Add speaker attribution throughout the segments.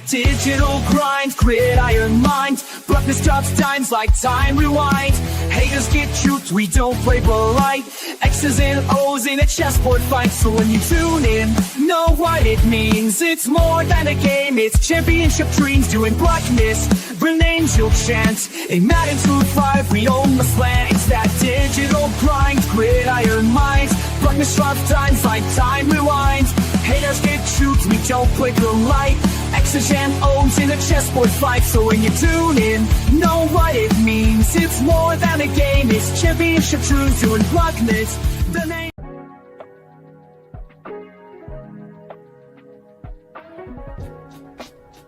Speaker 1: that digital grind, gridiron mind. Bruknis drops dimes like time rewind. Haters get truth, we don't play polite. X's and O's in a chessboard fight. So when you tune in, know what it means. It's more than a game, it's championship dreams. Doing Bruknis, bring angel chant. In Madden 5, we own the slant. It's that digital grind, gridiron mind. Bruknis drops dimes like time rewind. Haters get truth, we don't play polite. X's and O's in a chessboard fight. So when you tune in, know what it means. It's more than a game, it's championship truth. Doing Bruknis, the name.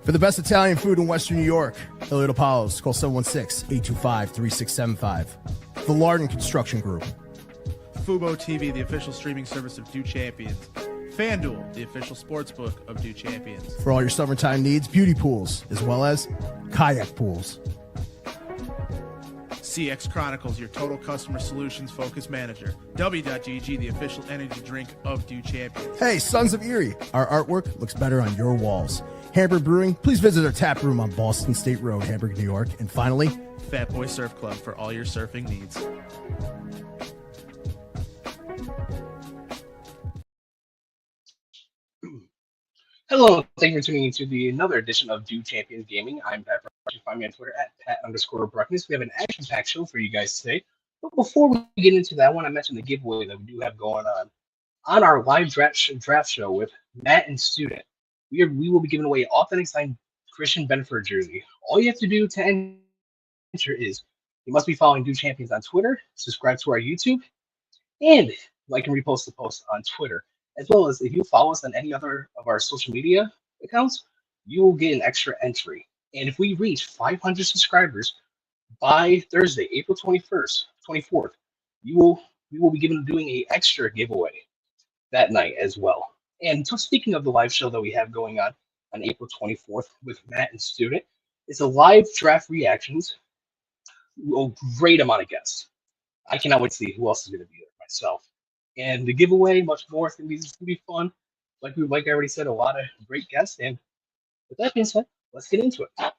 Speaker 2: For the best Italian food in Western New York, Elliot Apollos, call 716-825-3675. The Lardon Construction Group.
Speaker 3: Fubo TV, the official streaming service of Do Champions. FanDuel, the official sportsbook of Do Champions.
Speaker 2: For all your summertime needs, beauty pools, as well as kayak pools.
Speaker 3: CX Chronicles, your total customer solutions focused manager. W.GG, the official energy drink of Do Champions.
Speaker 2: Hey, Sons of Erie, our artwork looks better on your walls. Hamburg Brewing, please visit our tap room on Boston State Road, Hamburg, New York. And finally,
Speaker 3: Fat Boy Surf Club for all your surfing needs.
Speaker 4: Hello, thank you for tuning into another edition of Do Champions Gaming. I'm Pat Bruknis. You can find me on Twitter at Pat_Bruknis. We have an action-packed show for you guys today. But before we get into that, I want to mention the giveaway that we do have going on our live draft show with Matt and Student. We will be giving away authentic signed Christian Benford jersey. All you have to do to enter is you must be following Do Champions on Twitter, subscribe to our YouTube, and like and repost the post on Twitter. As well as if you follow us on any other of our social media accounts, you will get an extra entry. And if we reach 500 subscribers by Thursday, April 24th, we will be doing an extra giveaway that night as well. And so speaking of the live show that we have going on April 24th with Matt and Student, it's a live draft reactions. A great amount of guests. I cannot wait to see who else is going to be there myself. And the giveaway, much more. It's gonna be fun. Like I already said, a lot of great guests. And with that being said, let's get into it. All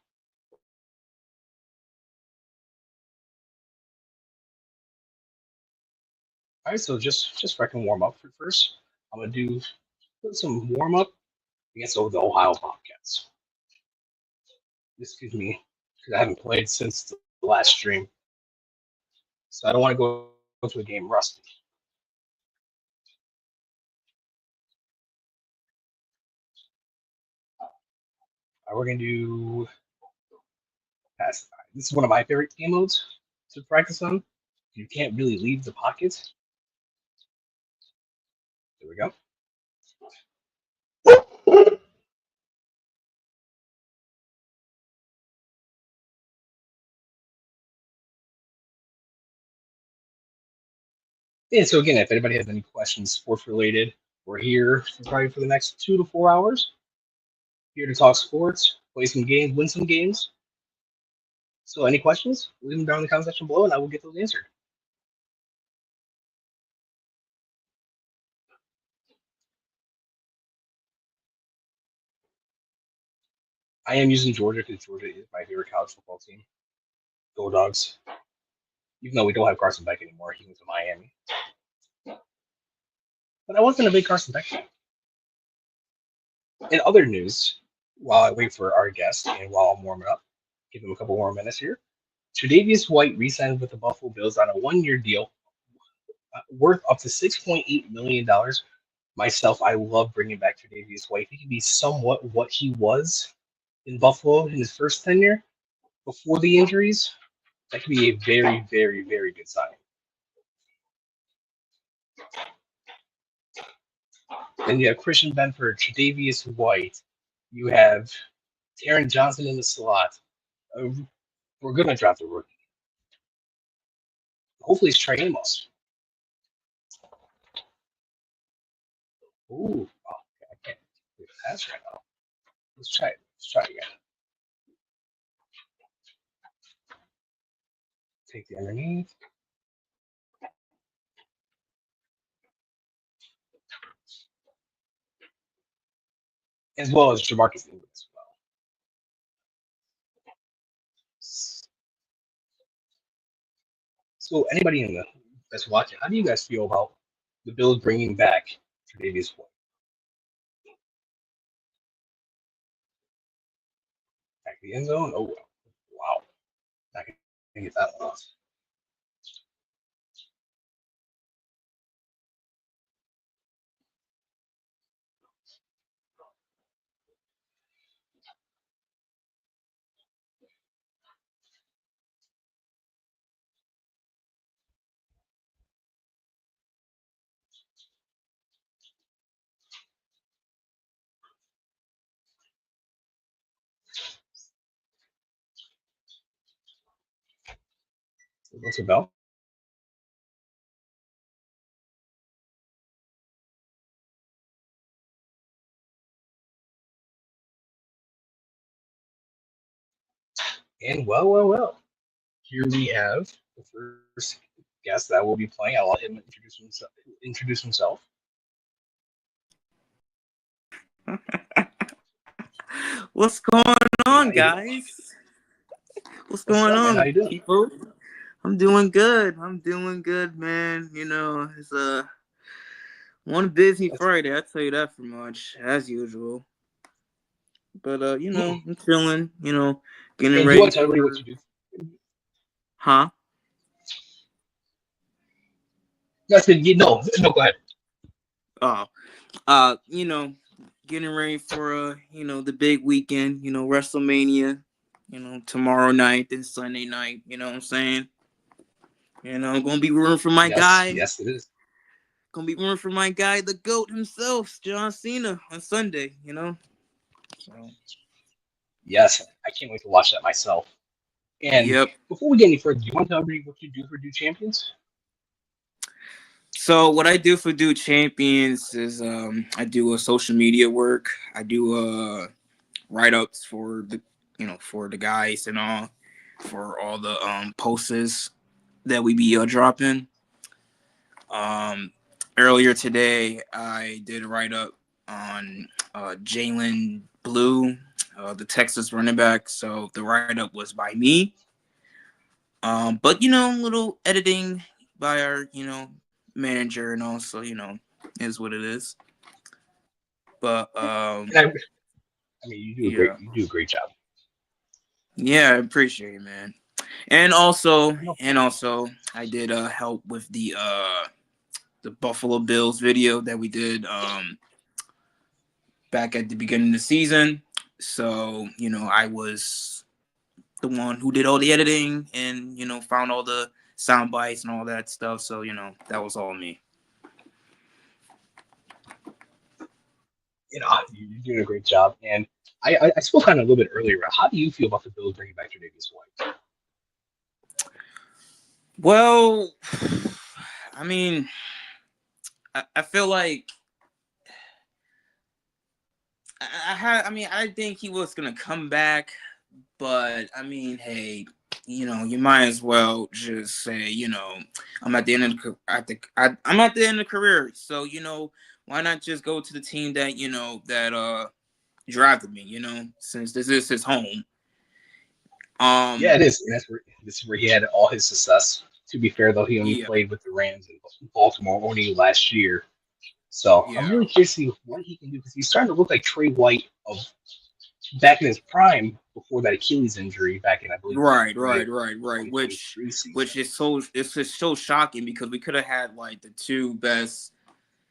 Speaker 4: right, so just so I can warm up for first, I'm gonna do some warm up against the Ohio Bobcats. Excuse me, because I haven't played since the last stream, so I don't want to go to a game rusty. We're going to do pass. This is one of my favorite game modes to practice on. You can't really leave the pocket. There we go. And so again, if anybody has any questions sports related, we're here probably for the next 2 to 4 hours. Here to talk sports, play some games, win some games. So any questions, leave them down in the comment section below and I will get those answered. I am using Georgia because Georgia is my favorite college football team. Go Dogs. Even though we don't have Carson Beck anymore, he went to Miami. But I wasn't a big Carson Beck fan. In other news, while I wait for our guest and while I'm warming up, give him a couple more minutes here. Tre'Davious White re-signed with the Buffalo Bills on a one-year deal worth up to $6.8 million. Myself, I love bringing back Tre'Davious White. He can be somewhat what he was in Buffalo in his first tenure before the injuries. That could be a very, very, very good sign. Then you have Christian Benford, Tre'Davious White. You have Taron Johnson in the slot. We're going to draft a rookie. Hopefully it's Trey Amos. Ooh, I can't do a pass right now. Let's try it. Let's try it again. Take the underneath. As well as Jamarcus Ingram as well. So anybody in the that's watching, how do you guys feel about the Bills bringing back Tre'Davious White? Back to the end zone? Oh, wow. Not going to get that one off. What's it about? And well. Here we have the first guest that will be playing. I'll let him introduce himself.
Speaker 5: What's going on,
Speaker 4: How you doing?
Speaker 5: guys? What's
Speaker 4: What's
Speaker 5: going
Speaker 4: up, man? How
Speaker 5: on,
Speaker 4: you doing?
Speaker 5: people? I'm doing good. Man. You know, it's one busy Friday. I tell you that for much, as usual. But you know, I'm chilling. You know, getting
Speaker 4: And do you
Speaker 5: ready
Speaker 4: want to tell everybody
Speaker 5: for
Speaker 4: what you do?
Speaker 5: huh?
Speaker 4: That's good. No, go ahead.
Speaker 5: Oh, you know, getting ready for you know, the big weekend. You know, WrestleMania. You know, tomorrow night and Sunday night. You know what I'm saying? You know, I'm gonna be rooting for my guy.
Speaker 4: Yes, it is.
Speaker 5: Gonna be rooting for my guy, the GOAT himself, John Cena, on Sunday, you know? So,
Speaker 4: Yes, I can't wait to watch that myself. And
Speaker 5: yep.
Speaker 4: before we get any further, do you want to tell everybody what you do for Do Champions?
Speaker 5: So what I do for Do Champions is I do a social media work. I do write-ups for the for the guys and all, for all the posts that we be dropping. Earlier today I did a write-up on Jalen Blue, the Texas running back. So the write-up was by me. But you know, little editing by our, you know, manager, and also, you know, is what it is. But
Speaker 4: And I mean,
Speaker 5: yeah.
Speaker 4: you do a great job.
Speaker 5: Yeah, I appreciate it, man. And also I did help with the Buffalo Bills video that we did back at the beginning of the season. So, you know, I was the one who did all the editing and, you know, found all the sound bites and all that stuff. So, you know, that was all me.
Speaker 4: You know, you're doing a great job. And I spoke on it a little bit earlier. How do you feel about the Bills bringing back Tre'Davious White?
Speaker 5: Well, I mean, I feel like I think he was gonna come back, but I mean, hey, you know, you might as well just say, you know, I'm at the end of I'm at the end of the career, so you know, why not just go to the team that you know that drafted me, you know, since this is his home.
Speaker 4: Yeah, it is. And this is where he had all his success. To be fair, though, he only
Speaker 5: Yeah,
Speaker 4: played with the Rams in Baltimore only last year. So I'm
Speaker 5: yeah,
Speaker 4: really curious to see what he can do because he's starting to look like Trey White of back in his prime before that Achilles injury back in, I believe,
Speaker 5: right.
Speaker 4: 2023
Speaker 5: Which
Speaker 4: season.
Speaker 5: is so it's just so shocking because we could have had like the two best.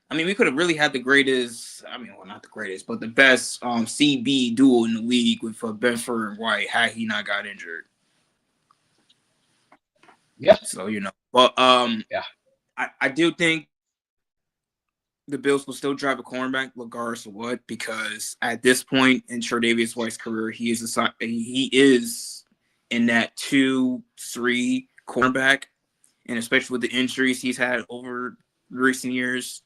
Speaker 5: I mean, we could have really had the greatest. I mean, well, not the greatest, but the best CB duel in the league with Benford and White had he not got injured.
Speaker 4: Yeah,
Speaker 5: So you know, but
Speaker 4: yeah,
Speaker 5: I do think the Bills will still drive a cornerback regardless of what, because at this point in Tre'Davious White's career, he is in that 2-3 cornerback, and especially with the injuries he's had over recent years,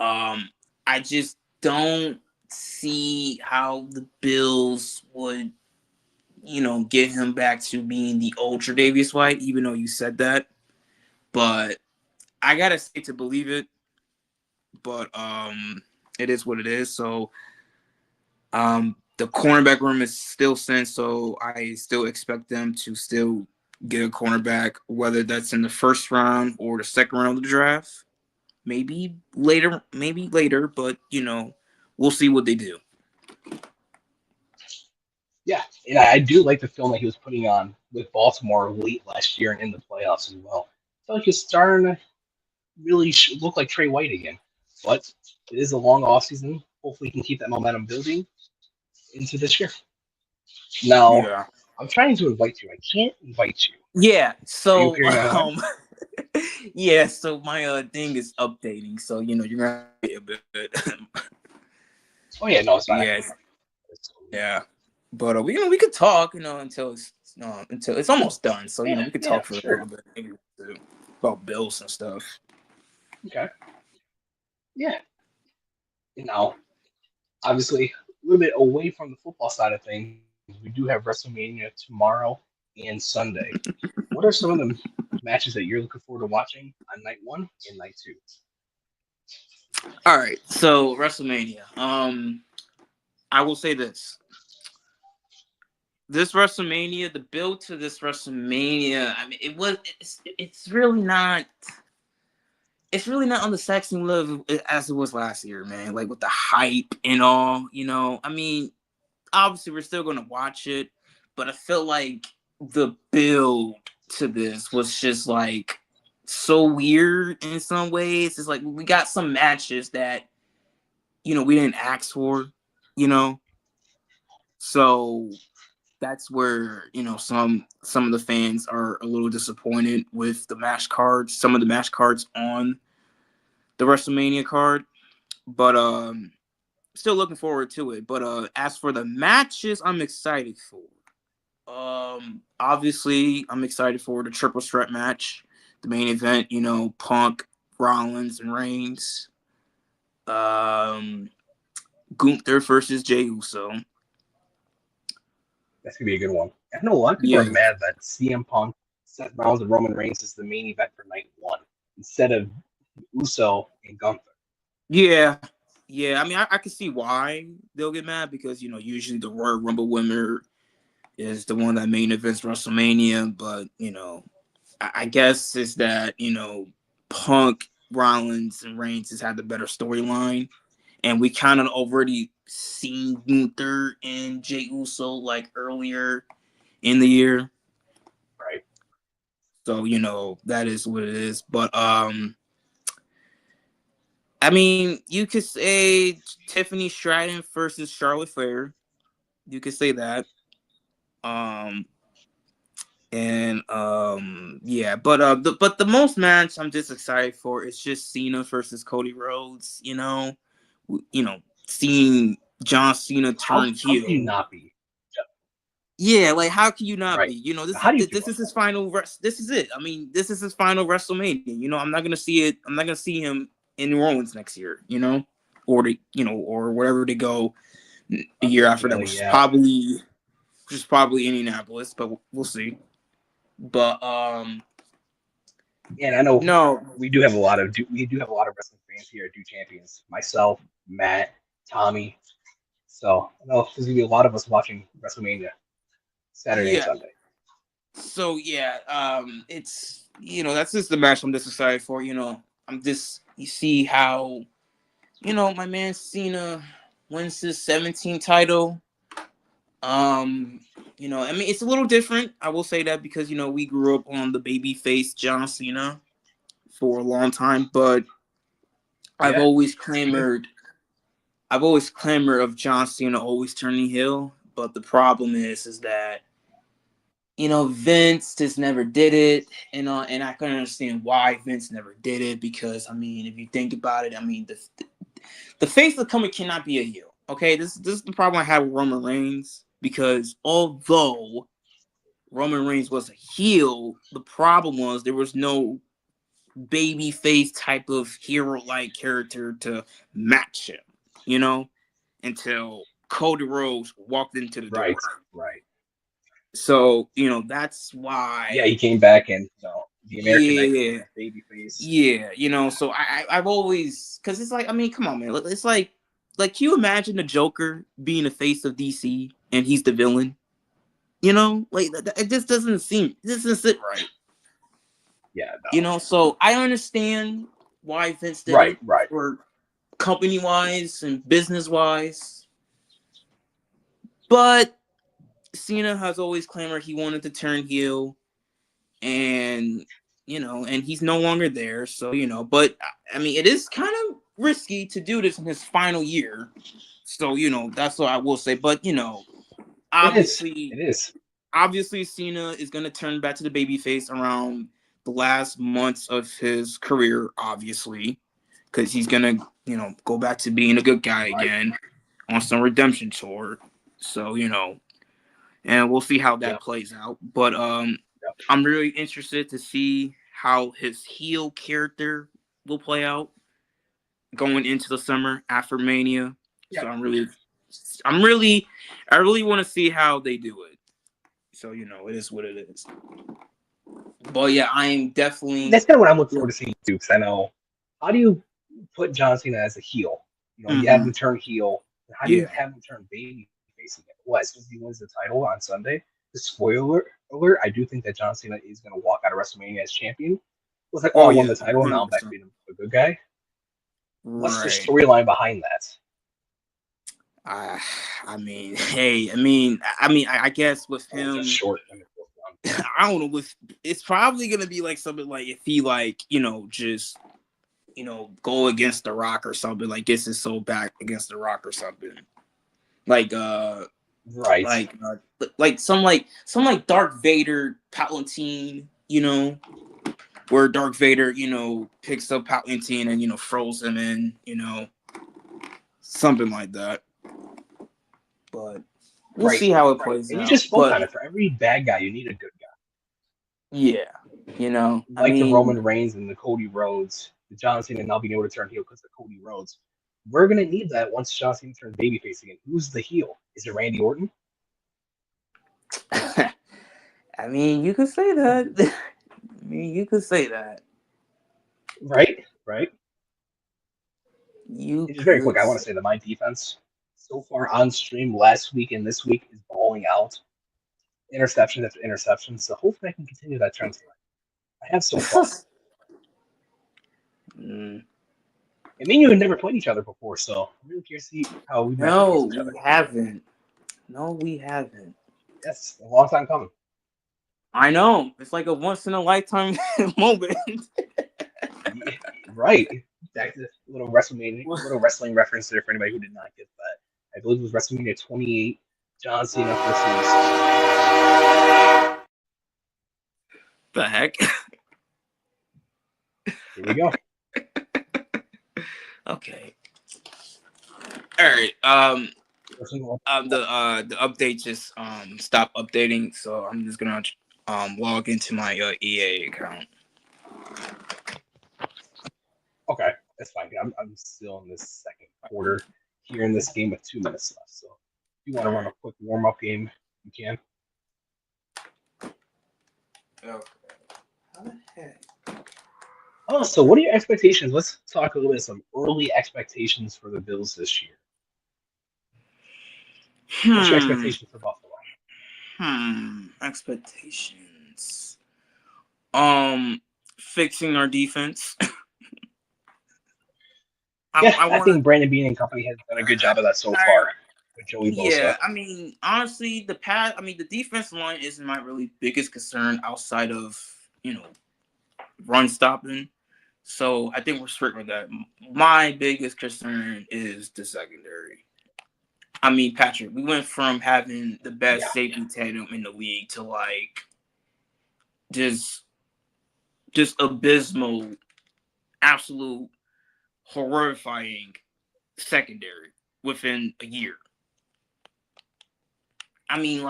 Speaker 5: I just don't see how the Bills would, you know, get him back to being the old Tre'Davious White, even though you said that. But I gotta say to believe it. But it is what it is. So the cornerback room is still thin, so I still expect them to still get a cornerback, whether that's in the first round or the second round of the draft. Maybe later, but we'll see what they do.
Speaker 4: Yeah, and I do like the film that he was putting on with Baltimore late last year and in the playoffs as well. I feel like he's starting to really look like Trey White again. But it is a long offseason. Hopefully, he can keep that momentum building into this year. Now,
Speaker 5: Yeah.
Speaker 4: I'm trying to invite you. I can't invite you.
Speaker 5: Yeah. So,
Speaker 4: Are you appearing
Speaker 5: yeah. So my thing is updating. So you're gonna be a bit.
Speaker 4: Oh yeah, no, it's fine.
Speaker 5: Yeah. Yeah. But we could talk, until it's almost done. So we could talk for a little bit, maybe about bills and stuff.
Speaker 4: Okay. Yeah. Obviously, a little bit away from the football side of things, we do have WrestleMania tomorrow and Sunday. What are some of the matches that you're looking forward to watching on night 1 and night 2?
Speaker 5: All right, so WrestleMania. I will say this. This WrestleMania, the build to this WrestleMania, I mean, it's really not on the sexy level as it was last year, man. Like with the hype and all, I mean, obviously we're still gonna watch it, but I feel like the build to this was just like so weird in some ways. It's like we got some matches that we didn't ask for, so that's where some of the fans are a little disappointed with the match cards, some of the match cards on the WrestleMania card, but still looking forward to it. But as for the matches, I'm excited for. Obviously, I'm excited for the triple threat match, the main event. Punk, Rollins, and Reigns. Gunther versus Jey Uso.
Speaker 4: That's gonna be a good one. I know a lot of people are mad that CM Punk, Seth Rollins, and Roman Reigns is the main event for night 1 instead of Uso and Gunther.
Speaker 5: Yeah. I mean, I can see why they'll get mad because usually the Royal Rumble winner is the one that main events WrestleMania. But I guess is that Punk, Rollins, and Reigns has had the better storyline, and we kind of already seen Gunther and Jey Uso like earlier in the year,
Speaker 4: right?
Speaker 5: So that is what it is. But I mean, you could say Tiffany Stratton versus Charlotte Flair. You could say that. Yeah, but the most match I'm just excited for is just Cena versus Cody Rhodes. Seeing John Cena turn heel.
Speaker 4: How can you not be?
Speaker 5: Yeah, like how can you not be? This is his final. This is it. I mean, this is his final WrestleMania. I'm not gonna see it. I'm not gonna see him in New Orleans next year. Or or wherever they go the year after that, which is probably Indianapolis, but we'll see. But
Speaker 4: and I know we do have a lot of wrestling fans here at Do Champions. Myself, Matt, Tommy. So I know there's gonna be a lot of us watching WrestleMania Saturday and Sunday.
Speaker 5: So it's that's just the match I'm just excited for. I'm just you see how my man Cena wins his 17th title. I mean, it's a little different. I will say that because we grew up on the babyface John Cena for a long time, but I've always clamored of John Cena always turning heel. But the problem is that Vince just never did it, and I can understand why Vince never did it because I mean, if you think about it, I mean the face of the company cannot be a heel. Okay, this is the problem I have with Roman Reigns. Because although Roman Reigns was a heel, the problem was there was no baby face type of hero-like character to match him, until Cody Rhodes walked into the door.
Speaker 4: Right.
Speaker 5: So, that's why.
Speaker 4: Yeah, he came back and the American baby face.
Speaker 5: Yeah, so I've always, because it's like, I mean, come on, man. It's like, can you imagine the Joker being the face of DC and he's the villain? You know, like it just doesn't sit right.
Speaker 4: Yeah, no.
Speaker 5: You know, so I understand why Vince did
Speaker 4: Right,
Speaker 5: it
Speaker 4: right.
Speaker 5: for company wise and business wise, but Cena has always claimed he wanted to turn heel, and and he's no longer there. So but I mean, it is kind of risky to do this in his final year. So that's what I will say. But obviously,
Speaker 4: It is.
Speaker 5: obviously Cena is going to turn back to the babyface around the last months of his career, obviously, because he's going to, go back to being a good guy
Speaker 4: Right.
Speaker 5: again on some redemption tour. So, and we'll see how that
Speaker 4: Yep.
Speaker 5: plays out. But
Speaker 4: Yep.
Speaker 5: I'm really interested to see how his heel character will play out going into the summer after Mania.
Speaker 4: Yeah.
Speaker 5: So I really want to see how they do it. So it is what it is. But yeah, I am definitely.
Speaker 4: That's kind of what I'm looking forward to seeing too, because I know, how do you put John Cena as a heel? You have him turn heel. How do you have him turn baby facing it? Well, as soon as he wins the title on Sunday, the spoiler alert, I do think that John Cena is going to walk out of WrestleMania as champion. It was like, I won the title, and now I'm back being a good guy. What's the storyline behind that?
Speaker 5: I mean, hey, I guess with him,
Speaker 4: just short.
Speaker 5: I don't know. It's probably gonna be like something like if he just go against The Rock or something, like gets his soul back against The Rock or something, like
Speaker 4: right,
Speaker 5: like some Darth Vader Palpatine, where Darth Vader picks up Palpatine and throws him in, something like that. But we'll see how it plays out.
Speaker 4: You just spoke on it. For every bad guy, you need a good guy.
Speaker 5: Yeah,
Speaker 4: like the Roman Reigns and the Cody Rhodes, the John Cena now being able to turn heel because of Cody Rhodes. We're gonna need that once John Cena turns babyface again. Who's the heel? Is it Randy Orton?
Speaker 5: I mean, you could say that.
Speaker 4: Right.
Speaker 5: It's
Speaker 4: very quick. I want to say that my defense so far on stream last week and this week is balling out. Interception after interception. So hopefully I can continue that trend. I have so far. I mean, you had never played each other before, so I'm really curious to see how we match up with each other.
Speaker 5: No, we haven't.
Speaker 4: Yes, a long time coming.
Speaker 5: I know. It's like a once in a lifetime moment.
Speaker 4: Yeah, right. That's a little wrestling reference there for anybody who did not get that. I believe it was WrestleMania 28. John Cena versus.
Speaker 5: The heck?
Speaker 4: Here we go.
Speaker 5: Okay. All right. The update just stopped updating, so I'm just gonna log into my EA account.
Speaker 4: Okay, that's fine. I'm still in this second quarter here in this game with 2 minutes left. So if you want to run a quick warm up game, you can.
Speaker 5: Okay. How the heck?
Speaker 4: Oh, so what are your expectations? Let's talk a little bit of some early expectations for the Bills this year. What's your expectations for Buffalo?
Speaker 5: Expectations. Fixing our defense.
Speaker 4: I think Brandon Beane and company has done a good job of that so far with Joey Bosa.
Speaker 5: Yeah, I mean, honestly, the defensive line isn't my really biggest concern outside of, run stopping. So I think we're straight with that. My biggest concern is the secondary. I mean, Patrick, we went from having the best safety tandem in the league to just abysmal, absolute horrifying secondary within a year. I mean,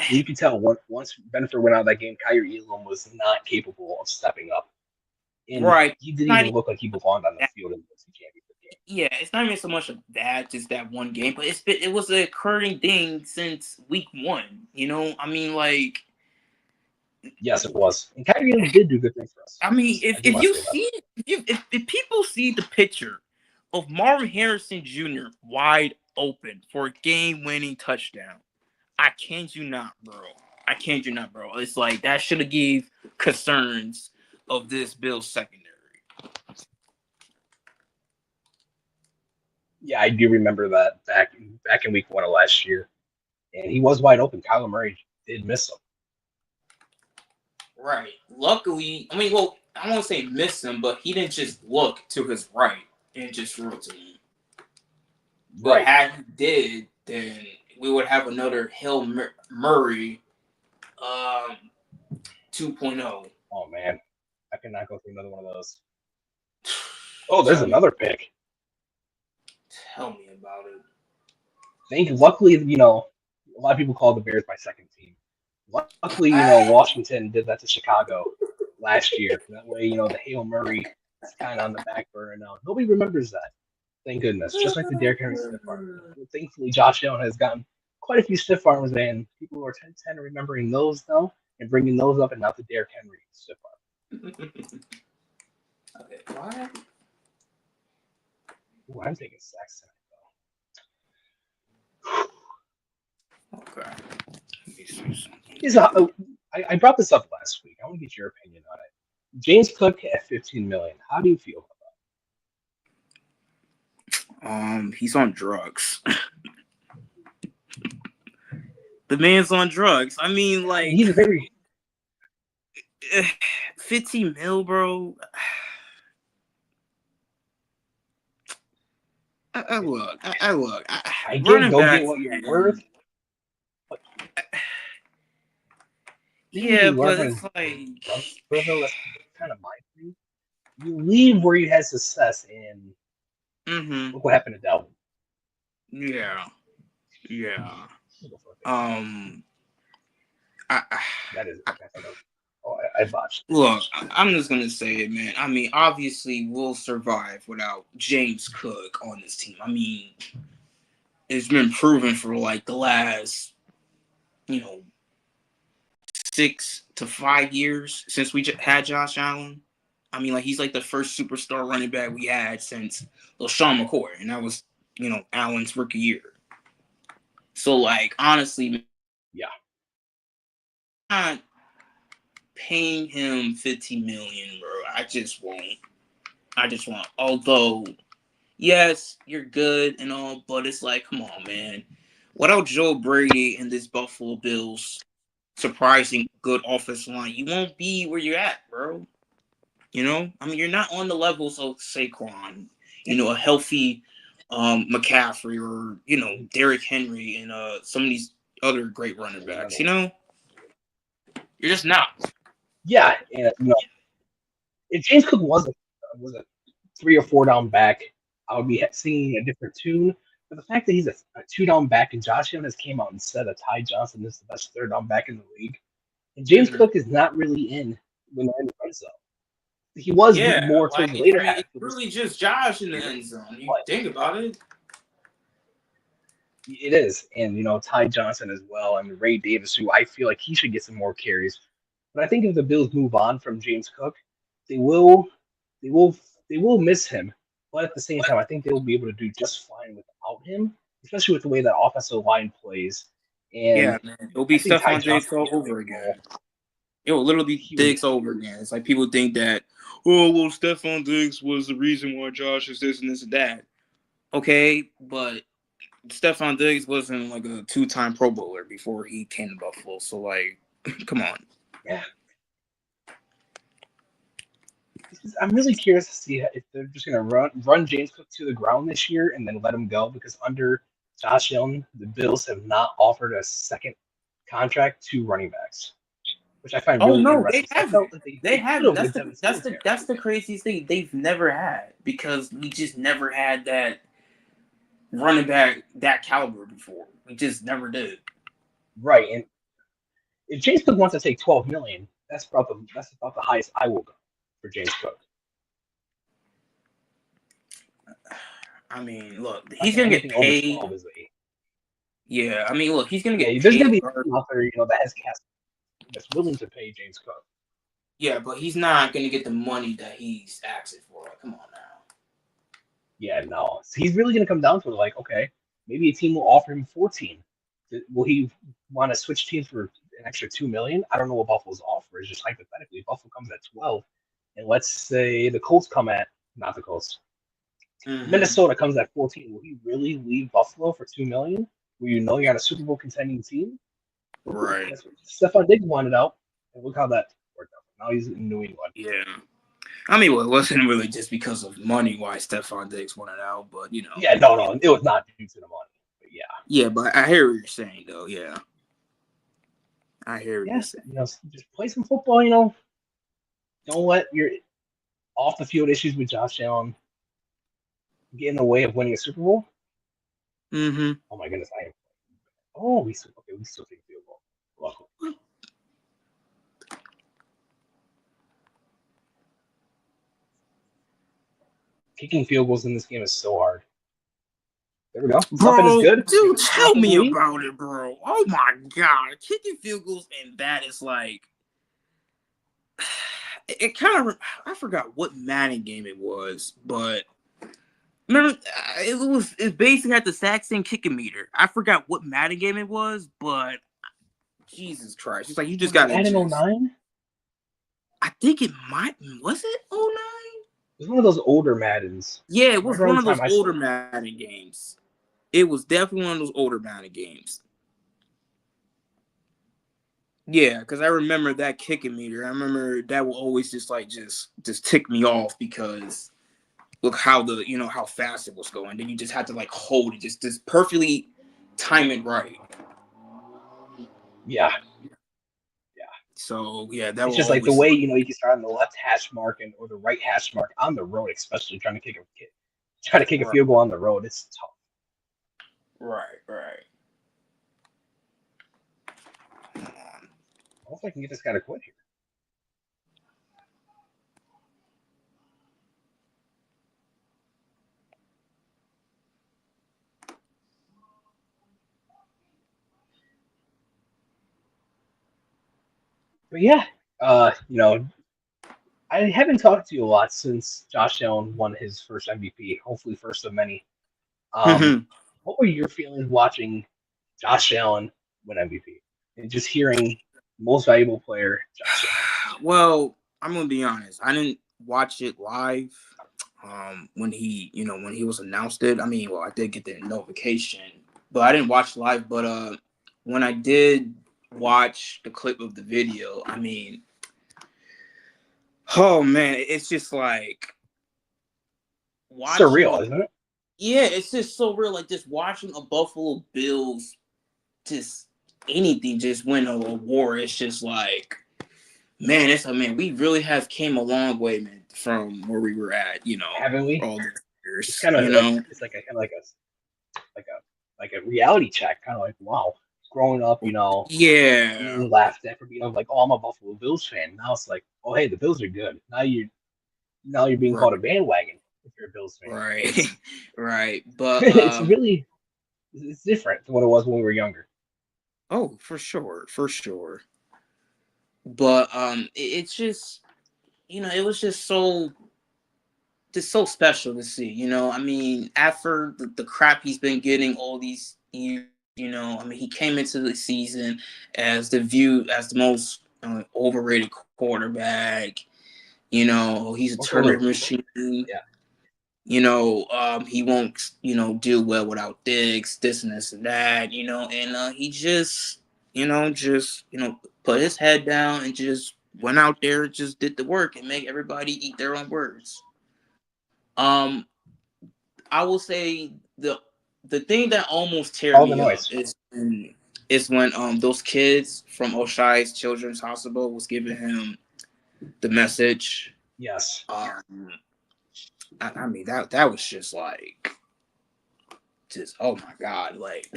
Speaker 4: you can tell once Benford went out of that game, Kyrie Elam was not capable of stepping up. And he didn't even look like he belonged on the field in the championship game.
Speaker 5: Yeah, it's not even so much of that, just that one game, but it was a recurring thing since week 1. I mean,
Speaker 4: yes, it was. And Kyrie Elam did do good things for us.
Speaker 5: I mean, if people see the picture of Marvin Harrison Jr. wide open for a game-winning touchdown, I kid you not, bro. It's like that should have gave concerns of this Bills secondary.
Speaker 4: Yeah, I do remember that back in week 1 of last year. And he was wide open. Kyler Murray did miss him.
Speaker 5: Right. Luckily, I mean, well, I don't want to say miss him, but he didn't just look to his right and just threw it to him. But had he did, then we would have another Hail Murray 2.0.
Speaker 4: Oh, man. I cannot go through another one of those. Oh, there's another pick.
Speaker 5: Tell me about it.
Speaker 4: Luckily, a lot of people call the Bears my second team. Luckily, Washington did that to Chicago last year. That way, the Hail Murray is kind of on the back burner now. Nobody remembers that. Thank goodness. Just like the Derrick Henry stiff arm. Thankfully, Josh Allen has gotten quite a few stiff arms, and people are tend to remembering those now and bringing those up, and not the Derrick Henry stiff arm.
Speaker 5: Okay, what?
Speaker 4: Ooh, I'm taking sacks tonight, though. Okay. I brought this up last week. I want to get your opinion on it. James Cook at $15 million. How do you feel about
Speaker 5: that? He's on drugs. The man's on drugs. I mean, like,
Speaker 4: he's very
Speaker 5: 15 mil, bro. I look.
Speaker 4: I get go get what you're worth.
Speaker 5: Yeah, but it's like
Speaker 4: that's kind of my thing. You leave where you had success, and look what happened to Dalvin.
Speaker 5: Yeah.
Speaker 4: That is. I botched.
Speaker 5: Look, I'm just gonna say it, man. I mean, obviously, we'll survive without James Cook on this team. I mean, it's been proven for like the last, 6 to 5 years since we had Josh Allen. I mean, like, he's like the first superstar running back we had since LaShawn McCoy, and that was, Allen's rookie year. So, like, honestly,
Speaker 4: yeah,
Speaker 5: I'm not paying him $15 million, bro. I just won't. Although, yes, you're good and all, but it's like, come on, man. Without Joe Brady and this Buffalo Bills surprising good offensive line, you won't be where you're at, bro. I mean, you're not on the levels of Saquon, a healthy McCaffrey or, Derrick Henry and some of these other great running backs, You're just not.
Speaker 4: Yeah, and if James Cook was a 3 or 4 down back, I would be singing a different tune. But the fact that he's a 2 down back and Josh Allen has came out and said that Ty Johnson is the best 3rd down back in the league, and James Cook is not really in when they're in the red zone. He was more towards the later half.
Speaker 5: It's really just Josh in the end zone. You think about it.
Speaker 4: It is, and Ty Johnson as well, and Ray Davis, who I feel like he should get some more carries. But I think if the Bills move on from James Cook, they will miss him. But at the same time, I think they will be able to do just fine without him, especially with the way that offensive line plays. And
Speaker 5: man. It'll be Stephon Diggs all over again. It will literally be Diggs over again. It's like people think that, Stephon Diggs was the reason why Josh is this and this and that. Okay, but Stephon Diggs wasn't like a 2-time Pro Bowler before he came to Buffalo. So, like, come on.
Speaker 4: Yeah. I'm really curious to see if they're just going to run James Cook to the ground this year and then let him go, because under Josh Allen, the Bills have not offered a second contract to running backs, which I find really interesting.
Speaker 5: They have. That's the craziest thing. They've never had, because we just never had that running back that caliber before. We just never did.
Speaker 4: Right, and if James Cook wants to take $12 million, that's about the highest I will go for James Cook.
Speaker 5: I mean, look, he's gonna get paid. Yeah, I mean, look, he's gonna get paid.
Speaker 4: There's gonna be someone out there, that has cash that's willing to pay James Cook.
Speaker 5: Yeah, but he's not gonna get the money that he's asking for. Like, come on now.
Speaker 4: Yeah, no. So he's really gonna come down to it, like, okay, maybe a team will offer him 14. Will he want to switch teams for an extra $2 million? I don't know what Buffalo's offer is. Just hypothetically, if Buffalo comes at 12, and let's say the Colts come at not the Colts, Minnesota comes at 14. Will he really leave Buffalo for $2 million? Where you know you got a Super Bowl contending team?
Speaker 5: Right.
Speaker 4: That's what Stephon Diggs wanted out, and look how that worked out. Now he's in New England.
Speaker 5: Yeah. I mean, well, it wasn't really just because of money why Stephon Diggs wanted out, but you know.
Speaker 4: Yeah, no, it was not due to the money. But yeah.
Speaker 5: Yeah, but I hear what you're saying, though. Yeah. I hear what you're saying.
Speaker 4: You know, just play some football. You know, don't let your off the field issues with Josh Allen get in the way of winning a Super Bowl.
Speaker 5: Mm-hmm.
Speaker 4: Oh my goodness, we still take field goal. Luckily. Kicking field goals in this game is so hard. There we go.
Speaker 5: Bro,
Speaker 4: is good.
Speaker 5: Dude, tell me about it, bro. Oh my god, kicking field goals and that is like it kind of. I forgot what Madden game it was, but remember it basically had the exact same kicking meter. I forgot what Madden game it was, but Jesus Christ, it's like you just got
Speaker 4: Madden 09.
Speaker 5: I think it was it 09?
Speaker 4: It was one of those older Maddens.
Speaker 5: Yeah, it was one of those older Madden games. It was definitely one of those older Madden games. Yeah, because I remember that kicking meter. I remember that will always just tick me off because look how how fast it was going. Then you just had to like hold it, just perfectly time it right.
Speaker 4: Yeah.
Speaker 5: So yeah,
Speaker 4: it's just like the way you can start on the left hash mark or the right hash mark on the road, especially trying to kick a field goal on the road. It's tough.
Speaker 5: Right.
Speaker 4: I hope I can get this guy to quit here. But yeah, I haven't talked to you a lot since Josh Allen won his first MVP, hopefully first of many. What were your feelings watching Josh Allen win MVP and just hearing most valuable player, Josh Allen?
Speaker 5: Well, I'm gonna be honest. I didn't watch it live when he was announced it. I mean, well, I did get the notification, but I didn't watch live. But when I did watch the clip of the video, I mean, oh man, it's just like
Speaker 4: surreal, isn't it?
Speaker 5: Yeah, it's just so real. Like just watching a Buffalo Bills, just anything, just win a award. It's just like, man, we really have came a long way, man, from where we were at.
Speaker 4: Haven't we?
Speaker 5: All the years,
Speaker 4: it's kind of it's like a reality check, kind of like wow. Growing up,
Speaker 5: yeah,
Speaker 4: being laughed at for being like, oh, I'm a Buffalo Bills fan. Now it's like, oh, hey, the Bills are good. Now you're being called a bandwagon if you're a Bills fan.
Speaker 5: Right. But
Speaker 4: it's different than what it was when we were younger.
Speaker 5: Oh, for sure. But it's just, it was just so special to see. I mean, after the crap he's been getting all these years. He came into the season as the most overrated quarterback. He's a turnover machine.
Speaker 4: Yeah.
Speaker 5: He won't, do well without Diggs, this and this and that, and he just, put his head down and just went out there and just did the work and make everybody eat their own words. I will say the thing that almost tear me up is when those kids from Oshai's Children's Hospital was giving him the message.
Speaker 4: Yes.
Speaker 5: I mean that was just like, oh my god, like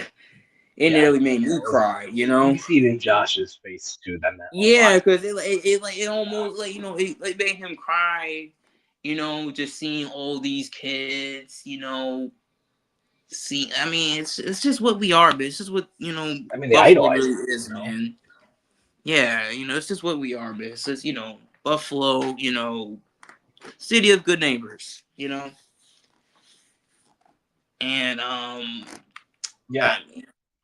Speaker 5: it nearly made me cry.
Speaker 4: You see it in Josh's face too.
Speaker 5: Yeah, because it almost it made him cry. Just seeing all these kids. See, I mean, it's just what we are, but it's just what
Speaker 4: the
Speaker 5: Buffalo
Speaker 4: idolize
Speaker 5: really is, man. Yeah, it's just what we are, but it's just Buffalo, city of good neighbors, and
Speaker 4: yeah,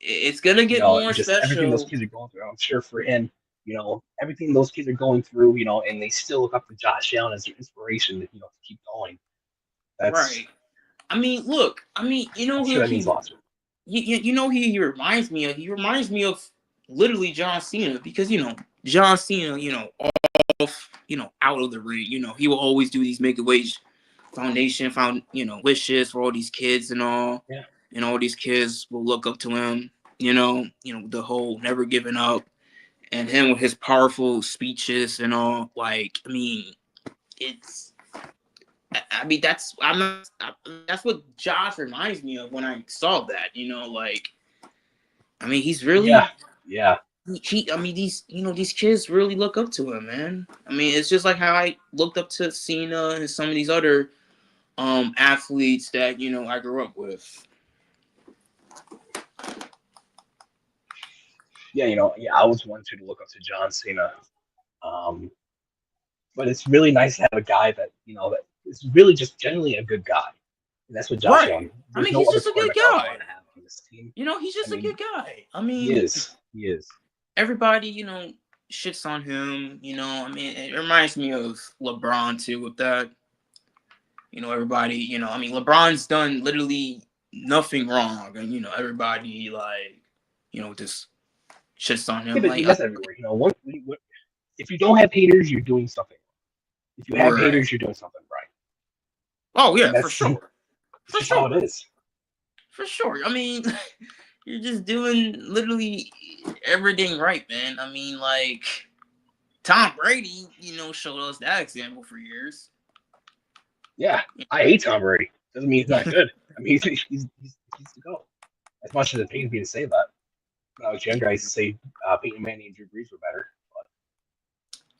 Speaker 5: it's gonna get more
Speaker 4: just everything those
Speaker 5: special.
Speaker 4: kids are going through. I'm sure for him, everything those kids are going through, and they still look up to Josh Allen as their inspiration, to keep going. That's
Speaker 5: Right. I mean, look. I mean,
Speaker 4: I'm sure that means a lot to him.
Speaker 5: he reminds me of. He reminds me of literally John Cena because John Cena, off, out of the ring, he will always do these Make-A-Wish Foundation, wishes for all these kids and all,
Speaker 4: Yeah.
Speaker 5: and all these kids will look up to him. The whole never giving up, and him with his powerful speeches and all. Like, I mean, it's. I mean, that's what Josh reminds me of when I saw that. Like, I mean, he's really.
Speaker 4: Yeah.
Speaker 5: I mean, these kids really look up to him, man. I mean, it's just like how I looked up to Cena and some of these other athletes that I grew up with.
Speaker 4: Yeah, I was one too to look up to John Cena. But it's really nice to have a guy that that is really just generally a good guy. And that's what Josh Allen.
Speaker 5: I mean,
Speaker 4: no
Speaker 5: he's
Speaker 4: other
Speaker 5: just a good
Speaker 4: quarterback I would
Speaker 5: guy.
Speaker 4: want to have on this team.
Speaker 5: He's just a good guy. I mean,
Speaker 4: He is.
Speaker 5: Everybody, shits on him. I mean, it reminds me of LeBron too with that. Everybody, I mean, LeBron's done literally nothing wrong, and everybody just shits on him.
Speaker 4: Yeah, but
Speaker 5: like,
Speaker 4: that's everywhere. If you don't have haters, you're doing something. If you have
Speaker 5: Right.
Speaker 4: haters, you're doing something right.
Speaker 5: Oh yeah,
Speaker 4: That's
Speaker 5: for sure.
Speaker 4: That's how it is.
Speaker 5: For sure. I mean, you're just doing literally everything right, man. I mean, like Tom Brady, showed us that example for years.
Speaker 4: Yeah, I hate Tom Brady. Doesn't mean he's not good. I mean, he's to go. As much as it pains me to say that. When I was younger, I used to say Peyton Manning and Drew Brees were better. But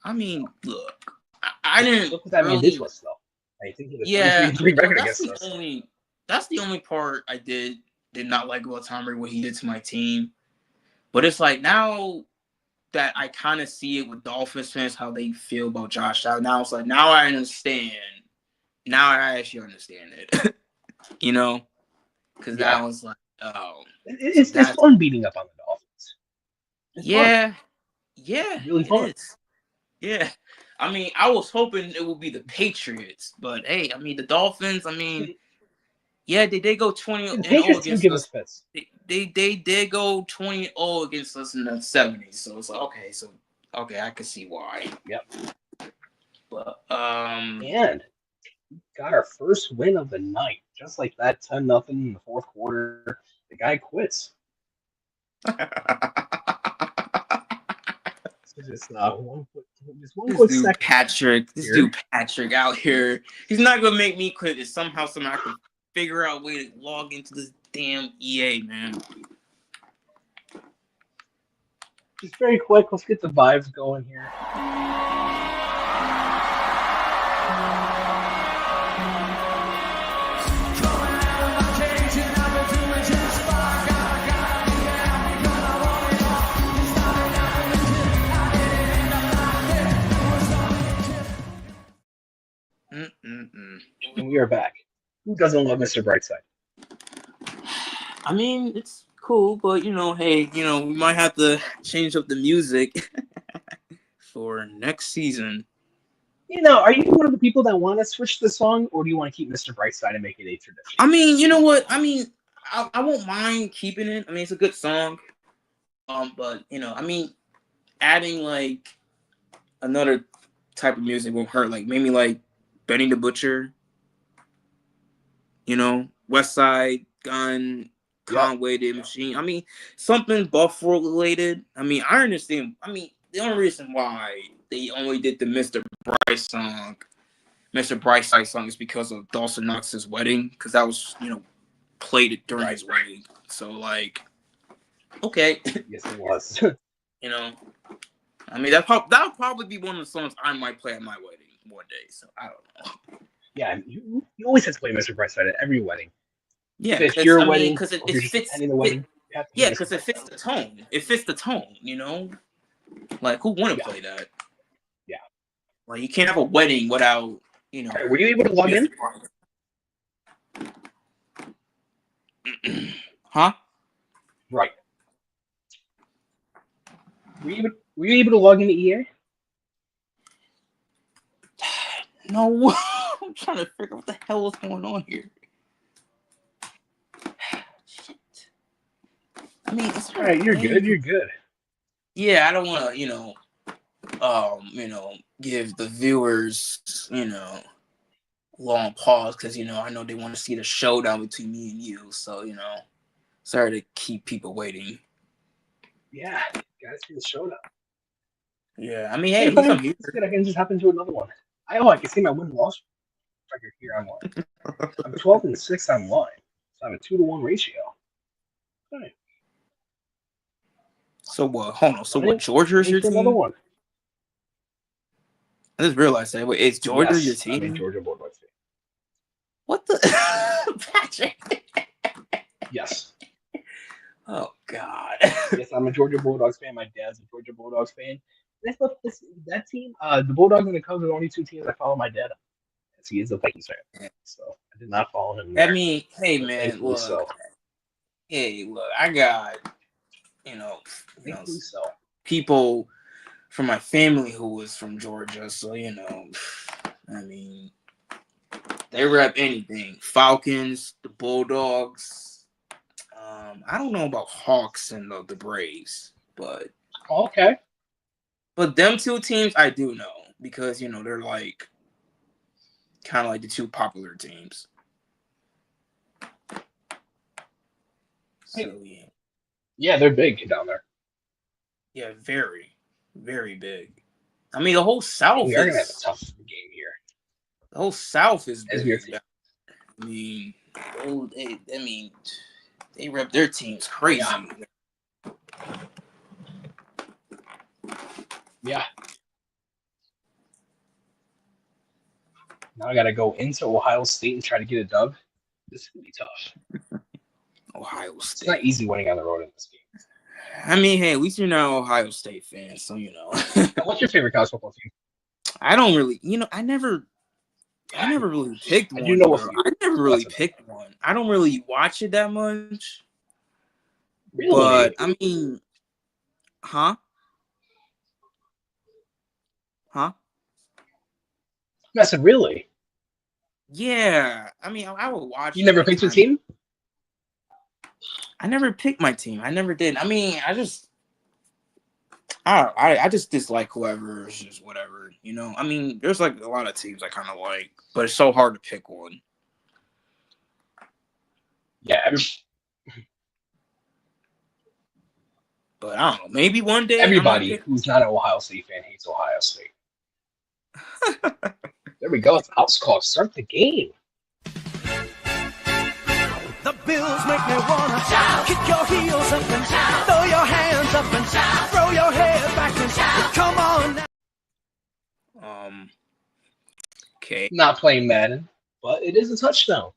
Speaker 5: I mean, look, I didn't
Speaker 4: look what that man did to us, though. I think he had a 23 record against us.
Speaker 5: That's the only part I did not like about Tom Brady, what he did to my team. But it's like now that I kind of see it with Dolphins fans, how they feel about Josh Allen. Now it's like, now I understand. Now I actually understand it. Because that was like, oh.
Speaker 4: It's fun beating up on the Dolphins.
Speaker 5: Yeah,
Speaker 4: really fun.
Speaker 5: Is. Yeah. I mean, I was hoping it would be the Patriots, but hey, I mean, the Dolphins, I mean, yeah, they did go 20-0 against
Speaker 4: give
Speaker 5: us.
Speaker 4: Fits.
Speaker 5: They did go 20-0 against us in the 70s. So it's like, okay, I can see why.
Speaker 4: Yep.
Speaker 5: But
Speaker 4: and got our first win of the night. Just like that, 10-0 in the fourth quarter. The guy quits. Just one quick second.
Speaker 5: This dude Patrick out here. He's not gonna make me quit. It's somehow I can figure out a way to log into this damn EA, man.
Speaker 4: Just very quick, let's get the vibes going here. And we are back. Who doesn't love Mr. Brightside?
Speaker 5: I mean, it's cool, but hey, we might have to change up the music for next season.
Speaker 4: Are you one of the people that want to switch the song, or do you want to keep Mr. Brightside and make it a tradition?
Speaker 5: I mean, you know what? I mean, I won't mind keeping it. I mean, it's a good song. But I mean, adding like another type of music won't hurt. Like maybe like Benny the Butcher, West Side Gun, Conway the Machine. I mean, something Buffalo related. I mean, I understand. I mean, the only reason why they only did the Mr. Brightside song is because of Dawson Knox's wedding, because that was, played during his wedding. So like, okay.
Speaker 4: Yes, it was.
Speaker 5: I mean, that'll probably be one of the songs I might play at my wedding one day. So I don't know.
Speaker 4: Yeah, you always have to play Mr. Brightside at every wedding.
Speaker 5: Yeah,
Speaker 4: if it's your wedding,
Speaker 5: because it fits.
Speaker 4: The wedding,
Speaker 5: Yeah, because it fits the tone. It fits the tone. Like who wouldn't play that?
Speaker 4: Yeah.
Speaker 5: Like you can't have a wedding without
Speaker 4: Were you able to log in?
Speaker 5: Huh?
Speaker 4: Right. Were you able to log into EA?
Speaker 5: No, I'm trying to figure out what the hell is going on here. Shit. I mean, it's
Speaker 4: All right, you're good. You're good.
Speaker 5: Yeah, I don't want to, give the viewers, long pause because I know they want to see the showdown between me and you. So sorry to keep people waiting.
Speaker 4: Yeah, gotta see the showdown.
Speaker 5: Yeah, I mean, hey, at least I'm here.
Speaker 4: I can just hop into another one. I can see my win-loss record here online. I'm 12-6 online, so I have a 2-to-1 ratio. All right.
Speaker 5: So what? Hold on. So what? Georgia is your team?
Speaker 4: Another one.
Speaker 5: I just realized that. Wait, is Georgia your team?
Speaker 4: I'm in Georgia Bulldogs fan.
Speaker 5: What the Patrick?
Speaker 4: Yes.
Speaker 5: Oh God.
Speaker 4: Yes, I'm a Georgia Bulldogs fan. My dad's a Georgia Bulldogs fan. That team, the Bulldogs and the Cubs are the only two teams I follow my dad on. He is a Vikings fan, so I did not follow him there.
Speaker 5: I mean, hey man, look.
Speaker 4: So.
Speaker 5: Hey, look, I got people from my family who was from Georgia, so I mean, they rep anything. Falcons, the Bulldogs. I don't know about Hawks and the Braves, but
Speaker 4: okay.
Speaker 5: But them two teams I do know because they're like kind of like the two popular teams. So yeah.
Speaker 4: Yeah, they're big down there.
Speaker 5: Yeah, very, very big. I mean, the whole South.
Speaker 4: We are gonna have a tough game here.
Speaker 5: The whole South is
Speaker 4: big.
Speaker 5: I mean, they rep their teams crazy.
Speaker 4: Yeah. Now I gotta go into Ohio State and try to get a dub. This is gonna be tough.
Speaker 5: Ohio State.
Speaker 4: It's not easy winning on the road in this game.
Speaker 5: I mean, hey, at least you're not an Ohio State fan, so
Speaker 4: What's your favorite college football team?
Speaker 5: I don't really, I never really picked one. I never really picked one. I don't really watch it that much.
Speaker 4: Really?
Speaker 5: But I mean, huh?
Speaker 4: I said, really?
Speaker 5: Yeah. I mean, I would watch.
Speaker 4: You never picked your team?
Speaker 5: I never picked my team. I never did. I mean, I just dislike whoever is just whatever. I mean, there's like a lot of teams I kind of like, but it's so hard to pick one.
Speaker 4: Yeah.
Speaker 5: But I don't know. Maybe one day.
Speaker 4: Everybody who's not an Ohio State fan hates Ohio State. There we go. It's house call. Start the game.
Speaker 1: The Bills make me wanna shout. Kick your heels up and shout. Throw your hands up and shout. Throw your head back and shout. Come on now.
Speaker 5: Okay.
Speaker 4: Not playing Madden, but it is a touchdown.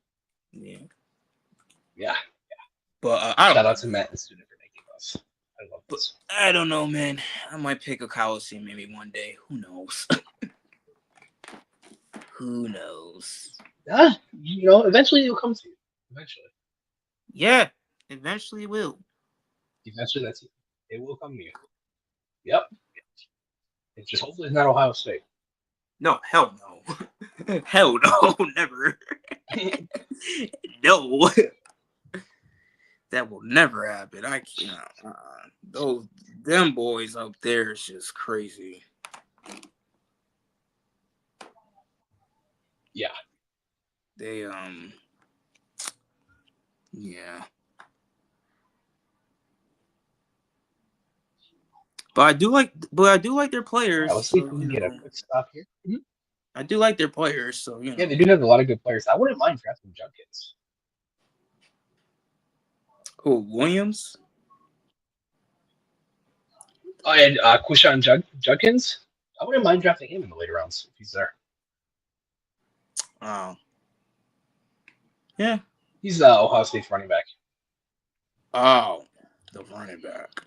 Speaker 4: Yeah.
Speaker 5: But
Speaker 4: shout out to Matt and student for making us. I love this.
Speaker 5: I don't know, man. I might pick a Coliseum maybe one day. Who knows? Who knows?
Speaker 4: Yeah, eventually it'll come to you. Eventually.
Speaker 5: Yeah, eventually it will.
Speaker 4: Eventually, it will come to you. Yep. It's just hopefully it's not Ohio State.
Speaker 5: No, hell no. Hell no, never. No. That will never happen. I can't. Them boys up there is just crazy.
Speaker 4: Yeah.
Speaker 5: They yeah. But I do like their players.
Speaker 4: Yeah, let's see if we can get a quick stop here. Mm-hmm.
Speaker 5: I do like their players, so
Speaker 4: Yeah, they do have a lot of good players. I wouldn't mind drafting Judkins.
Speaker 5: Who, Williams?
Speaker 4: Oh, and Quishon Judkins. I wouldn't mind drafting him in the later rounds if he's there.
Speaker 5: Oh. Yeah.
Speaker 4: He's Ohio State's running back.
Speaker 5: Oh, the running back.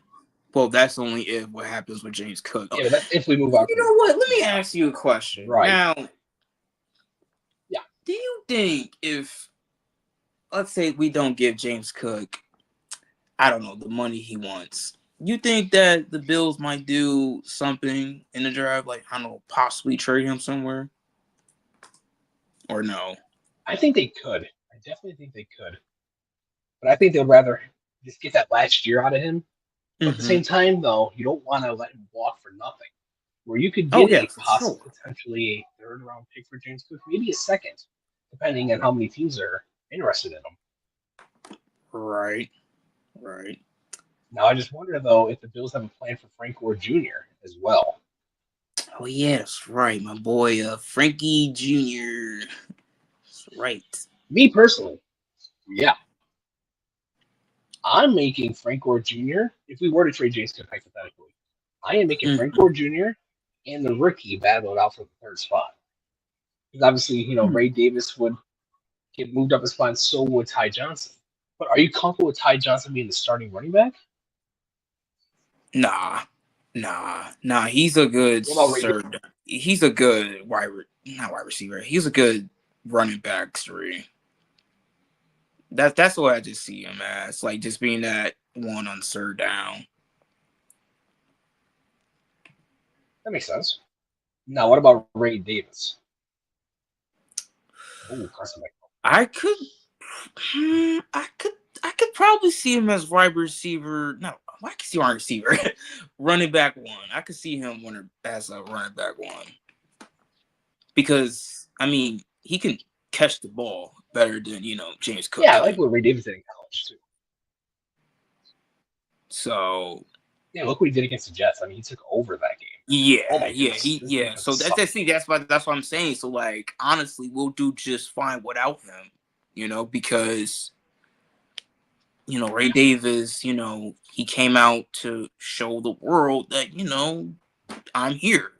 Speaker 5: Well, that's only if what happens with James Cook.
Speaker 4: Yeah, but that's if we move on.
Speaker 5: You know what? Let me ask you a question.
Speaker 4: Right.
Speaker 5: Now,
Speaker 4: yeah.
Speaker 5: Do you think if, let's say we don't give James Cook, I don't know, the money he wants, You think that the Bills might do something in the draft, like I don't know, possibly trade him somewhere, or no?
Speaker 4: I think they could. I definitely think they could. But I think they'd rather just get that last year out of him. But at the
Speaker 5: Mm-hmm.
Speaker 4: same time, though, you don't want to let him walk for nothing. Where you could
Speaker 5: Oh
Speaker 4: get
Speaker 5: yeah,
Speaker 4: a
Speaker 5: for sure.
Speaker 4: potentially a third round pick for James Cook, maybe a second, depending on how many teams are interested in him.
Speaker 5: Right, right.
Speaker 4: Now, I just wonder though if the Bills have a plan for Frank Gore Jr. as well.
Speaker 5: Oh yes, right, my boy, Frankie Jr. That's right.
Speaker 4: Me personally, yeah, I'm making Frank Gore Jr. If we were to trade James Cook hypothetically, I am making Frank
Speaker 5: Mm-hmm.
Speaker 4: Gore Jr. and the rookie battle it out for the third spot. Because obviously, Ray Davis would get moved up a spot, and so would Ty Johnson. But are you comfortable with Ty Johnson being the starting running back?
Speaker 5: Nah. He's a good
Speaker 4: What about Ray Davis?
Speaker 5: third. He's a good not wide receiver. He's a good running back three. That's what I just see him as, like just being that one on third down.
Speaker 4: That makes sense. Now, what about Ray Davis? Oh, Carson Beck.
Speaker 5: I could, I could probably see him as wide receiver. No, I could see wide receiver, running back one. I could see him as a running back one because I mean he can catch the ball better than James Cook.
Speaker 4: Yeah, I like what Ray Davis did in college too.
Speaker 5: So
Speaker 4: Yeah, look what he did against the Jets. I mean, he took over that game.
Speaker 5: yeah,
Speaker 4: Oh my
Speaker 5: yeah,
Speaker 4: goodness.
Speaker 5: So that's what I'm saying. So like honestly, we'll do just fine without him, because Ray Davis, he came out to show the world that I'm here,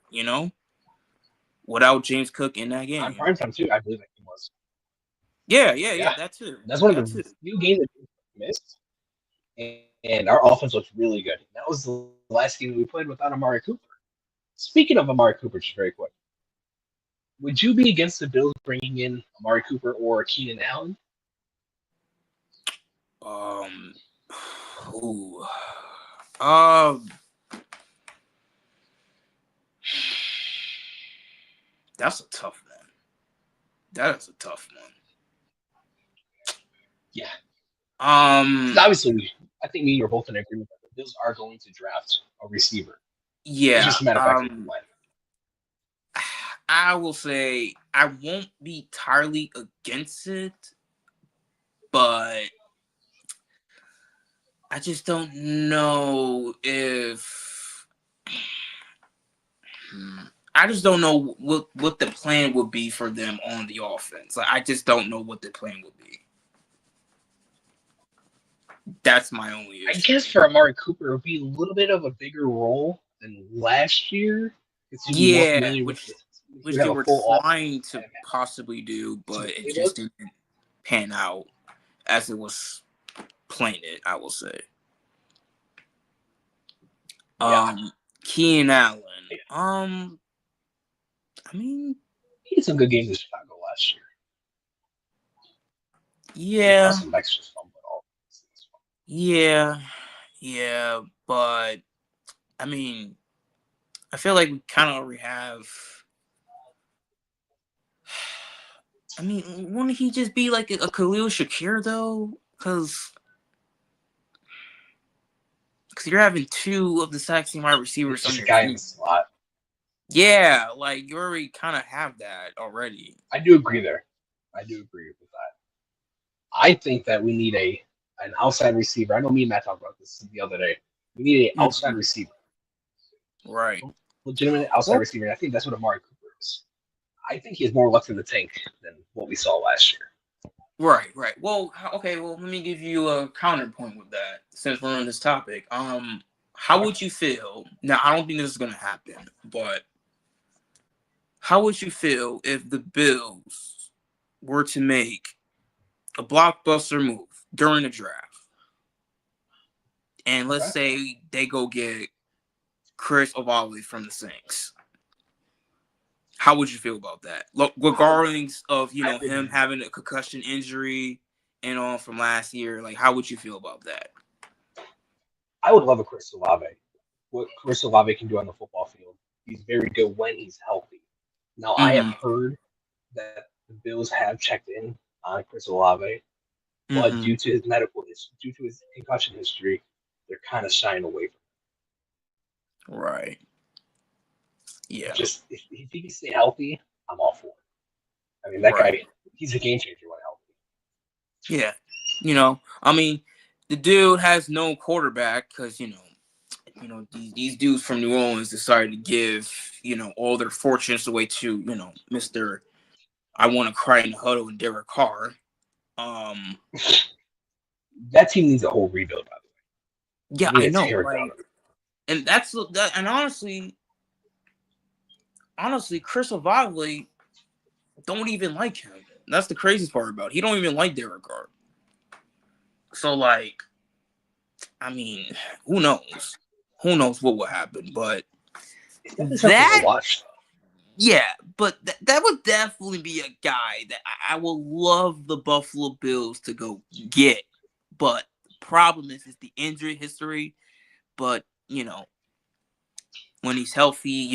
Speaker 5: without James Cook in that game.
Speaker 4: On primetime too, I believe that he was.
Speaker 5: Yeah, that too.
Speaker 4: That's one of the few games that we missed, and our offense looked really good. That was the last game we played without Amari Cooper. Speaking of Amari Cooper, just very quick, would you be against the Bills bringing in Amari Cooper or Keenan Allen?
Speaker 5: Ooh. Um, that's a tough one. That is a tough one.
Speaker 4: Yeah.
Speaker 5: 'Cause
Speaker 4: obviously, I think me and you are both in agreement that the Bills are going to draft a receiver.
Speaker 5: Yeah.
Speaker 4: It's just a matter of fact.
Speaker 5: I will say I won't be entirely against it, but I just don't know if I just don't know what the plan would be for them on the offense. Like I just don't know what the plan would be. That's my only issue.
Speaker 4: I guess for Amari Cooper, it would be a little bit of a bigger role than last year.
Speaker 5: Yeah, which they were trying to possibly do, but it just didn't pan out as it was planned. I will say. Keenan Allen. I mean,
Speaker 4: he did some good games in Chicago last year.
Speaker 5: Yeah. Yeah, but I mean, I feel like we kind of already have. I mean, wouldn't he just be like a Khalil Shakir though? Because you're having two of the exact same wide receivers.
Speaker 4: Just a guy in the slot.
Speaker 5: Yeah, like you already kind of have that already.
Speaker 4: I do agree there. I do agree with that. I think that we need an outside receiver. I know me and Matt talked about this the other day. We need an outside receiver.
Speaker 5: Right.
Speaker 4: Legitimate outside receiver. I think that's what Amari Cooper is. I think he has more luck in the tank than what we saw last year.
Speaker 5: Right. Well, okay. Well, let me give you a counterpoint with that. Since we're on this topic, how would you feel? Now, I don't think this is gonna happen, but how would you feel if the Bills were to make a blockbuster move during the draft, and let's say they go get Chris Olave from the Saints? How would you feel about that? Look, regardless of him having a concussion injury and all from last year, like how would you feel about that?
Speaker 4: I would love a Chris Olave. What Chris Olave can do on the football field. He's very good when he's healthy. Now, I have
Speaker 5: Mm-hmm.
Speaker 4: heard that the Bills have checked in on Chris Olave, but
Speaker 5: Mm-hmm.
Speaker 4: due to his due to his concussion history, they're kind of shying away from
Speaker 5: Right.
Speaker 4: him.
Speaker 5: Yeah.
Speaker 4: Just if he can stay healthy, I'm all for it. I mean, that
Speaker 5: Right.
Speaker 4: guy, he's a game changer when healthy.
Speaker 5: Yeah. I mean, the dude has no quarterback because these dudes from New Orleans decided to give all their fortunes away to Mister I want to cry in the huddle and Derek Carr.
Speaker 4: That team needs a whole rebuild, by the way.
Speaker 5: Yeah,
Speaker 4: They
Speaker 5: I
Speaker 4: need to
Speaker 5: know.
Speaker 4: tear it down.
Speaker 5: Like, and that's that. And honestly, Chris Olave don't even like him. That's the craziest part about it. He don't even like Derek Carr. So like, I mean, who knows? Who knows what will happen? But
Speaker 4: It's definitely something to watch.
Speaker 5: yeah, but that would definitely be a guy that I would love the Buffalo Bills to go get. But the problem is the injury history. But when he's healthy,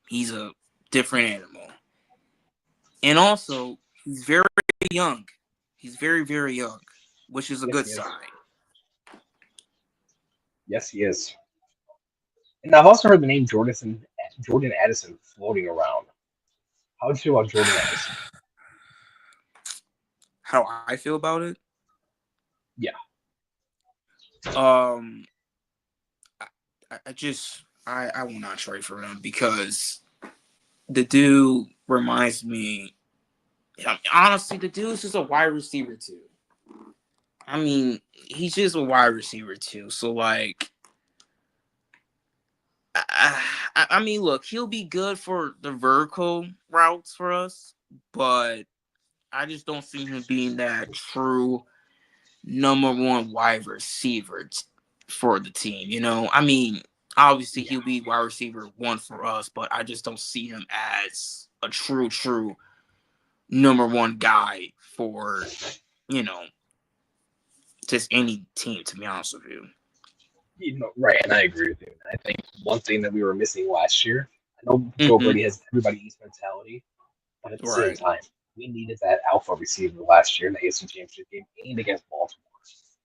Speaker 5: he's a different animal. And also, he's very young. He's very, very young, which is a
Speaker 4: Yes,
Speaker 5: good
Speaker 4: he is.
Speaker 5: sign.
Speaker 4: Yes, he is. And I've also heard the name Jordan Addison floating around. How would you feel about Jordan Addison?
Speaker 5: How I feel about it?
Speaker 4: Yeah.
Speaker 5: I will not trade for him because the dude reminds me. Honestly, the dude's just a wide receiver too. I mean, he's just a wide receiver too. So like, I mean, look, he'll be good for the vertical routes for us, but I just don't see him being that true number one wide receiver for the team. I mean, obviously he'll be wide receiver one for us, but I just don't see him as a true number one guy for just any team. To be honest with you.
Speaker 4: Right, and I agree with you. I think one thing that we were missing last year, I know Joe
Speaker 5: Mm-hmm.
Speaker 4: Brady has everybody East mentality, but at the same
Speaker 5: Right.
Speaker 4: time, we needed that alpha receiver last year in the AFC Championship game and against Baltimore.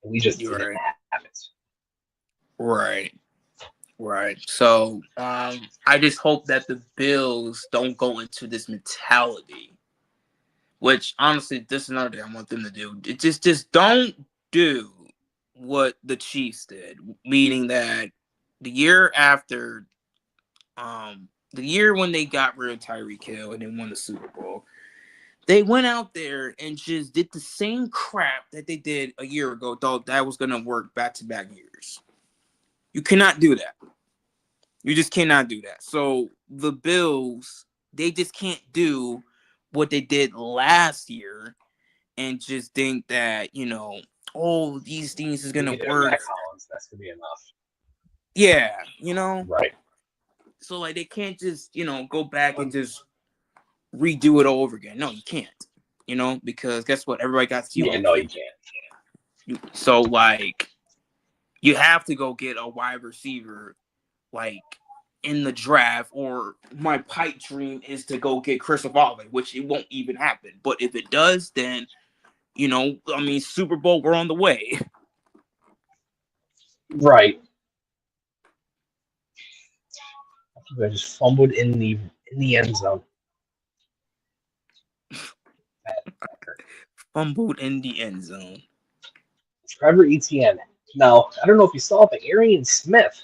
Speaker 4: And we just didn't have it.
Speaker 5: Right. So I just hope that the Bills don't go into this mentality. Which honestly, this is another thing I want them to do. It just don't do what the Chiefs did, meaning that the year after, the year when they got rid of Tyreek Hill and they won the Super Bowl, they went out there and just did the same crap that they did a year ago. Thought that was gonna work back-to-back years. You cannot do that. You just cannot do that. So the Bills, they just can't do what they did last year and just think that, these things is going to work.
Speaker 4: Matt Collins, that's going to be enough.
Speaker 5: Yeah,
Speaker 4: Right.
Speaker 5: So, like, they can't just, go back and just redo it all over again. No, you can't, because guess what? Everybody got to you.
Speaker 4: Yeah, no, you can't.
Speaker 5: So, like, you have to go get a wide receiver, like, in the draft, or my pipe dream is to go get Chris Olave, which it won't even happen. But if it does, then Super Bowl, we're on the way.
Speaker 4: Right. I just fumbled in the end zone.
Speaker 5: Fumbled in the end zone.
Speaker 4: Trevor Etienne. Now, I don't know if you saw it, but Arian Smith,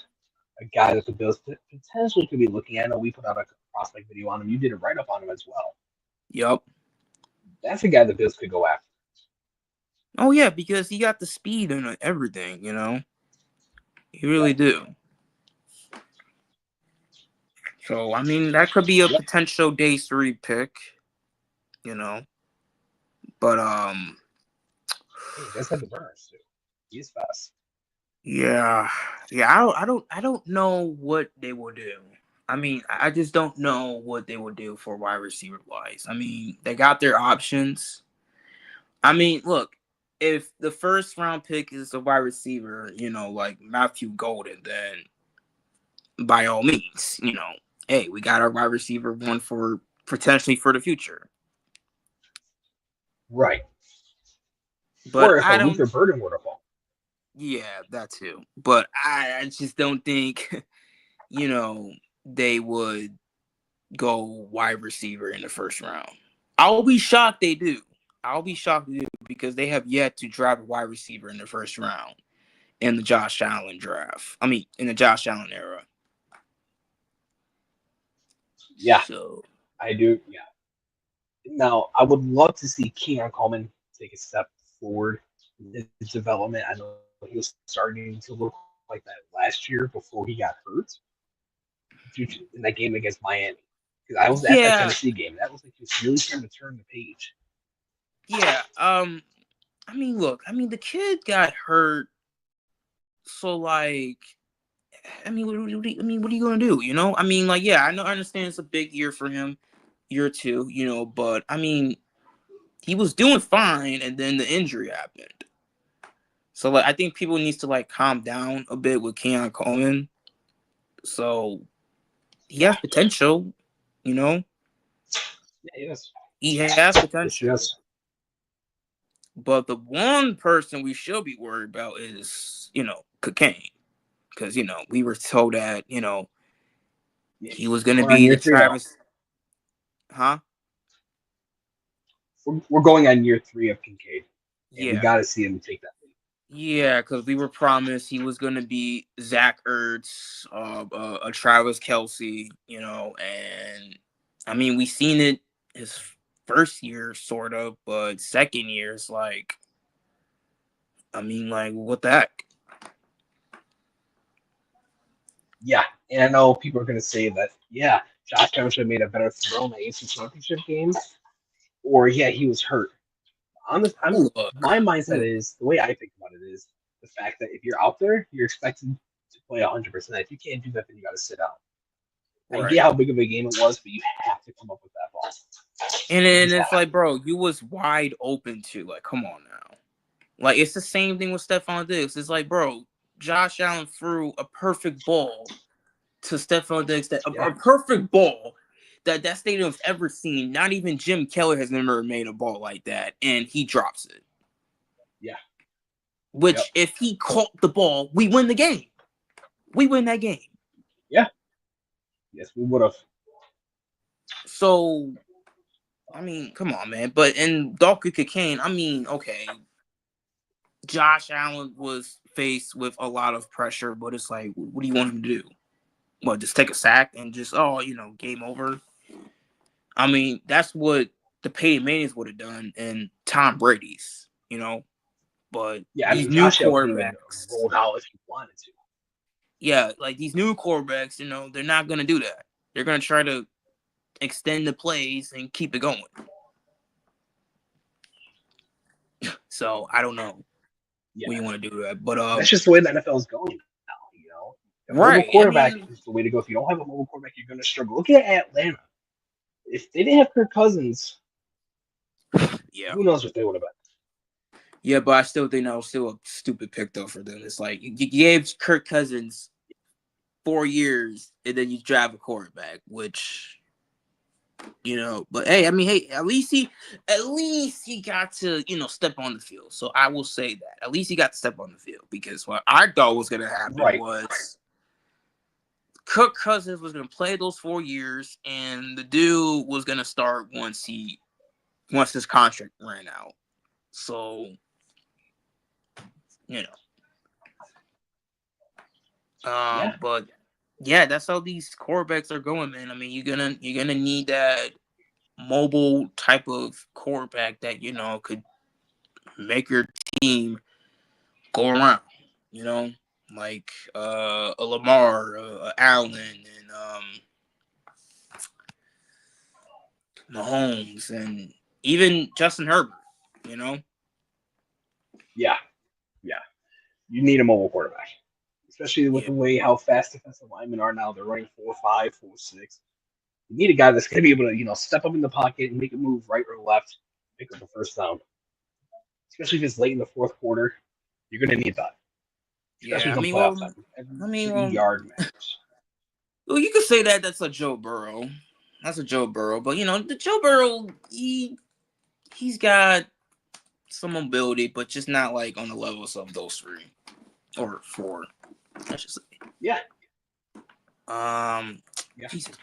Speaker 4: a guy that the Bills potentially could be looking at. I know we put out a prospect video on him. You did a write-up on him as well.
Speaker 5: Yep.
Speaker 4: That's a guy the Bills could go after.
Speaker 5: Oh, yeah, because he got the speed and everything, He really do. So, I mean, that could be a potential day 3 pick, But,
Speaker 4: He does have the burners, too. He's fast.
Speaker 5: Yeah. I don't know what they will do. I mean, I just don't know what they will do for wide receiver wise. I mean, they got their options. I mean, look, if the first round pick is a wide receiver, like Matthew Golden, then by all means, hey, we got our wide receiver one for potentially for the future.
Speaker 4: Right.
Speaker 5: But
Speaker 4: Or if a
Speaker 5: I don't.
Speaker 4: Luther Burden were to fall.
Speaker 5: Yeah, that too. But I just don't think, they would go wide receiver in the first round. I'll be shocked they do. Because they have yet to draft a wide receiver in the first round in the Josh Allen draft. I mean, in the Josh Allen era.
Speaker 4: Yeah,
Speaker 5: So
Speaker 4: I do. Yeah. Now, I would love to see Keon Coleman take a step forward in his development. I know he was starting to look like that last year before he got hurt in that game against Miami. Because I was at that
Speaker 5: yeah,
Speaker 4: Tennessee game. That was like he was really starting to turn the page.
Speaker 5: yeah. I mean, look, the kid got hurt, so like, what are you gonna do? Yeah, I understand it's a big year for him, year two, but he was doing fine, and then the injury happened. So like, I think people needs to like calm down a bit with Keon Coleman. So he has potential,
Speaker 4: Yeah, yes.
Speaker 5: he has potential.
Speaker 4: Yes.
Speaker 5: But the one person we should be worried about is, Cocaine. Because, we were told that, he was going to be the Travis. Huh?
Speaker 4: We're going on year 3 of Kincaid. And we
Speaker 5: Yeah.
Speaker 4: got to see him take that lead.
Speaker 5: Yeah, because we were promised he was going to be Zach Ertz, a Travis Kelce, and we seen it his first year, sort of, but second year is like, what the heck?
Speaker 4: Yeah, and I know people are going to say that, yeah, Josh Allen should have made a better throw in the AFC Championship game, or, yeah, he was hurt. My mindset is, the way I think about it is, the fact that if you're out there, you're expected to play 100%. If you can't do that, then you got to sit out.
Speaker 5: Right.
Speaker 4: I get how big of a game it was, but you have to come up with that ball.
Speaker 5: And then it's like, bro, you was wide open too. Like, come on now. Like, it's the same thing with Stephon Diggs. It's like, bro, Josh Allen threw a perfect ball to Stephon Diggs. A perfect ball that stadium's ever seen. Not even Jim Keller has never made a ball like that, and he drops it.
Speaker 4: Yeah.
Speaker 5: Which, if he caught the ball, we win the game. We win that game.
Speaker 4: Yeah. Yes, we would have.
Speaker 5: So, come on, man. But in Dr. Cocaine, okay, Josh Allen was faced with a lot of pressure, but it's like, what do you want him to do? What, just take a sack and just, game over? That's what the Peyton Mannings would have done and Tom Brady's, But these new quarterbacks
Speaker 4: rolled out if you wanted to.
Speaker 5: Yeah, like these new quarterbacks, they're not gonna do that. They're gonna try to extend the plays and keep it going. So I don't know what you want to do that, but
Speaker 4: that's just the way the NFL is going now. A mobile quarterback is the way to go. If you don't have a mobile quarterback, you're going to struggle. Look at Atlanta. If they didn't have Kirk Cousins, who knows what they would have been.
Speaker 5: Yeah, but I still think that was still a stupid pick though for them. It's like you gave Kirk Cousins 4 years and then you draft a quarterback, which but hey, at least he got to, step on the field. So I will say that. At least he got to step on the field because what I thought was gonna happen was Kirk Cousins was gonna play those 4 years and the dude was gonna start once his contract ran out. So but yeah, that's how these quarterbacks are going, man. You're gonna need that mobile type of quarterback that could make your team go around. Like a Lamar, Allen, and Mahomes, and even Justin Herbert.
Speaker 4: Yeah. You need a mobile quarterback. Especially with the way how fast defensive linemen are now. They're running 4.5, 4.6. You need a guy that's going to be able to, step up in the pocket and make a move right or left, pick up the first down. especially if it's late in the fourth quarter. You're going to need that, especially
Speaker 5: Yeah, I
Speaker 4: come
Speaker 5: mean,
Speaker 4: playoff
Speaker 5: well,
Speaker 4: time. Every
Speaker 5: I mean,
Speaker 4: single
Speaker 5: well,
Speaker 4: yard matters.
Speaker 5: well, you could say that that's a Joe Burrow. That's a Joe Burrow, but the Joe Burrow, he's got some mobility, but just not like on the levels of those three or four. I should say.
Speaker 4: Yeah. Yeah.
Speaker 5: Jesus.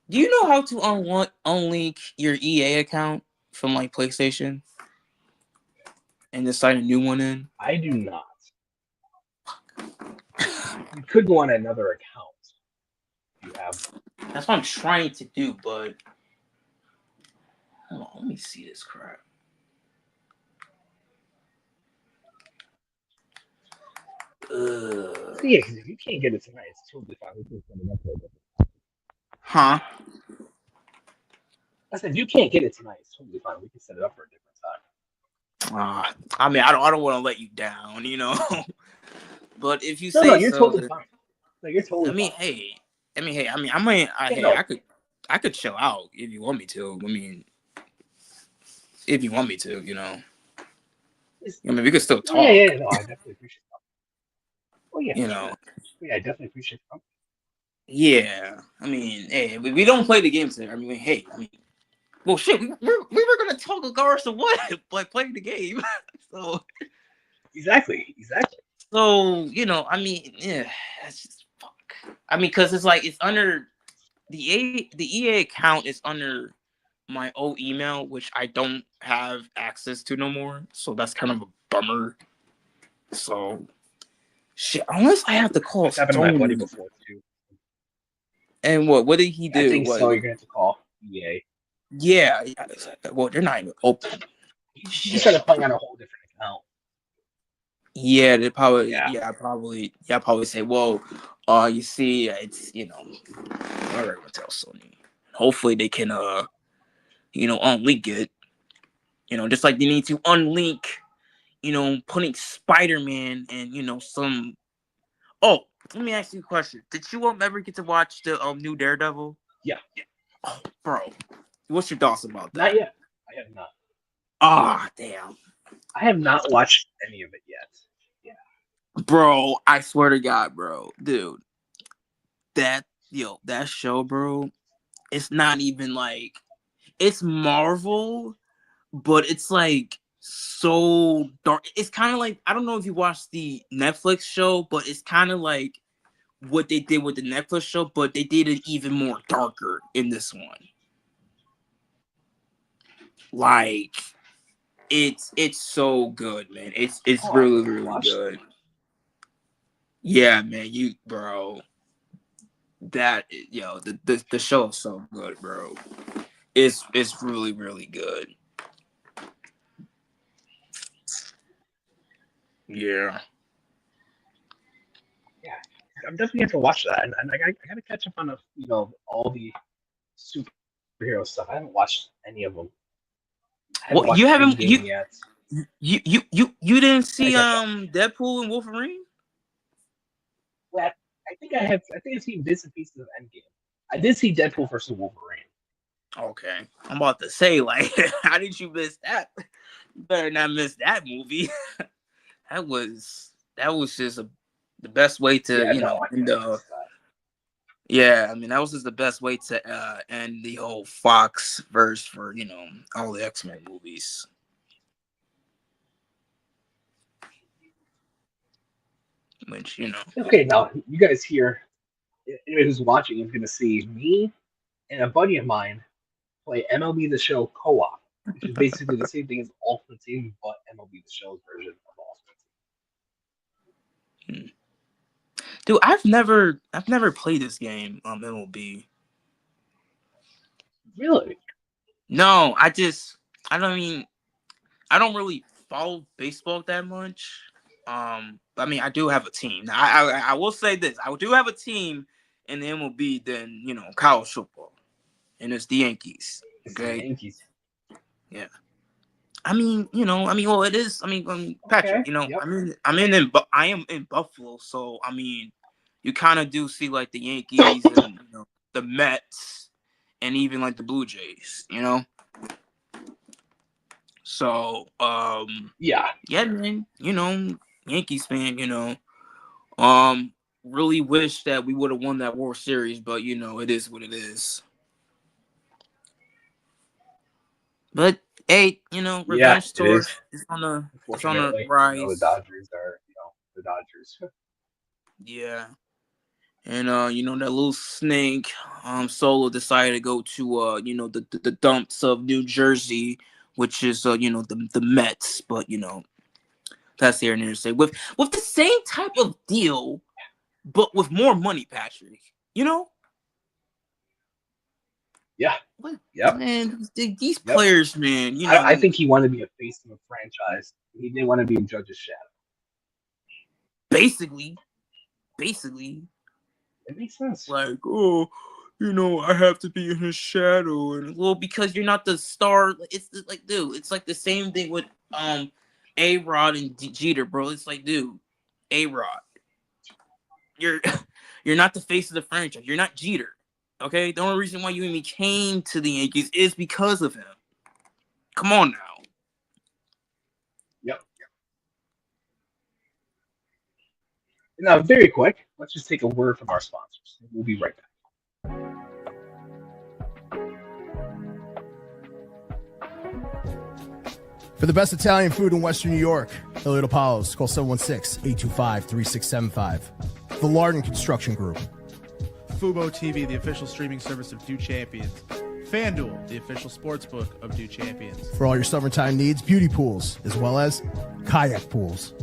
Speaker 5: Do you know how to unlink your EA account from like PlayStation and just sign a new one in?
Speaker 4: I do not. You could go on another account. You have.
Speaker 5: That's what I'm trying to do, but hold on, let me see this crap.
Speaker 4: Yeah, because if you can't get it tonight, it's totally fine. We can send it up for a different.
Speaker 5: Huh?
Speaker 4: I said if you can't get it tonight, it's totally fine. We can set it up for a different time.
Speaker 5: I mean, I don't want to let you down, But if you
Speaker 4: No,
Speaker 5: say
Speaker 4: no, you're
Speaker 5: so,
Speaker 4: totally fine. No, you're totally.
Speaker 5: I mean,
Speaker 4: fine.
Speaker 5: hey, I mean, I could chill out if you want me to. I mean, if you want me to, I mean, we could still talk.
Speaker 4: Yeah. No, I definitely appreciate that. Oh yeah,
Speaker 5: Sure.
Speaker 4: Yeah, I definitely appreciate that.
Speaker 5: Yeah. I mean, hey, we don't play the game today. I mean, hey, well, shit, we were gonna talk regardless of what, like playing the game. So
Speaker 4: Exactly.
Speaker 5: So I mean, yeah, that's just fuck. I mean, because it's under the EA account is under my old email, which I don't have access to no more. So that's kind of a bummer. So shit, unless I have to call
Speaker 4: It's happened to my buddy
Speaker 5: Stone.
Speaker 4: before too.
Speaker 5: And what did he do?
Speaker 4: I think
Speaker 5: what,
Speaker 4: so. You're gonna have to call EA.
Speaker 5: Yeah. Well, they're not even open.
Speaker 4: He started playing on a whole different account.
Speaker 5: Yeah, they probably.
Speaker 4: Yeah.
Speaker 5: Yeah, probably say, well, you see, it's whatever I'm gonna tell Sony. Hopefully they can unlink it. Just like they need to unlink, putting Spider-Man and some. Oh, let me ask you a question. Did you ever get to watch the new Daredevil?
Speaker 4: Yeah.
Speaker 5: Oh, bro, what's your thoughts about that?
Speaker 4: Not yet. I have not.
Speaker 5: Ah, damn.
Speaker 4: I have not watched any of it yet. Yeah.
Speaker 5: Bro, I swear to God, bro, dude, that show, bro, it's not even like it's Marvel, but it's like so dark. It's kind of like, I don't know if you watched the Netflix show, but it's kind of like what they did with the Netflix show, but they did it even more darker in this one. Like it's so good, man. It's really good. Yeah, man, bro. That the show is so good, bro. It's really good. Yeah.
Speaker 4: Yeah, I'm definitely have to watch that, and I gotta catch up on all the superhero stuff. I haven't watched any of them.
Speaker 5: Well, you haven't
Speaker 4: yet.
Speaker 5: You didn't see Deadpool and Wolverine?
Speaker 4: Well, I think I've seen bits and pieces of Endgame. I did see Deadpool versus Wolverine.
Speaker 5: Okay, I'm about to say, like, how did you miss that? You better not miss that movie. that was just the best way to end the. Yeah, I mean that was just the best way to end the whole Fox verse for all the X-Men movies. Which
Speaker 4: Okay, now you guys here, anybody who's watching is gonna see me and a buddy of mine play MLB the Show co-op, which is basically the same thing as Ultimate Team, but MLB the Show's version of Ultimate Team.
Speaker 5: Dude, I've never played this game on MLB.
Speaker 4: Really?
Speaker 5: No, I don't really follow baseball that much. I mean, I do have a team. Now, I will say this: I do have a team in the MLB than college football, and it's the Yankees. Okay,
Speaker 4: the Yankees.
Speaker 5: Yeah. I mean, well, it is. I mean, Patrick,
Speaker 4: Yep.
Speaker 5: I am in Buffalo, so I mean, you kind of do see like the Yankees and the Mets, and even like the Blue Jays, So,
Speaker 4: Yeah.
Speaker 5: yeah, man, Yankees fan, really wish that we would have won that World Series, but it is what it is. But hey,
Speaker 4: Yeah,
Speaker 5: revenge
Speaker 4: it
Speaker 5: tour
Speaker 4: is.
Speaker 5: is on the
Speaker 4: Unfortunately, the
Speaker 5: rise.
Speaker 4: Dodgers are, the Dodgers.
Speaker 5: Yeah. And that little snake Solo decided to go to the dumps of New Jersey, which is the Mets, but that's here and there to say with the same type of deal, but with more money, Patrick.
Speaker 4: Yeah.
Speaker 5: What
Speaker 4: Yep.
Speaker 5: man? These
Speaker 4: Yep.
Speaker 5: players, man.
Speaker 4: I think he wanted to be a face of a franchise. He didn't want to be in Judge's shadow.
Speaker 5: basically,
Speaker 4: It makes sense.
Speaker 5: like, oh, I have to be in his shadow, and well, because you're not the star. It's like, dude, it's like the same thing with A-Rod and Jeter, bro. It's like, dude, A-Rod, you're you're not the face of the franchise. You're not Jeter. Okay, the only reason why you even came to the Yankees is because of him. Come on now.
Speaker 4: Yep. Now, very quick, let's just take a word from our sponsors. We'll be right back.
Speaker 2: For the best Italian food in Western New York, Elliot Apollo's, call 716-825-3675. The Lardon Construction Group.
Speaker 3: Fubo TV, the official streaming service of Do Champions. FanDuel, the official sportsbook of Do Champions.
Speaker 2: For all your summertime needs, beauty pools, as well as kayak pools.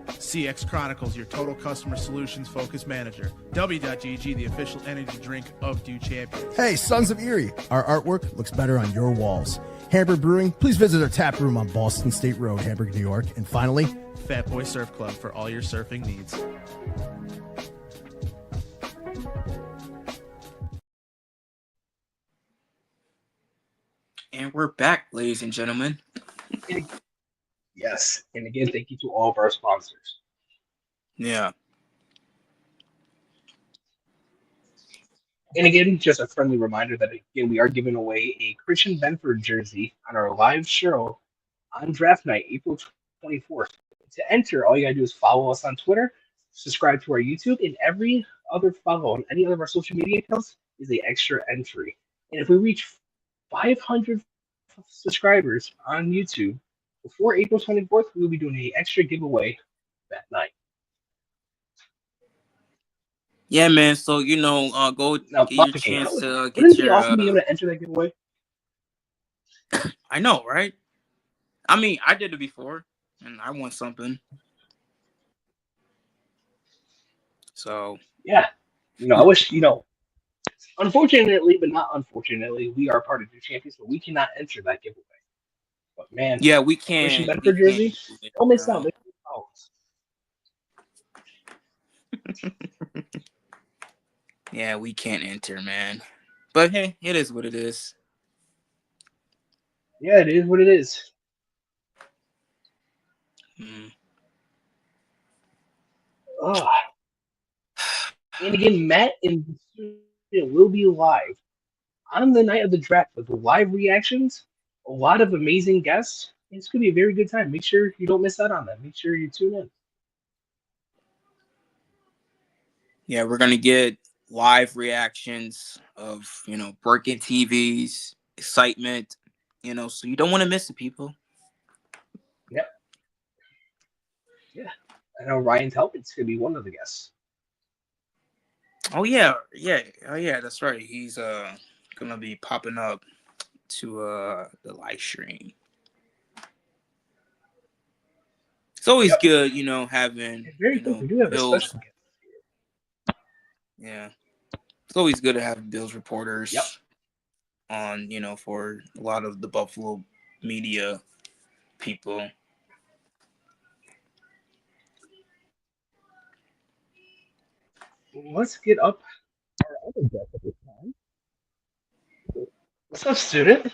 Speaker 3: CX Chronicles, your total customer solutions focused manager. W.GG, the official energy drink of Do Champions.
Speaker 2: Hey, Sons of Erie, our artwork looks better on your walls. Hamburg Brewing, please visit our tap room on Boston State Road, Hamburg, New York. And finally,
Speaker 3: Fat Boy Surf Club for all your surfing needs.
Speaker 5: And we're back, ladies and gentlemen.
Speaker 4: Yes. And again, thank you to all of our sponsors.
Speaker 5: Yeah.
Speaker 4: And again, just a friendly reminder that, again, we are giving away a Christian Benford jersey on our live show on draft night, April 24th. To enter, all you got to do is follow us on Twitter, subscribe to our YouTube, and every other follow on any other of our social media accounts is an extra entry. And if we reach 500 subscribers on YouTube before April 24th, we will be doing an extra giveaway that night.
Speaker 5: Yeah, man. So go
Speaker 4: Now,
Speaker 5: get your chance to get your.
Speaker 4: Awesome being able to enter that giveaway.
Speaker 5: I know, right? I mean, I did it before, and I won something. So
Speaker 4: yeah, I wish Unfortunately, but not unfortunately, we are part of the champions, but we cannot enter that giveaway. But man,
Speaker 5: yeah, we can.
Speaker 4: Christian Benford jersey, don't miss out.
Speaker 5: Yeah, we can't enter, man. But hey, it is what it is.
Speaker 4: Yeah, it is what it is. And again, Matt and will be live on the night of the draft with live reactions, a lot of amazing guests. It's going to be a very good time. Make sure you don't miss out on that. Make sure you tune in.
Speaker 5: Yeah, we're going to get live reactions of, breaking TVs, excitement, so you don't want to miss it, people.
Speaker 4: Yep. Yeah. I know Ryan Talbot's going to be one of the guests.
Speaker 5: Oh, yeah. Yeah. Oh, yeah, that's right. He's going to be popping up to the live stream. It's always good, having
Speaker 4: very good. We do have
Speaker 5: Bills.
Speaker 4: a special guest.
Speaker 5: Yeah. It's always good to have Bills reporters
Speaker 4: Yep.
Speaker 5: on, for a lot of the Buffalo media people.
Speaker 4: Let's get up our other guest at this time. What's up, student? Can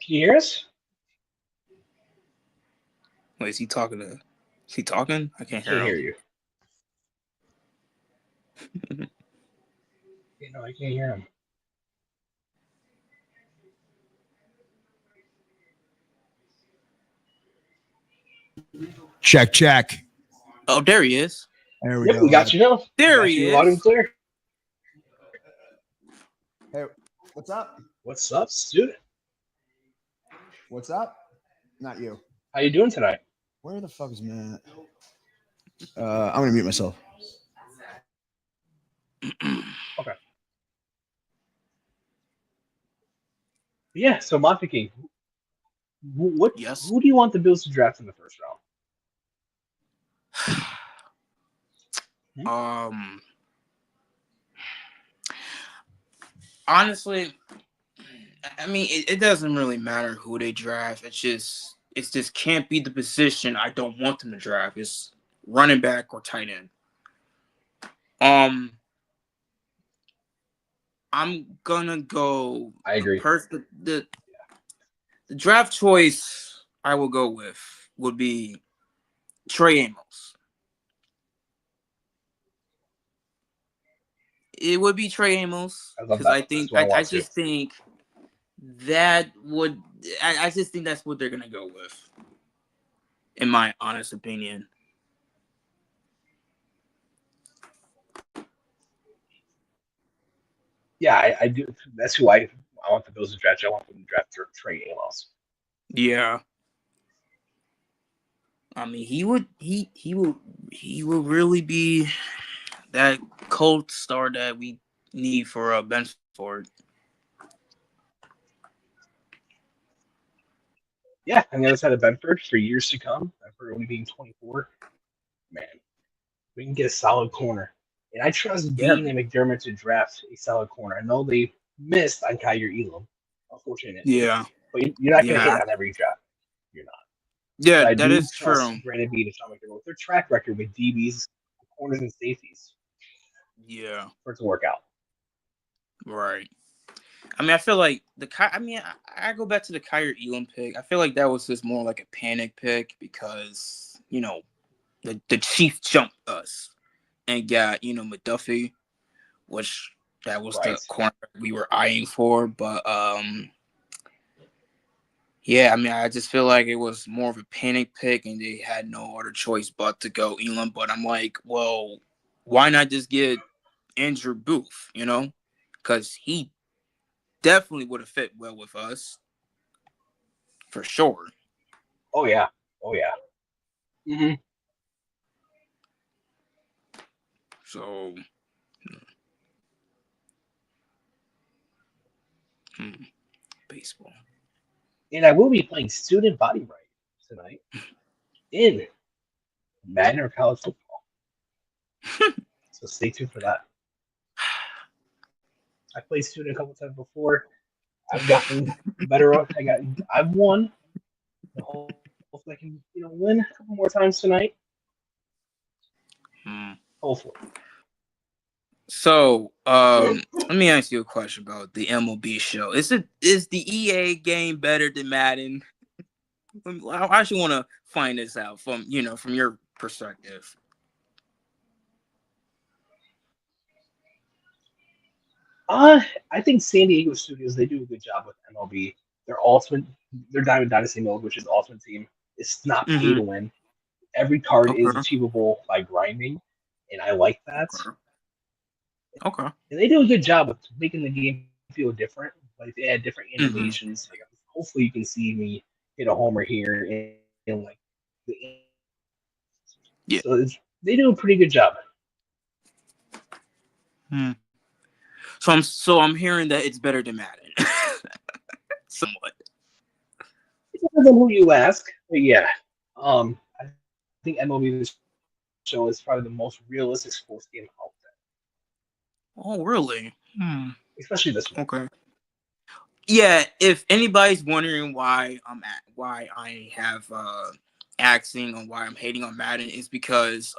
Speaker 4: you hear us?
Speaker 5: Wait, is he talking? I can't hear
Speaker 4: I
Speaker 5: him.
Speaker 4: hear you. I can't hear him.
Speaker 2: Check, check.
Speaker 5: Oh, there he is.
Speaker 2: There we
Speaker 4: Yep,
Speaker 2: go.
Speaker 4: we got you now.
Speaker 5: There
Speaker 4: Got
Speaker 5: he
Speaker 4: you loud and
Speaker 5: is.
Speaker 4: clear.
Speaker 2: Hey, what's up?
Speaker 4: What's up, student?
Speaker 2: What's up? Not you.
Speaker 4: How you doing tonight?
Speaker 2: Where the fuck is Matt? I'm gonna mute myself.
Speaker 4: Okay. Yeah, so Monte King, what?
Speaker 5: Yes.
Speaker 4: Who do you want the Bills to draft in the first round?
Speaker 5: Honestly, I mean, it doesn't really matter who they draft. It just can't be the position I don't want them to draft. It's running back or tight end. I'm gonna go.
Speaker 4: I agree.
Speaker 5: The draft choice I will go with would be Trey Amos. It would be Trey Amos because I just think that would. I just think that's what they're gonna go with, in my honest opinion.
Speaker 4: Yeah, I do. That's who I want the Bills to draft. I want them to draft Trey Amos.
Speaker 5: Yeah. I mean, he would really be that cold star that we need for Benford.
Speaker 4: Yeah, on the other side of Benford for years to come, for only being 24, man, we can get a solid corner. And I trust Dean and McDermott to draft a solid corner. I know they missed on Kyer Elam, unfortunately.
Speaker 5: Yeah.
Speaker 4: But you're not going to hit on every draft. You're not.
Speaker 5: Yeah,
Speaker 4: but
Speaker 5: that is true.
Speaker 4: Brandon Beane and Sean McDermott with their track record with DBs, corners, and safeties.
Speaker 5: Yeah.
Speaker 4: For it to work out.
Speaker 5: Right. I mean, I feel like I go back to the Kyer Elam pick. I feel like that was just more like a panic pick because, the Chiefs jumped us and got, McDuffie, which that was the corner we were eyeing for. But, yeah, I mean, I just feel like it was more of a panic pick and they had no other choice but to go Elam. But I'm like, well, why not just get Andrew Booth, because he definitely would have fit well with us. For sure.
Speaker 4: Oh, yeah. Mm-hmm.
Speaker 5: So, baseball.
Speaker 4: And I will be playing Student Body Right tonight in Madden College Football. So stay tuned for that. I played Student a couple times before. I've gotten better. I've won. Hopefully I can, win a couple more times tonight. Hopefully.
Speaker 5: So, let me ask you a question about the MLB show. Is the EA game better than Madden? I actually want to find this out from your perspective.
Speaker 4: I think San Diego Studios, they do a good job with MLB. Their Diamond Dynasty mode, which is Ultimate Team, it's not pay to win. Every card is achievable by grinding, and I like that.
Speaker 5: Okay.
Speaker 4: And they do a good job of making the game feel different. Like they add different animations. Like, hopefully, you can see me hit a homer here in like the.
Speaker 5: Yeah.
Speaker 4: So they do a pretty good job.
Speaker 5: So I'm hearing that it's better than Madden. Somewhat.
Speaker 4: It depends on who you ask, but yeah. I think MLB the Show is probably the most realistic sports game out there.
Speaker 5: Oh, really?
Speaker 4: Especially this one.
Speaker 5: Okay. Yeah, if anybody's wondering why I have axing on why I'm hating on Madden, is because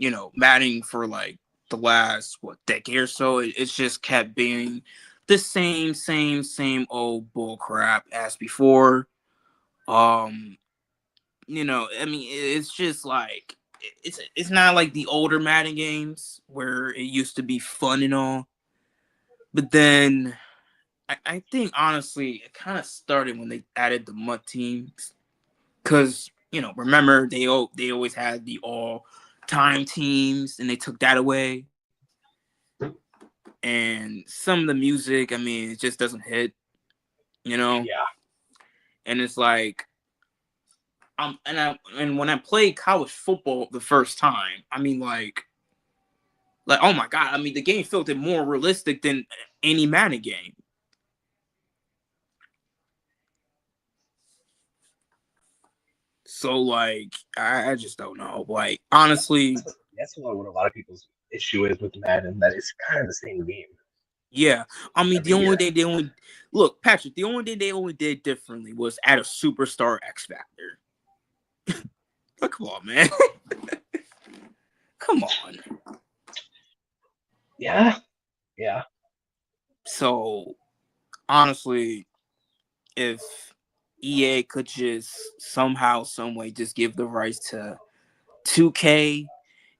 Speaker 5: Madden for like the last decade or so, it's just kept being the same old bull crap as before. I mean, it's just like it's not like the older Madden games where it used to be fun and all. But then I think honestly it kind of started when they added the MUT teams, because remember they always had the all-time teams, and they took that away. And some of the music, I mean, it just doesn't hit,
Speaker 4: Yeah.
Speaker 5: And it's like, and when I played college football the first time, I mean, like, oh my god, I mean, the game felt more realistic than any Madden game. So, like, I just don't know. Like, honestly,
Speaker 4: that's what a lot of people's issue is with Madden. That it's kind of the same game.
Speaker 5: yeah. I mean,
Speaker 4: The only
Speaker 5: thing they only look, Patrick. The only thing they only did differently was add a superstar X Factor. Like, come on, man. Come on.
Speaker 4: Yeah.
Speaker 5: So, honestly, if EA could just somehow, some way, just give the rights to 2K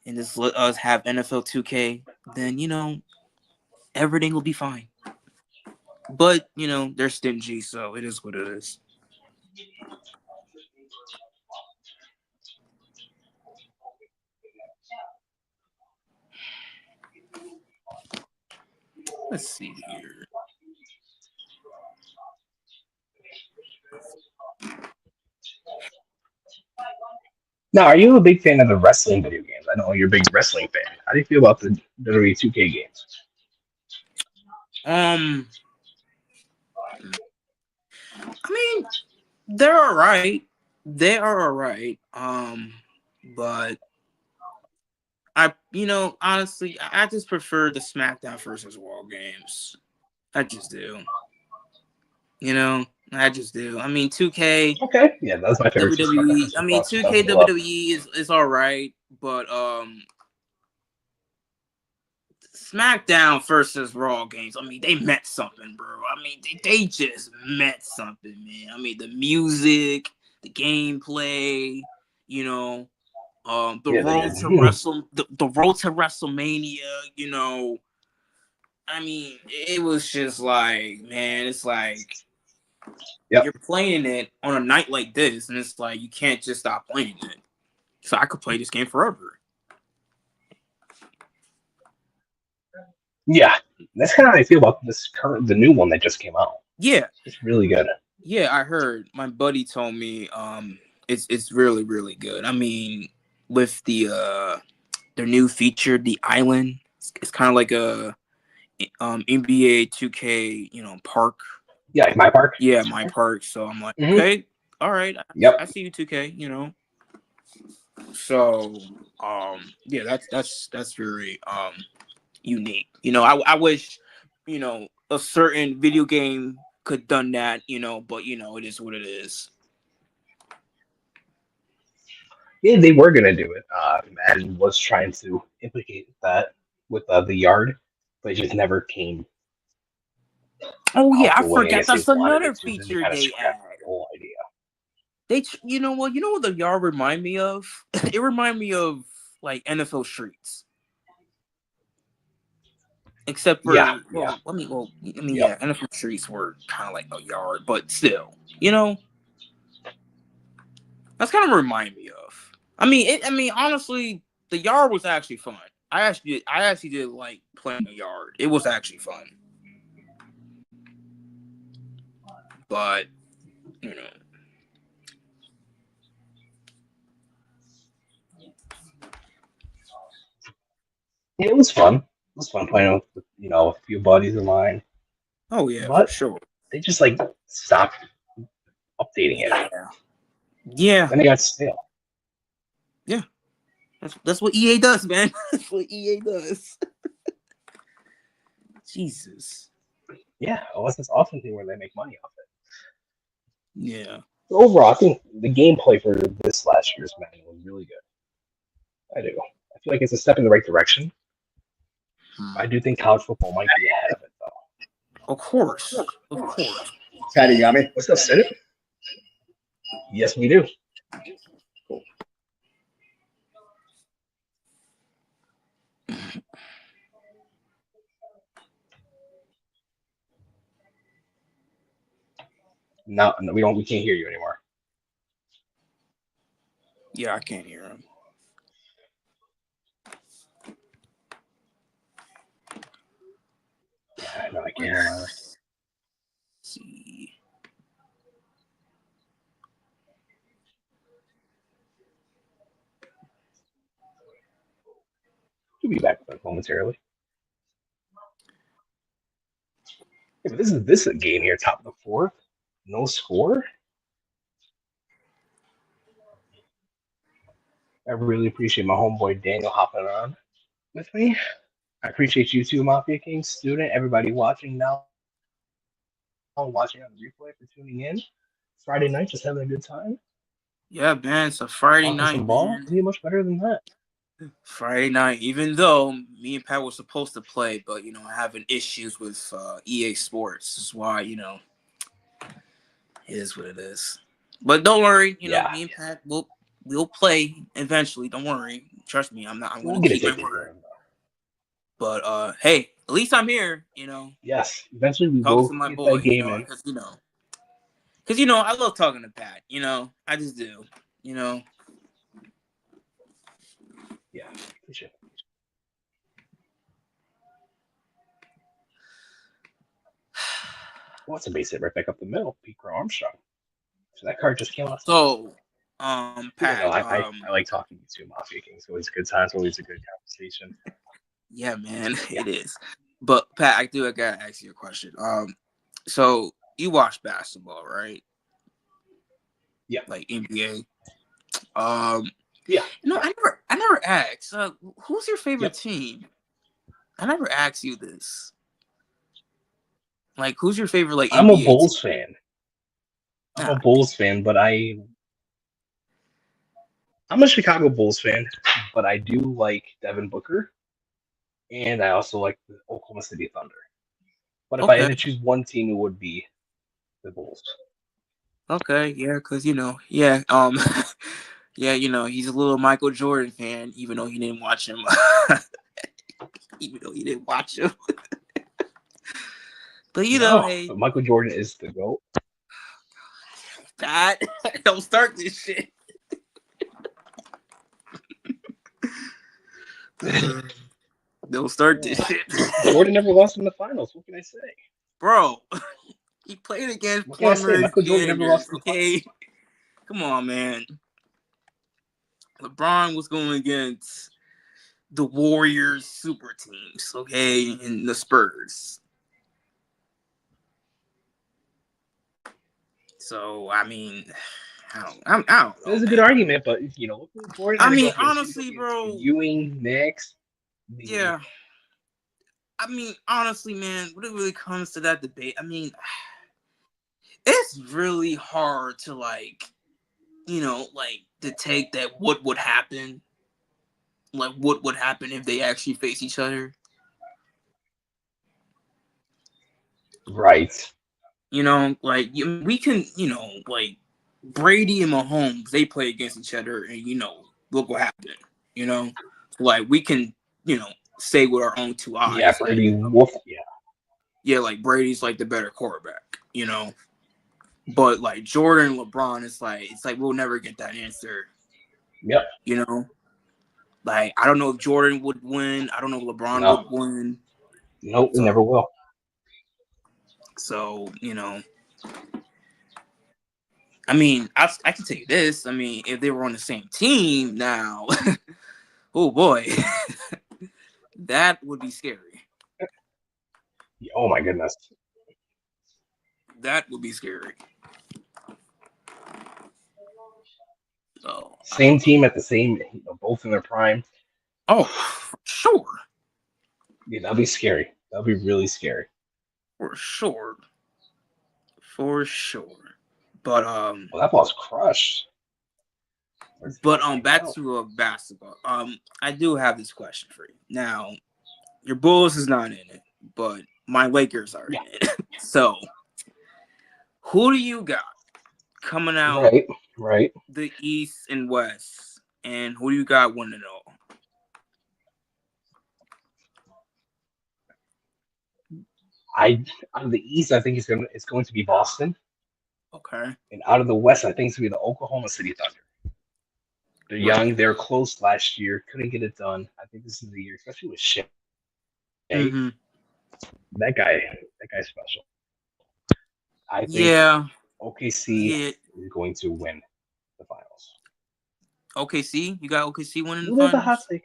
Speaker 5: and just let us have NFL 2K, then everything will be fine. But they're stingy, so it is what it is. Let's see here.
Speaker 4: Now, are you a big fan of the wrestling video games? I know you're a big wrestling fan. How do you feel about the WWE 2K games?
Speaker 5: I mean, they're all right. They are all right. But honestly, I just prefer the SmackDown versus Raw games. I just do. I just do. I mean, 2K.
Speaker 4: Okay, yeah, that's my favorite.
Speaker 5: WWE. I mean, 2K WWE is all right, but SmackDown versus Raw games. I mean, they meant something, bro. I mean, they just meant something, man. I mean, the music, the gameplay, the road to WrestleMania. I mean, it was just like, man, it's like you're playing it on a night like this, and it's like you can't just stop playing it. So I could play this game forever.
Speaker 4: Yeah, that's kind of how I feel about the new one that just came out.
Speaker 5: Yeah,
Speaker 4: it's really good.
Speaker 5: Yeah, I heard. My buddy told me it's really, really good. I mean, with their new feature, the island, it's kind of like a NBA 2K, park.
Speaker 4: Yeah, like my park.
Speaker 5: Yeah, my park. So I'm like, okay, all right.
Speaker 4: Yep.
Speaker 5: I see you, 2K. So yeah, that's very unique. I wish a certain video game could done that, but it is what it is.
Speaker 4: Yeah, they were gonna do it. Madden was trying to implicate that with the yard, but it just never came.
Speaker 5: Oh yeah, I forgot. That's another feature they added.
Speaker 4: The whole idea.
Speaker 5: You know what the yard remind me of? It remind me of like NFL Streets. Except for NFL Streets were kind of like a yard, but still, that's kind of remind me of. I mean, honestly, the yard was actually fun. I actually did like playing the yard. It was actually fun, but
Speaker 4: it was fun. It was fun playing with a few buddies of mine.
Speaker 5: Oh yeah,
Speaker 4: but
Speaker 5: for sure.
Speaker 4: They just stopped updating it.
Speaker 5: Yeah.
Speaker 4: Then it got stale.
Speaker 5: Yeah. That's what EA does, man. That's what EA does. Jesus.
Speaker 4: Yeah, unless it's awesome thing where they make money off it.
Speaker 5: Yeah.
Speaker 4: Overall, I think the gameplay for this last year's Madden was really good. I do. I feel like it's a step in the right direction. I do think college football might be ahead of it, though.
Speaker 5: Of course.
Speaker 4: Patty, you got me? What's up, Sid? Yes, we do. Cool. No, we can't hear you anymore.
Speaker 5: Yeah, I can't hear him.
Speaker 4: Yeah, no, I can't hear him either.
Speaker 5: See.
Speaker 4: He'll be back momentarily. Yeah, but this is a game here, top of the fourth. No score. I really appreciate my homeboy Daniel hopping on with me. I appreciate you too, Mafia King, student, everybody watching now, watching on the replay for tuning in. Friday night, just having a good time.
Speaker 5: Yeah, man, it's a Friday
Speaker 4: Talking
Speaker 5: night,
Speaker 4: some ball.
Speaker 5: man.
Speaker 4: Can be much better than that.
Speaker 5: Friday night, even though me and Pat were supposed to play, but having issues with EA Sports is why it is what it is. But don't worry, me and Pat we'll play eventually. Don't worry, trust me. I'm
Speaker 4: We'll
Speaker 5: gonna
Speaker 4: get it
Speaker 5: keep my
Speaker 4: taken
Speaker 5: word.
Speaker 4: care of.
Speaker 5: But hey, at least I'm here.
Speaker 4: Yes, eventually we
Speaker 5: Talking
Speaker 4: will
Speaker 5: to my
Speaker 4: get
Speaker 5: boy.
Speaker 4: that game in.
Speaker 5: Because I love talking to Pat. I just do.
Speaker 4: Yeah, appreciate it. What's a base hit right back up the middle? Pete Armstrong. So that card just came out.
Speaker 5: So, Pat.
Speaker 4: No, I like talking to you too, Mafia King. It's always a good time. It's always a good conversation.
Speaker 5: Yeah, man, it is. But Pat, I gotta ask you a question. So you watch basketball, right?
Speaker 4: Yeah.
Speaker 5: Like NBA.
Speaker 4: Yeah.
Speaker 5: I never asked. Who's your favorite team? I never asked you this. Like, who's your favorite
Speaker 4: I'm
Speaker 5: NBA
Speaker 4: a Bulls
Speaker 5: team?
Speaker 4: fan. I'm a Bulls fan, but I'm a Chicago Bulls fan, but I do like Devin Booker, and I also like the Oklahoma City Thunder. But if I had to choose one team, it would be the Bulls.
Speaker 5: Okay, yeah, because yeah, yeah, he's a little Michael Jordan fan, even though he didn't watch him. But hey,
Speaker 4: Michael Jordan is the GOAT.
Speaker 5: Pat, don't start this shit. Don't start this shit.
Speaker 4: Jordan never lost in the finals. What can I say?
Speaker 5: Bro, he played against plumbers.
Speaker 4: Michael Jordan never lost in the finals.
Speaker 5: Come on, man. LeBron was going against the Warriors super teams, okay, and the Spurs. So, I mean, I don't know.
Speaker 4: It's a good argument, but Jordan.
Speaker 5: I mean, honestly, bro.
Speaker 4: Ewing, Knicks.
Speaker 5: Yeah. I mean, honestly, man, when it really comes to that debate, I mean, it's really hard to to take that what would happen. Like, what would happen if they actually face each other?
Speaker 4: Right.
Speaker 5: We can, Brady and Mahomes, they play against each other, and look what happened. We can, say with our own two eyes.
Speaker 4: Yeah, Brady Wolf. Yeah.
Speaker 5: Yeah, Brady's the better quarterback. But Jordan, LeBron, it's like we'll never get that answer.
Speaker 4: Yep.
Speaker 5: I don't know if Jordan would win. I don't know if LeBron would win.
Speaker 4: Nope, we never will.
Speaker 5: So, I mean, I can tell you this. I mean, if they were on the same team now, oh boy, that would be scary.
Speaker 4: Oh my goodness.
Speaker 5: That would be scary. So,
Speaker 4: same team at the same, both in their prime.
Speaker 5: Oh, for sure.
Speaker 4: Yeah, that'd be scary. That'd be really scary.
Speaker 5: For sure. For sure. But
Speaker 4: well, that ball's crushed.
Speaker 5: But back to basketball. I do have this question for you. Now, your Bulls is not in it, but my Lakers are in it. So, who do you got coming out?
Speaker 4: Right.
Speaker 5: The East and West, and who do you got winning it all?
Speaker 4: Out of the East, I think it's going to be Boston.
Speaker 5: Okay.
Speaker 4: And out of the West, I think it's going to be the Oklahoma City Thunder. They're young. They were close last year. Couldn't get it done. I think this is the year, especially with Shea.
Speaker 5: Mm-hmm.
Speaker 4: That guy's special. I think
Speaker 5: Yeah.
Speaker 4: OKC
Speaker 5: Yeah.
Speaker 4: is going to win the finals.
Speaker 5: OKC? You got OKC winning
Speaker 4: A
Speaker 5: the
Speaker 4: little bit of a hot
Speaker 5: finals?
Speaker 4: take.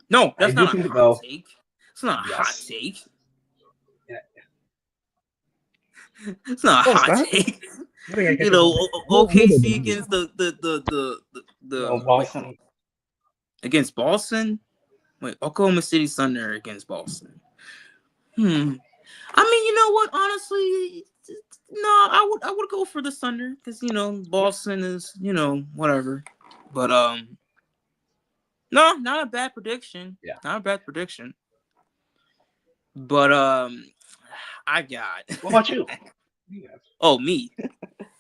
Speaker 5: No,
Speaker 4: I
Speaker 5: that's
Speaker 4: do
Speaker 5: not a
Speaker 4: think
Speaker 5: hot
Speaker 4: though.
Speaker 5: take. It's not a hot
Speaker 4: Yes.
Speaker 5: take.
Speaker 4: Yeah.
Speaker 5: It's not a
Speaker 4: No, it's
Speaker 5: hot
Speaker 4: not.
Speaker 5: take.
Speaker 4: I think I get
Speaker 5: You
Speaker 4: this.
Speaker 5: know, OKC against the wait, hold on.
Speaker 4: Boston.
Speaker 5: Against Boston? Wait, Oklahoma City Thunder against Boston. I mean, you know what? Honestly, no, I would go for the Thunder because Boston is whatever. But no, not a bad prediction.
Speaker 4: Yeah.
Speaker 5: Not a bad prediction. But I got.
Speaker 4: What about you?
Speaker 5: Oh, me.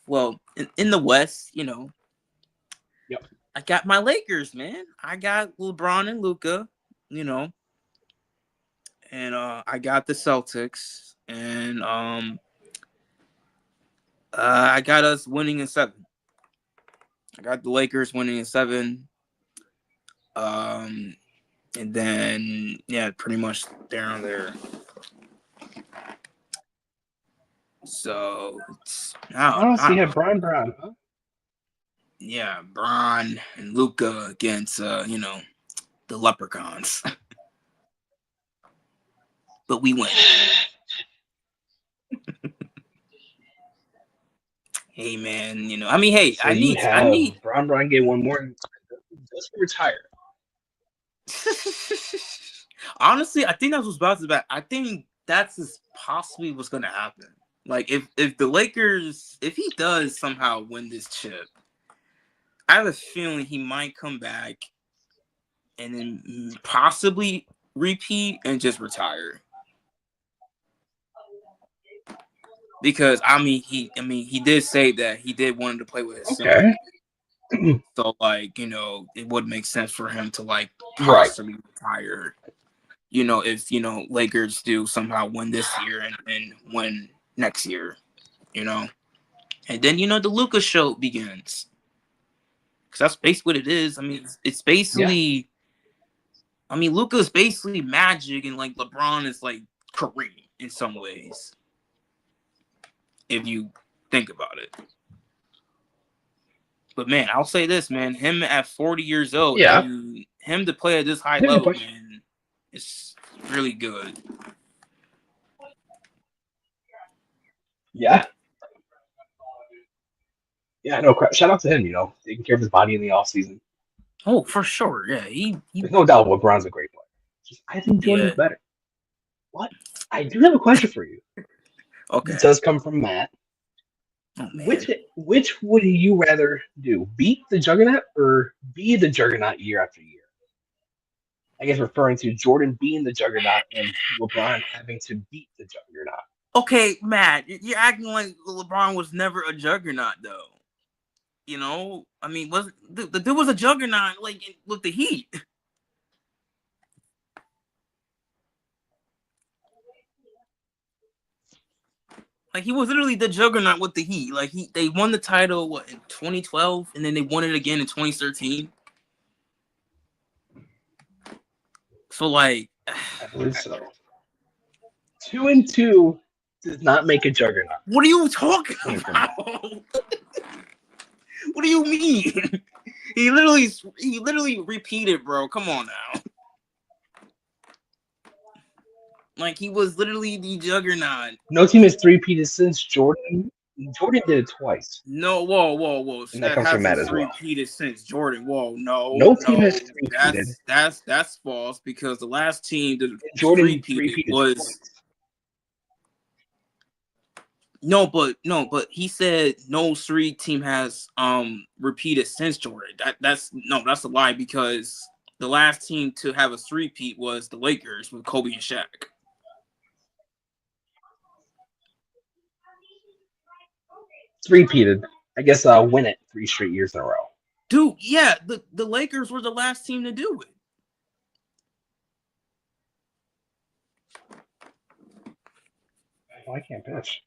Speaker 5: Well, in the West,
Speaker 4: Yep.
Speaker 5: I got my Lakers, man. I got LeBron and Luka, and I got the Celtics, and I got us winning in 7. I got the Lakers winning in 7. And then pretty much down there. So
Speaker 4: Honestly, you have Brian Brown, huh?
Speaker 5: yeah, Bron and Luca against the Leprechauns. But we win. Hey man, I mean, hey,
Speaker 4: So
Speaker 5: I need
Speaker 4: Brown get one more and just retire.
Speaker 5: Honestly, I think that's what's about to be. I think that's possibly what's gonna happen. Like if the Lakers, if he does somehow win this chip, I have a feeling he might come back and then possibly repeat and just retire. Because he did say that he did want to play with his son. So it would make sense for him to possibly retire. If Lakers do somehow win this year and win next year, and then the Luka show begins. Because that's basically what it is. I mean, it's basically. I mean, Luka is basically Magic, and LeBron is Kareem in some ways. If you think about it. But man, I'll say this, man. Him at 40 years old, him to play at this high level, man, it's really good.
Speaker 4: Yeah. Yeah, no, shout out to him, taking care of his body in the offseason.
Speaker 5: Oh, for sure. Yeah,
Speaker 4: there's no doubt LeBron's a great player. I think Jordan's better. What? I do have a question for you.
Speaker 5: Okay.
Speaker 4: It does come from Matt.
Speaker 5: Oh,
Speaker 4: which would you rather do? Beat the Juggernaut or be the Juggernaut year after year? I guess referring to Jordan being the Juggernaut and LeBron having to beat the Juggernaut.
Speaker 5: Okay, Matt, you're acting like LeBron was never a Juggernaut, though. I mean, the dude was a Juggernaut with the Heat. He was literally the Juggernaut with the Heat. They won the title in 2012, and then they won it again in 2013. So
Speaker 4: I believe so. 2-2 does not make a Juggernaut.
Speaker 5: What are you talking about? What do you mean? He literally repeated, bro. Come on now. He was literally the Juggernaut.
Speaker 4: No team has three-peated since Jordan. Jordan did it twice.
Speaker 5: No, whoa.
Speaker 4: And that comes from Matt as well.
Speaker 5: Repeated since Jordan. Whoa,
Speaker 4: no team has three-peated.
Speaker 5: That's false because the last team that
Speaker 4: Jordan
Speaker 5: repeated was
Speaker 4: twice.
Speaker 5: No, but he said no 3 team has repeated since Jordan. That's a lie because the last team to have a 3-peat was the Lakers with Kobe and Shaq.
Speaker 4: Three-peated. I guess win it 3 straight years in a row.
Speaker 5: Dude, yeah, the Lakers were the last team to do it.
Speaker 4: I can't pitch.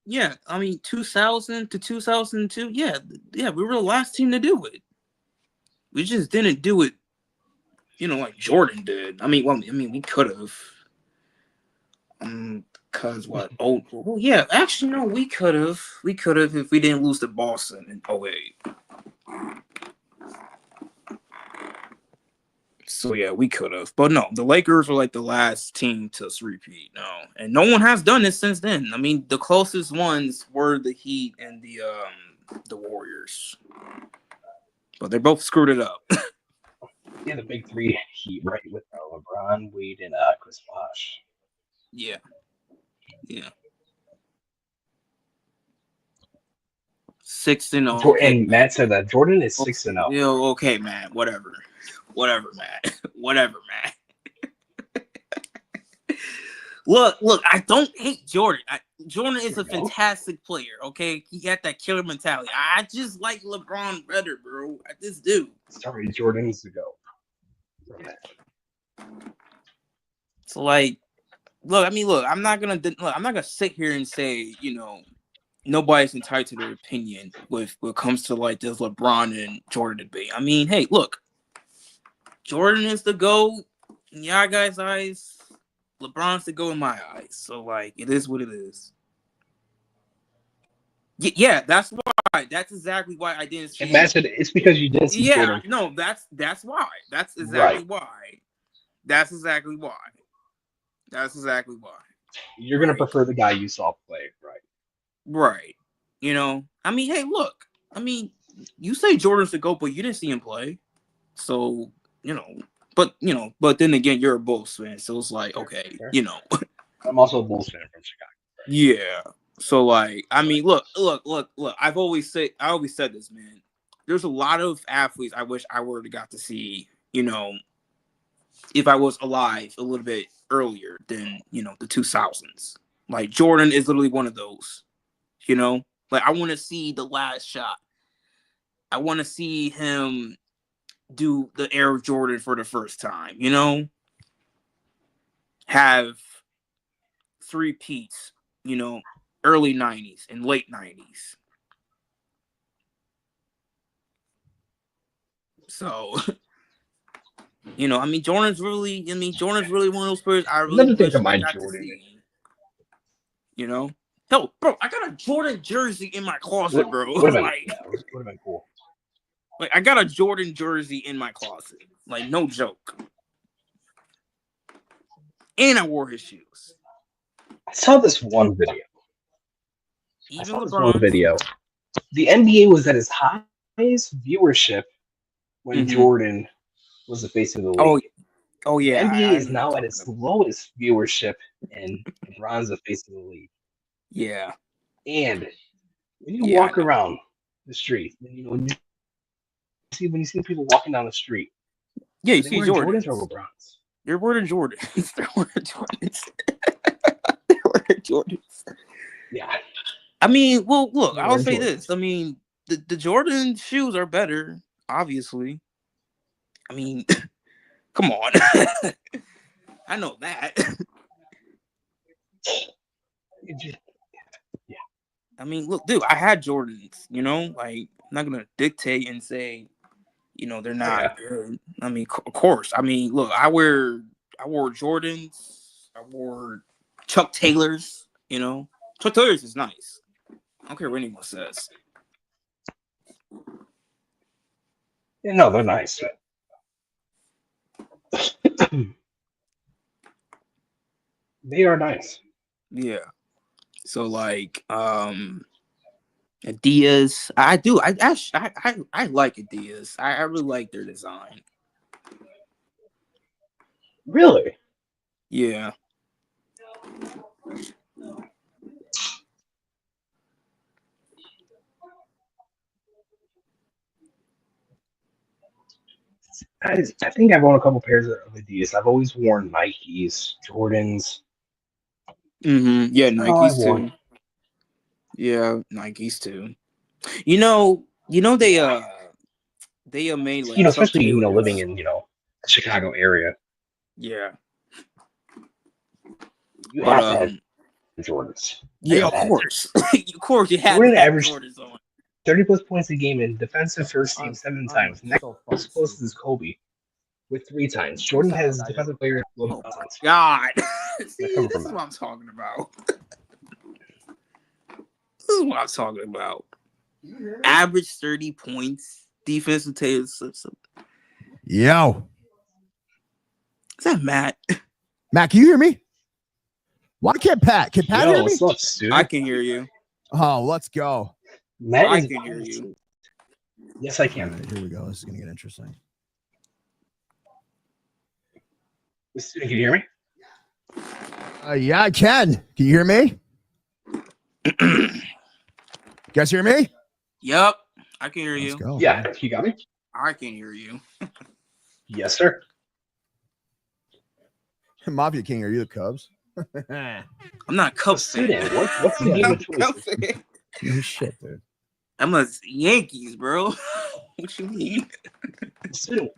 Speaker 5: Yeah, I mean, 2000 to 2002. Yeah, we were the last team to do it. We just didn't do it, like Jordan did. I mean, we could have. Cause what? Oh, well, yeah. Actually, no, we could have. We could have if we didn't lose to Boston in '08. So yeah, we could have. But no, the Lakers were like the last team to repeat. No, and no one has done this since then. I mean, the closest ones were the Heat and the Warriors, but they both screwed it up.
Speaker 4: Yeah, the big three Heat, right, with LeBron, Wade, and Chris Bosh.
Speaker 5: Yeah. 6-0.
Speaker 4: And Matt said that Jordan is 6-0.
Speaker 5: Yeah, okay, man. Whatever, man. Look. I don't hate Jordan. Jordan is a fantastic player. Okay, he got that killer mentality. I just like LeBron better, bro. I just do.
Speaker 4: Sorry, Jordan needs to go.
Speaker 5: So like, look. I'm not gonna sit here and say, nobody's entitled to their opinion with when it comes to like this LeBron and Jordan debate. I mean, hey, look, Jordan is the GOAT in y'all guys' eyes. LeBron's the GOAT in my eyes. So like, it is what it is. Yeah, that's why. That's exactly why I didn't see.
Speaker 4: And Matt said it's because you didn't see Jordan.
Speaker 5: No, that's why. That's exactly why. That's exactly why.
Speaker 4: You're gonna prefer the guy you saw play, right?
Speaker 5: Right. I mean, hey, look. I mean, you say Jordan's the GOAT, but you didn't see him play. So, but then again, you're a Bulls fan, so it's like, okay,
Speaker 4: I'm also a Bulls fan from Chicago. Right?
Speaker 5: Yeah. So like, I mean, look. I always said this, man. There's a lot of athletes I wish I would have got to see, if I was alive a little bit earlier than, the 2000s. Like Jordan is literally one of those. Like I want to see the last shot. I want to see him do the Air Jordan for the first time, have 3 peats, early 90s and late 90s. So, I mean, Jordan's really one of those players I really wish I got to see. Yo, bro, I got a Jordan jersey in my closet, bro.
Speaker 4: Would have been cool.
Speaker 5: Like, I got a Jordan jersey in my closet. Like, no joke. And I wore his shoes.
Speaker 4: I saw this one video. The NBA was at its highest viewership when Jordan was the face of the league.
Speaker 5: Oh yeah.
Speaker 4: The NBA is now at its lowest viewership, and LeBron's the face of the league.
Speaker 5: Yeah.
Speaker 4: And when you walk around the street, when you see people walking down the street,
Speaker 5: you see Jordans
Speaker 4: or LeBrons.
Speaker 5: You're wearing Jordans. They're wearing Jordans.
Speaker 4: Yeah.
Speaker 5: I mean, well, look, I'll say this. I mean, the Jordan shoes are better, obviously. I mean, come on. I know that.
Speaker 4: Yeah.
Speaker 5: I mean, look, dude, I had Jordans, like, I'm not going to dictate and say, they're not good. I mean, of course. I mean, look, I wore Jordans. I wore Chuck Taylors, Chuck Taylors is nice. I don't care what anyone says.
Speaker 4: Yeah, no, they're nice. They are nice.
Speaker 5: Yeah. So like Adidas, I like Adidas. I really like their design.
Speaker 4: Really?
Speaker 5: Yeah.
Speaker 4: I think I've owned a couple pairs of Adidas. I've always worn Nikes, Jordans.
Speaker 5: Yeah, Nikes too. Yeah, Nikes too. They made like
Speaker 4: especially living in the Chicago area.
Speaker 5: Yeah.
Speaker 4: You have to have Jordans.
Speaker 5: Yeah, of course. Of course, you have to
Speaker 4: Jordan
Speaker 5: have
Speaker 4: averaged
Speaker 5: Jordans on.
Speaker 4: 30 plus points a game in defensive first team 7 times. Next
Speaker 2: so
Speaker 4: closest is Kobe with 3 times. Jordan has defensive player of
Speaker 5: Oh my God. See,
Speaker 4: coming
Speaker 5: this
Speaker 4: from
Speaker 5: is
Speaker 4: that.
Speaker 5: what I'm talking about. This is what I'm talking about. Average 30 points. Defensive tail.
Speaker 2: Yo,
Speaker 5: Is that Matt?
Speaker 2: Matt, can you hear me? Why can't Pat? Can Pat hear me?
Speaker 4: What's up, student?
Speaker 5: I can hear you.
Speaker 2: Oh, let's go.
Speaker 4: Matt
Speaker 5: I
Speaker 4: is
Speaker 5: can hear you.
Speaker 4: Yes, I
Speaker 2: All
Speaker 4: can.
Speaker 2: right, here we go. This is gonna get interesting.
Speaker 4: Student, can you hear me?
Speaker 2: Yeah, I can. Can you hear me? You guys hear me?
Speaker 5: Yup. I can hear
Speaker 2: Let's
Speaker 5: you.
Speaker 2: go.
Speaker 4: Yeah, you got me?
Speaker 5: I can hear you.
Speaker 4: Yes, sir.
Speaker 2: Mafia King, are you the Cubs?
Speaker 5: I'm not a Cubs fan.
Speaker 4: Student, what's the game
Speaker 5: I'm
Speaker 4: of
Speaker 5: a Cubs
Speaker 4: choice?
Speaker 5: fan.
Speaker 2: No shit, dude.
Speaker 5: I'm a Yankees, bro. What you mean?
Speaker 4: Student,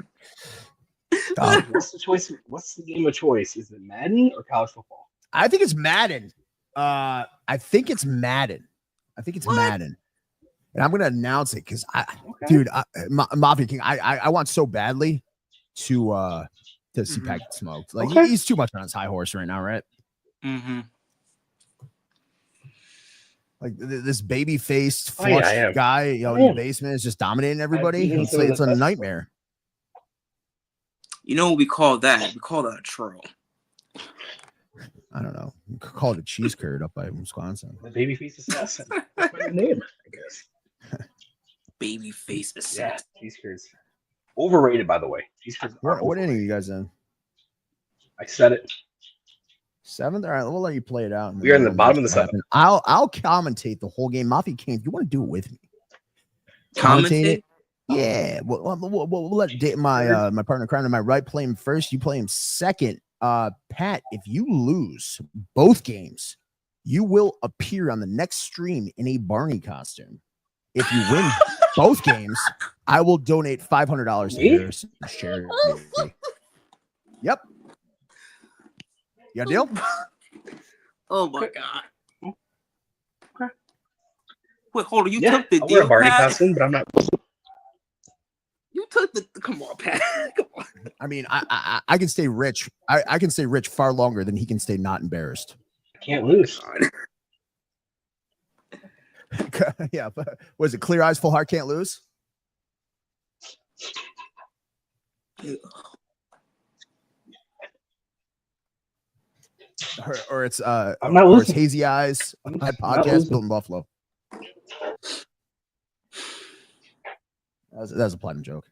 Speaker 2: Stop.
Speaker 4: what's the choice? What's the game of choice? Is it Madden or college football?
Speaker 2: I think it's Madden. I think it's Madden. Madden. And I'm gonna announce it because dude, Mafia King, I want so badly to see Pat get smoked. Like he's too much on his high horse right now, right?
Speaker 5: Mm-hmm.
Speaker 2: Like this baby-faced flush guy, in the basement is just dominating everybody. It's a nightmare.
Speaker 5: You know what we call that? We call that a troll.
Speaker 2: I don't know. You could call it a cheese curd up by Wisconsin.
Speaker 4: The babyface assassin. That's my name, I guess.
Speaker 5: Babyface assassin.
Speaker 4: Yeah, cheese curds. Overrated, by the way. Cheese curds.
Speaker 2: What inning are you guys in?
Speaker 4: I said it.
Speaker 2: 7th? All right, we'll let you play it out.
Speaker 4: We are in the bottom of the 7th.
Speaker 2: I'll commentate the whole game. Mafia King, if you want to do it with me.
Speaker 5: Commentate it?
Speaker 2: Yeah. We'll let my partner Crown to my right play him first. You play him second. Pat, if you lose both games, you will appear on the next stream in a Barney costume. If you win both games, I will donate $500 to your charity. Yep. You got a deal?
Speaker 5: Oh my God. Okay. Wait, hold on. You took the
Speaker 4: I'll
Speaker 5: deal,
Speaker 4: wear a Barney
Speaker 5: Pat?
Speaker 4: costume, but I'm not.
Speaker 5: You took the. Come on, Pat. Come on.
Speaker 2: I mean, I can stay rich. I can stay rich far longer than he can stay not embarrassed.
Speaker 4: I can't lose.
Speaker 2: Yeah, but was it clear eyes, full heart, can't lose? Or it's
Speaker 4: I'm not
Speaker 2: or it's
Speaker 4: losing.
Speaker 2: hazy eyes. My podcast built in Buffalo. That was a platinum joke.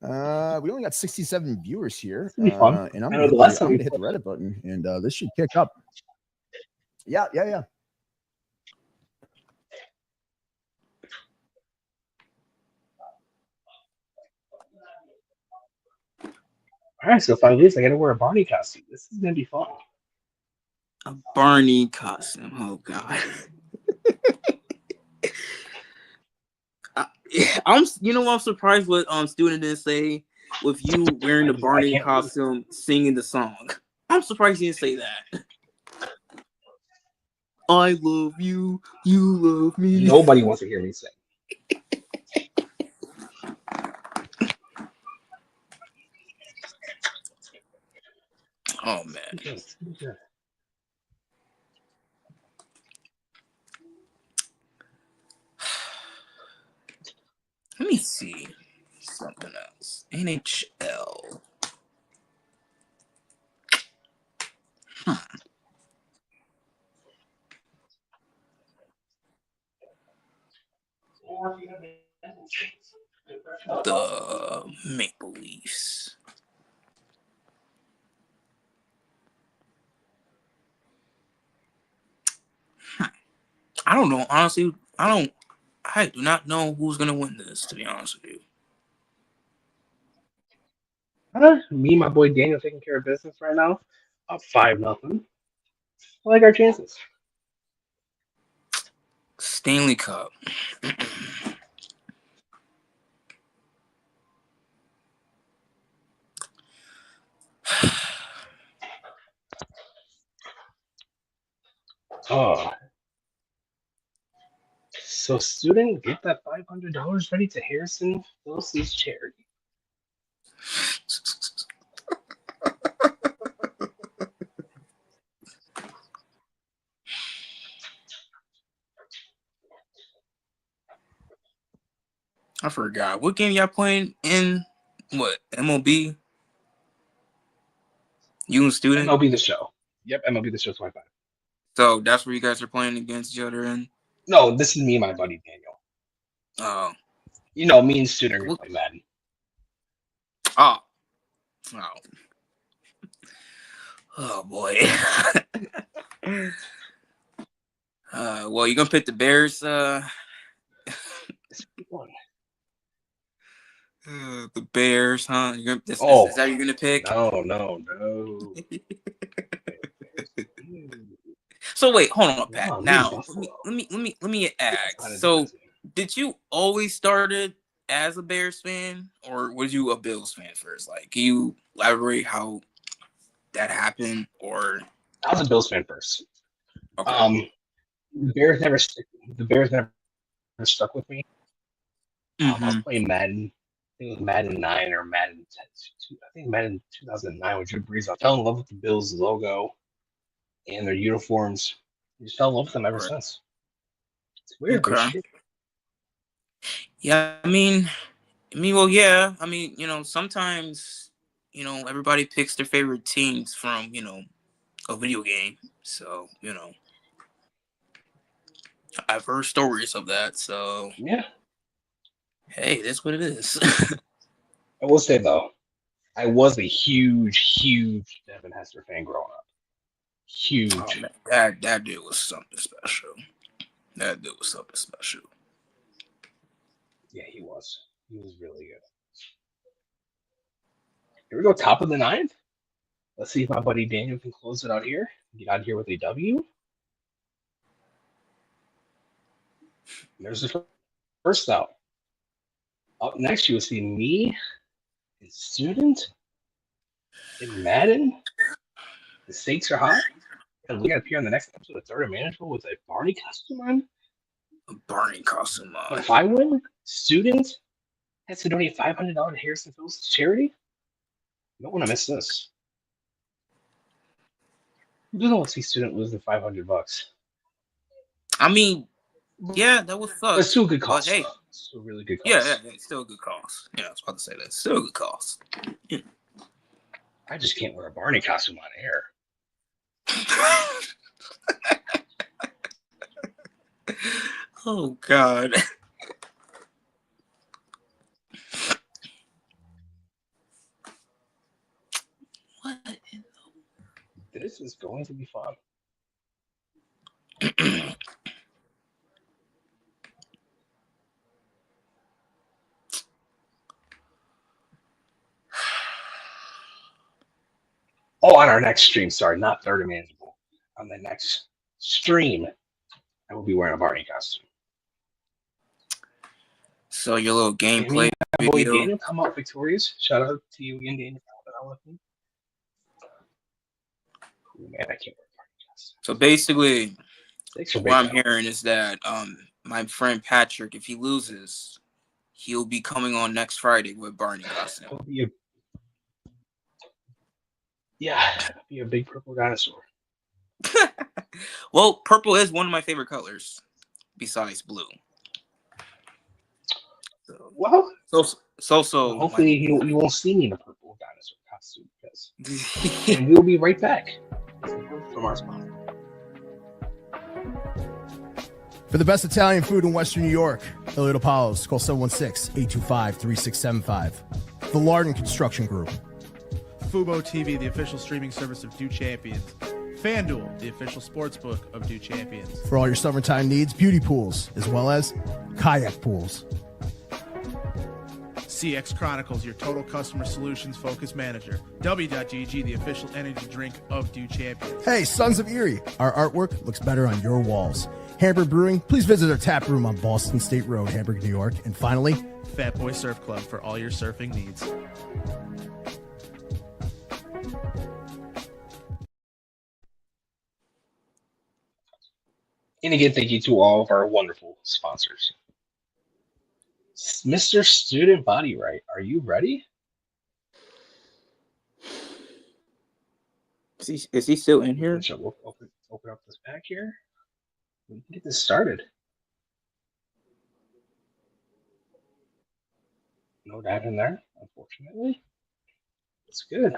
Speaker 2: We only got 67 viewers here, and I'm gonna hit the Reddit button, and this should kick up. Yeah.
Speaker 4: All right, so if I lose, I got to wear a Barney costume. This is gonna be fun.
Speaker 5: A Barney costume. Oh God. I'm surprised what student didn't say with you wearing the Barney costume singing the song. I'm surprised he didn't say that. I love you, you love me.
Speaker 4: Nobody wants to hear me sing.
Speaker 5: Oh man. Let me see something else. NHL. The Maple Leafs. I don't know. Honestly, I do not know who's gonna win this, to be honest with you.
Speaker 4: Me and my boy Daniel taking care of business right now. Up 5-0. I like our chances.
Speaker 5: Stanley Cup.
Speaker 4: Oh. So, student, get that $500 ready to Harrison Phillips's charity.
Speaker 5: I forgot. What game y'all playing in? What? MLB? You and student?
Speaker 4: MLB the Show. Yep, MLB the Show 25.
Speaker 5: So that's where you guys are playing against each other in?
Speaker 4: No, this is me and my buddy Daniel.
Speaker 5: Oh.
Speaker 4: You know, me and student are play Madden.
Speaker 5: Oh. Oh. Oh boy. Well, you gonna pick the Bears? The Bears, huh? Is that what you're gonna pick?
Speaker 4: No.
Speaker 5: So wait, hold on, Pat.
Speaker 4: No,
Speaker 5: now let me ask. So, did you always started as a Bears fan, or was you a Bills fan first? Like, can you elaborate how that happened? Or
Speaker 4: I was a Bills fan first.
Speaker 5: okay.
Speaker 4: The Bears never stuck with me. I was playing Madden. I think it was Madden 9 or Madden 10. I think Madden 2009 with Drew Brees. I fell in love with the Bills logo and their uniforms. I just fell in love with them ever since. It's weird.
Speaker 5: Okay. Yeah, well, yeah. Sometimes, everybody picks their favorite teams from, a video game. So, I've heard stories of that. So,
Speaker 4: yeah.
Speaker 5: Hey, that's what it is.
Speaker 4: I will say, though, I was a huge Devin Hester fan growing up. Huge.
Speaker 5: Oh, man, that dude was something special.
Speaker 4: Yeah, he was. He was really good. Here we go, top of the ninth. Let's see if my buddy Daniel can close it out here. Get out of here with a W. There's the first out. Up next, you will see me and student in Madden. The stakes are hot. And we got to appear on the next episode of Third and Manageable with a Barney costume on. But if I win, student has to donate $500 to Harrison Phillips to charity. You don't want to miss this. You don't want to see student lose the $500.
Speaker 5: Yeah, that would suck.
Speaker 4: It's still a good cost.
Speaker 5: Hey,
Speaker 4: it's still a really good cost.
Speaker 5: Yeah, it's still a good cost. Yeah, I was about to say that. It's still a good cost. Yeah.
Speaker 4: I just can't wear a Barney costume on air.
Speaker 5: Oh, God. What?
Speaker 4: This is going to be fun. On our next stream, sorry, not Third and Manageable. On the next stream, I will be wearing a Barney costume.
Speaker 5: So your little gameplay video.
Speaker 4: Daniel come out victorious. Shout out to you again, Daniel. Oh, man, I can't wear a Barney costume.
Speaker 5: So basically, what I'm hearing is that my friend Patrick, if he loses, he'll be coming on next Friday with Barney costume.
Speaker 4: It'll be be a big purple dinosaur.
Speaker 5: Well, purple is one of my favorite colors, besides blue.
Speaker 4: Well,
Speaker 5: so
Speaker 4: hopefully you won't see me in a purple dinosaur costume, and we'll be right back from our sponsor.
Speaker 2: For the best Italian food in Western New York, Elliot Apollo's, call 716-825-3675. The Lardon Construction Group.
Speaker 3: Fubo TV, the official streaming service of Do Champions. FanDuel, the official sportsbook of Do Champions.
Speaker 2: For all your summertime needs, beauty pools, as well as kayak pools.
Speaker 3: CX Chronicles, your total customer solutions focused manager. W.GG, the official energy drink of Do Champions.
Speaker 2: Hey, Sons of Erie, our artwork looks better on your walls. Hamburg Brewing, please visit our tap room on Boston State Road, Hamburg, New York. And finally,
Speaker 3: Fat Boy Surf Club for all your surfing needs.
Speaker 4: And again, thank you to all of our wonderful sponsors. Mr. Student Body Right, are you ready?
Speaker 5: Is he still in here?
Speaker 4: So we'll open up this pack here. We can get this started. No dad in there, unfortunately. It's good.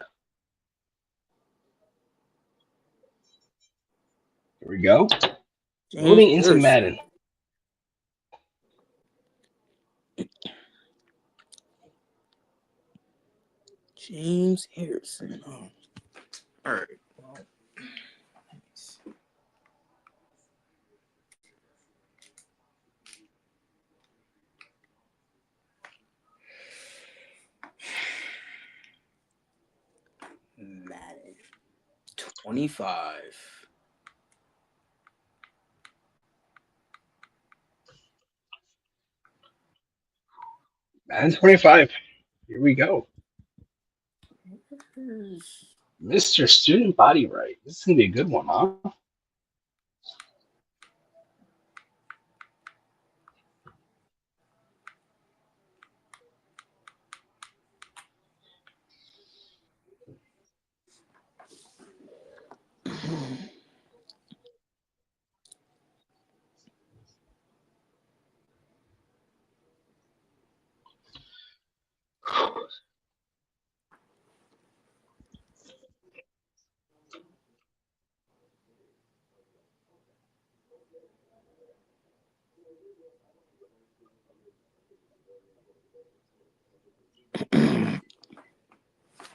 Speaker 4: Here we go. Moving into Madden.
Speaker 5: James Harrison. Oh. All right. Well, Madden 25.
Speaker 4: Madden 25. Here we go. Mr. Student Body Right. This is going to be a good one, huh?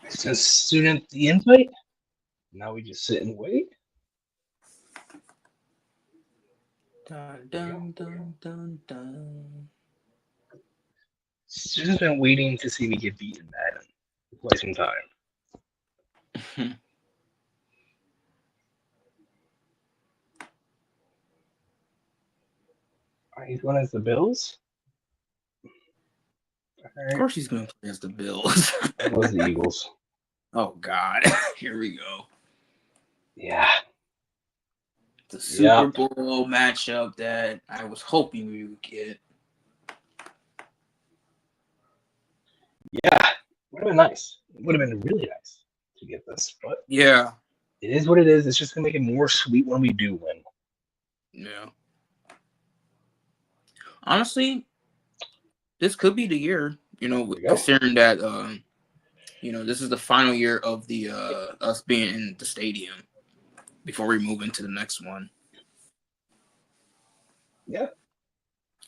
Speaker 4: Says student the invite. Now we just sit and wait.
Speaker 5: Dun, dun, dun, dun, dun.
Speaker 4: Student's been waiting to see me get beaten Madden for quite some time. He's going as the Bills.
Speaker 5: Right. Of course he's going to play as the Bills.
Speaker 4: That was the Eagles.
Speaker 5: Oh, God. Here we go.
Speaker 4: Yeah.
Speaker 5: The Super Bowl matchup that I was hoping we would get.
Speaker 4: Yeah. Would have been nice. It would have been really nice to get this. But
Speaker 5: yeah,
Speaker 4: it is what it is. It's just going to make it more sweet when we do win.
Speaker 5: Yeah. Honestly, this could be the year, considering that, this is the final year of the us being in the stadium before we move into the next one.
Speaker 4: Yeah.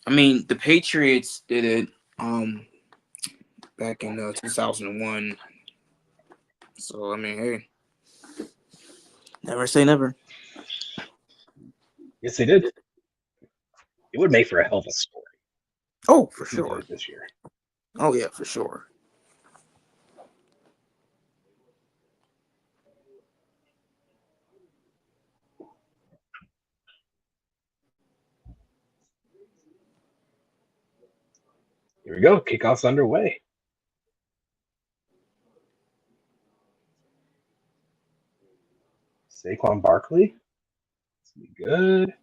Speaker 5: I mean, the Patriots did it back in 2001. So, I mean, hey, never say never.
Speaker 4: Yes, they did. It would make for a hell of a story.
Speaker 5: Oh, for sure.
Speaker 4: This year.
Speaker 5: Oh, yeah, for sure.
Speaker 4: Here we go. Kickoff's underway. Saquon Barkley. It's going to be good.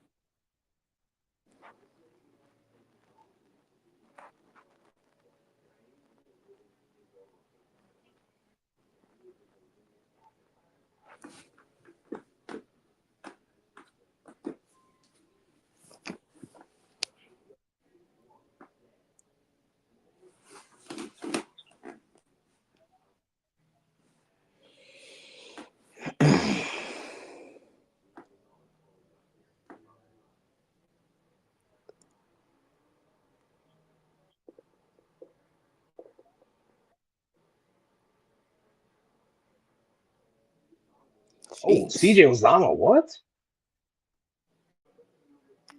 Speaker 4: Oh, CJ Uzama, what?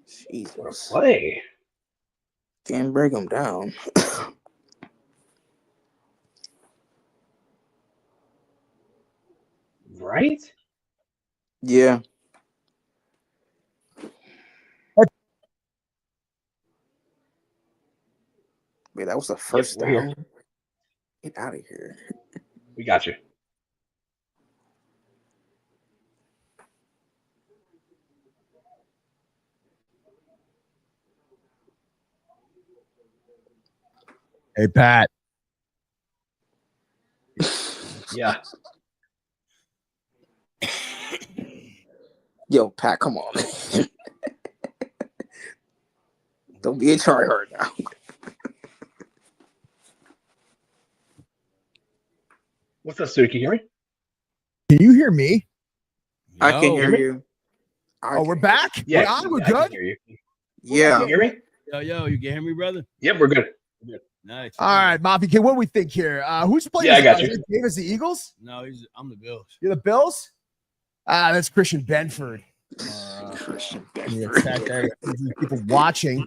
Speaker 5: Jesus.
Speaker 4: What a play.
Speaker 5: Can't break him down.
Speaker 4: Right?
Speaker 5: Yeah. Wait, that was the first down?
Speaker 4: Here.
Speaker 5: Get out of here.
Speaker 4: We got you.
Speaker 2: Hey, Pat.
Speaker 4: Yeah.
Speaker 5: Yo, Pat, come on, man. Don't be a tryhard now.
Speaker 4: What's up, Stu? Can you hear me?
Speaker 2: Can you hear me?
Speaker 5: I can hear
Speaker 4: me?
Speaker 5: you.
Speaker 2: We're back?
Speaker 4: Yeah,
Speaker 2: We're on? We're
Speaker 4: I can
Speaker 2: good?
Speaker 4: hear you.
Speaker 5: Yeah.
Speaker 4: Can you hear me?
Speaker 6: Yo, you can hear me, brother?
Speaker 4: Yep, we're good.
Speaker 6: Nice.
Speaker 2: All right, Mafia King, what do we think here? Who's playing?
Speaker 4: Yeah, I got you.
Speaker 2: Is it Davis, the Eagles?
Speaker 6: No, I'm the Bills.
Speaker 2: You're the Bills? That's Christian Benford.
Speaker 5: Christian
Speaker 2: Yeah,
Speaker 5: Benford.
Speaker 2: chat there. People watching.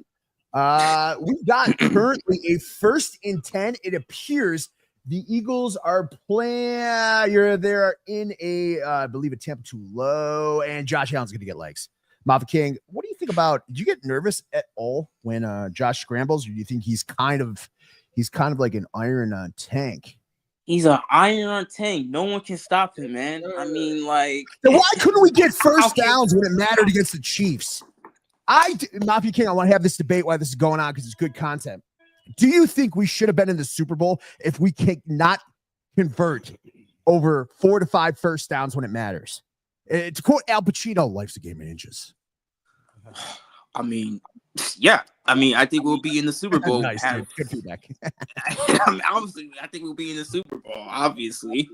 Speaker 2: We got currently a 1st and 10. It appears the Eagles are playing. They're in I believe a tempo too low, and Josh Allen's going to get legs. Mafia King, what do you think about? Do you get nervous at all when Josh scrambles, or do you think he's kind of like an iron tank?
Speaker 5: He's an iron tank. No one can stop him, man. I mean, like,
Speaker 2: Then why couldn't we get first downs when it mattered against the Chiefs? Mafia King, I want to have this debate while this is going on because it's good content. Do you think we should have been in the Super Bowl if we cannot convert over 4 to 5 first downs when it matters? To quote Al Pacino, life's a game of inches.
Speaker 5: I mean, yeah. I mean, I think we'll be in the Super Bowl.
Speaker 2: Nice, dude. Good feedback.
Speaker 5: I mean, obviously, I think we'll be in the Super Bowl, obviously.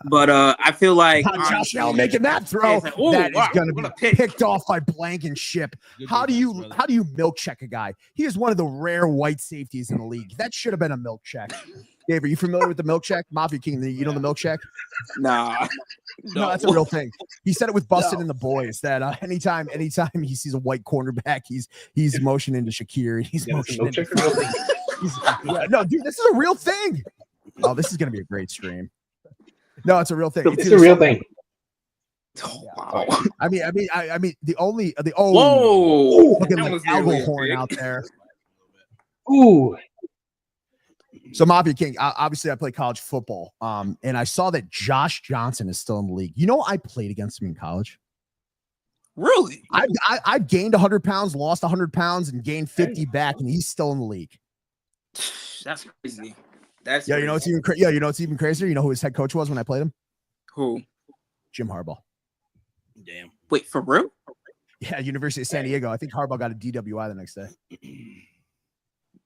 Speaker 5: But I feel like
Speaker 2: Josh Allen making that throw
Speaker 5: like,
Speaker 2: that is going to
Speaker 5: what
Speaker 2: be
Speaker 5: a pick.
Speaker 2: picked off by Blankenship. How do you milk check a guy? He is one of the rare white safeties in the league. That should have been a milk check. Dave, are you familiar with the milk check? Mafia King, you know the milk check?
Speaker 5: Nah.
Speaker 2: No, that's a real thing. He said it with Bustin' and the Boys that anytime he sees a white cornerback, he's motioning to Shakir. He's motioning. No, dude, this is a real thing. Oh, this is gonna be a great stream. No, it's a real thing.
Speaker 4: It's a real thing.
Speaker 5: Oh, wow.
Speaker 2: I mean, the
Speaker 5: Whoa!
Speaker 2: look at
Speaker 5: That
Speaker 2: the
Speaker 5: was
Speaker 2: algal
Speaker 5: really
Speaker 2: horn
Speaker 5: big.
Speaker 2: out there.
Speaker 4: Ooh.
Speaker 2: So Mafia King, obviously I play college football. And I saw that Josh Johnson is still in the league. You know, I played against him in college.
Speaker 5: Really?
Speaker 2: I've gained 100 pounds, lost 100 pounds, and gained 50 back, and he's still in the league.
Speaker 5: That's crazy. That's
Speaker 2: You know it's even crazier. You know who his head coach was when I played him?
Speaker 5: Who?
Speaker 2: Jim Harbaugh.
Speaker 6: Damn.
Speaker 5: Wait, for real?
Speaker 2: Yeah, University of San Diego. I think Harbaugh got a DWI the next day.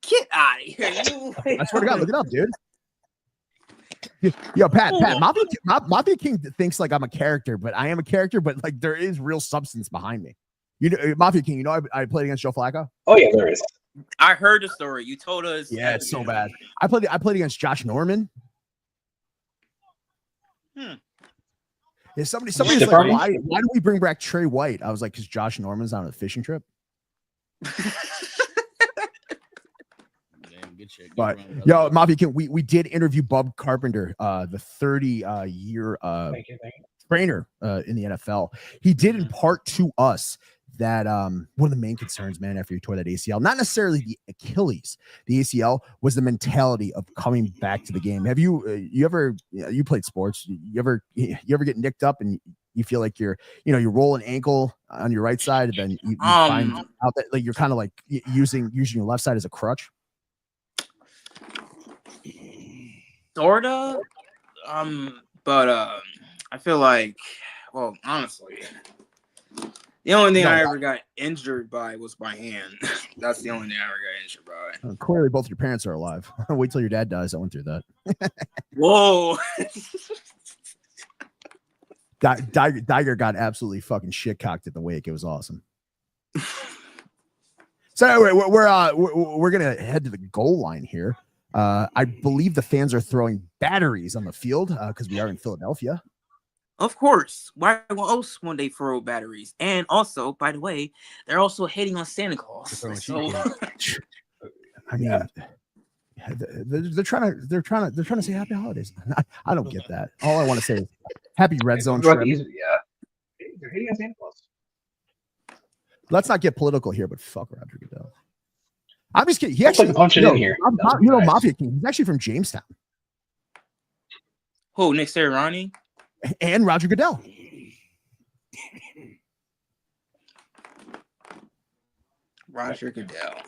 Speaker 5: Get out of here!
Speaker 2: I swear to God, look it up, dude. Yo, Pat, Mafia King thinks like I'm a character, but I am a character, but like there is real substance behind me. You know, Mafia King, you know, I played against Joe Flacco.
Speaker 4: Oh yeah, there is.
Speaker 5: I heard the story. You told us.
Speaker 2: Yeah, it's so bad. I played against Josh Norman. Yeah, somebody was like, why do we bring back Trey White? I was like, because Josh Norman's on a fishing trip.
Speaker 6: Damn, good shit.
Speaker 2: But yo, Mafia King, we did interview Bub Carpenter, the 30-year
Speaker 4: Thank you.
Speaker 2: trainer in the NFL. He did impart to us that one of the main concerns, man, after you tore that ACL, not necessarily the Achilles, the ACL was the mentality of coming back to the game. Have you you played sports? You ever get nicked up and you feel like you roll an ankle on your right side and then you find out that like you're kind of like using your left side as a crutch?
Speaker 5: Sorta. But I feel like, well, honestly, the only thing I ever got injured by was my hand. That's the only thing I ever got injured by.
Speaker 2: Clearly, both your parents are alive. Wait till your dad dies. I went through that.
Speaker 5: Whoa.
Speaker 2: Diger got absolutely fucking shit cocked at the wake. It was awesome. So anyway, we're gonna head to the goal line here. I believe the fans are throwing batteries on the field because we are in Philadelphia.
Speaker 5: Of course. Why else would they throw batteries? And also, by the way, they're also hating on Santa Claus. So,
Speaker 2: I mean, they're trying to say happy holidays. I don't get that. All I want to say is happy red zone trip.
Speaker 4: Yeah, they're hating on Santa Claus.
Speaker 2: Let's not get political here, but fuck Roger Goodell. I'm just kidding. He actually
Speaker 4: punch it in here.
Speaker 2: Mafia King. He's actually from Jamestown.
Speaker 5: who? Nick Sirianni?
Speaker 2: And Roger Goodell.
Speaker 5: Roger Goodell.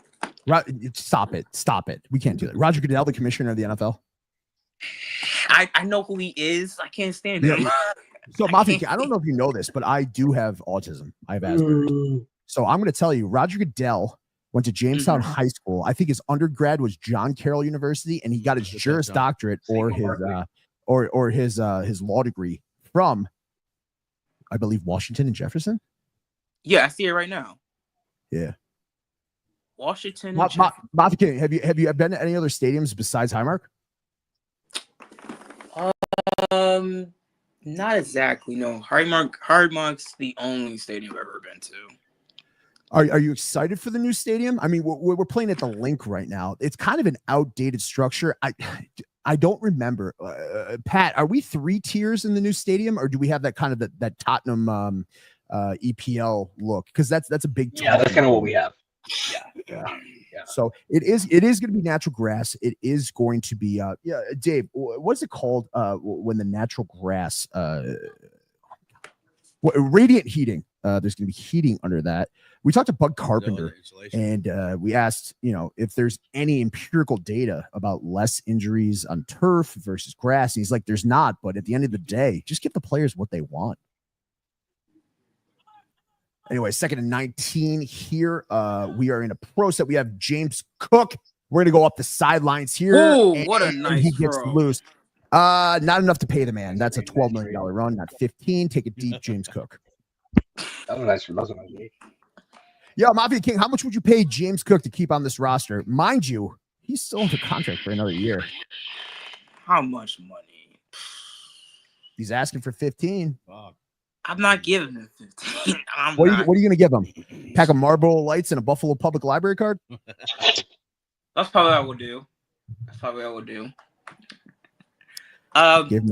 Speaker 2: Stop it. We can't do that. Roger Goodell, the commissioner of the NFL.
Speaker 5: I know who he is. I can't stand him.
Speaker 2: So, Mafia, I don't know if you know this, but I do have autism. I have Asperger's. So I'm going to tell you, Roger Goodell went to Jamestown High School. I think his undergrad was John Carroll University, and he got his Juris Doctorate or his law degree from, I believe, Washington and Jefferson.
Speaker 5: Yeah, I see it right now.
Speaker 2: Yeah.
Speaker 5: Washington.
Speaker 2: Mafia, have you been to any other stadiums besides Highmark?
Speaker 5: Not exactly. No, Hardmark's the only stadium I've ever been to.
Speaker 2: Are you excited for the new stadium? I mean, we're playing at the Link right now. It's kind of an outdated structure. I don't remember. Pat, are we 3 tiers in the new stadium, or do we have that kind of that Tottenham EPL look? Because that's a big.
Speaker 4: Yeah, that's kind of what we have. Yeah.
Speaker 2: So it is going to be natural grass. It is going to be Dave, what's it called when the natural grass radiant heating, there's going to be heating under that. We talked to Bud Carpenter and we asked, if there's any empirical data about less injuries on turf versus grass. And he's like, there's not, but at the end of the day, just give the players what they want. Anyway, 2nd and 19 here. We are in a pro set. We have James Cook. We're going to go up the sidelines here.
Speaker 5: Oh, what a nice
Speaker 2: he gets
Speaker 5: throw.
Speaker 2: loose. Not enough to pay the man. That's a $12 million run, not 15. Take it deep, James Cook.
Speaker 4: That was a nice one.
Speaker 2: Yo, Mafia King, how much would you pay James Cook to keep on this roster? Mind you, he's still under contract for another year.
Speaker 5: How much money?
Speaker 2: He's asking for 15.
Speaker 6: Fuck.
Speaker 5: I'm not giving him 15.
Speaker 2: What are you going to give him? Pack of Marlboro Lights and a Buffalo Public Library card?
Speaker 5: That's probably what I would do.
Speaker 2: I give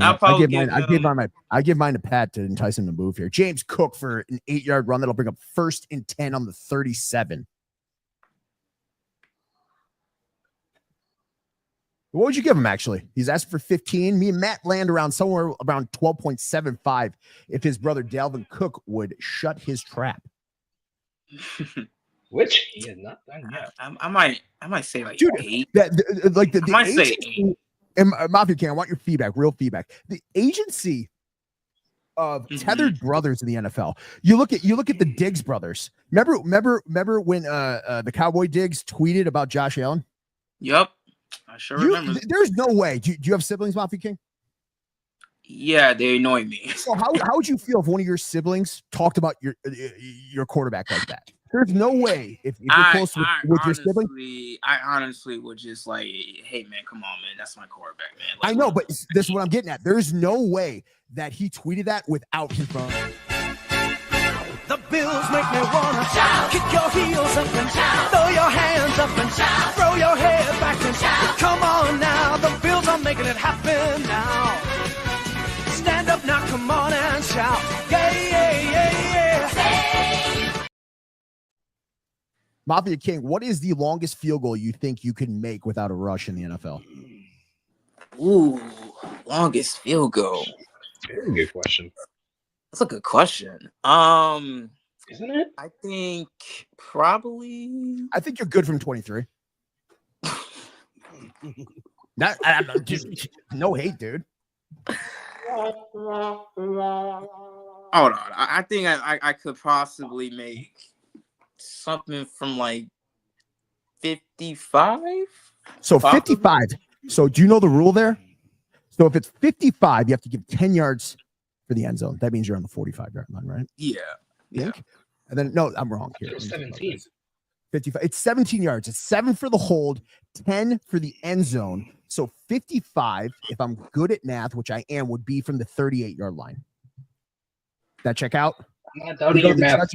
Speaker 2: mine to Pat to entice him to move here. James Cook for an 8-yard run that'll bring up 1st and 10 on the 37. What would you give him, actually? He's asking for 15. Me and Matt land somewhere around 12.75 if his brother Dalvin Cook would shut his trap.
Speaker 4: Which he has not done yet.
Speaker 5: I might say like 8.
Speaker 2: I
Speaker 5: might say 8.
Speaker 2: And Mafia King, I want your feedback, real feedback. The agency of tethered brothers in the NFL. You look at the Diggs brothers. Remember when the Cowboy Diggs tweeted about Josh Allen?
Speaker 5: Yep. I sure remember.
Speaker 2: There's no way. Do you have siblings, Mafia King?
Speaker 5: Yeah, they annoy me. So
Speaker 2: how would you feel if one of your siblings talked about your quarterback like that? There's no way if you're close with your sibling.
Speaker 5: I honestly would just like, hey man, come on, man, that's my quarterback, man.
Speaker 2: I know, but this is what I'm getting at. There's no way that he tweeted that without his phone.
Speaker 1: The Bills make me wanna shout. Kick your heels up and shout. Throw your hands up and shout. Throw your head back and shout. Come on now, the Bills are making it happen now. Stand up now, come on and shout. Yeah, yeah, yeah, yeah.
Speaker 2: Mafia King, what is the longest field goal you think you can make without a rush in the NFL?
Speaker 5: Ooh, longest field goal.
Speaker 4: Very good question.
Speaker 5: That's a good question.
Speaker 4: Isn't it?
Speaker 5: I think probably.
Speaker 2: I think you're good from 23. No hate, dude.
Speaker 5: Hold on. I think I could possibly make something from like 55.
Speaker 2: So 55. So do you know the rule there? So if it's 55, you have to give 10 yards for the end zone. That means you're on the 45-yard line, right?
Speaker 5: Yeah.
Speaker 2: And then no, I'm wrong here.
Speaker 4: 17.
Speaker 2: 55. It's 17 yards. It's 7 for the hold, 10 for the end zone. So 55, if I'm good at math, which I am, would be from the 38-yard line. That check out?
Speaker 4: I'm not doubting your math.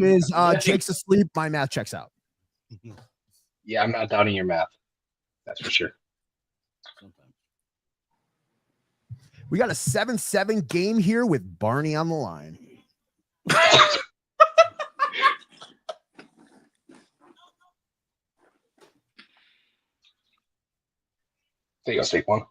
Speaker 2: Jake's asleep. My math checks out.
Speaker 4: Yeah, I'm not doubting your math. That's for sure.
Speaker 2: We got a 7-7 game here with Barney on the line.
Speaker 4: There you go, take one.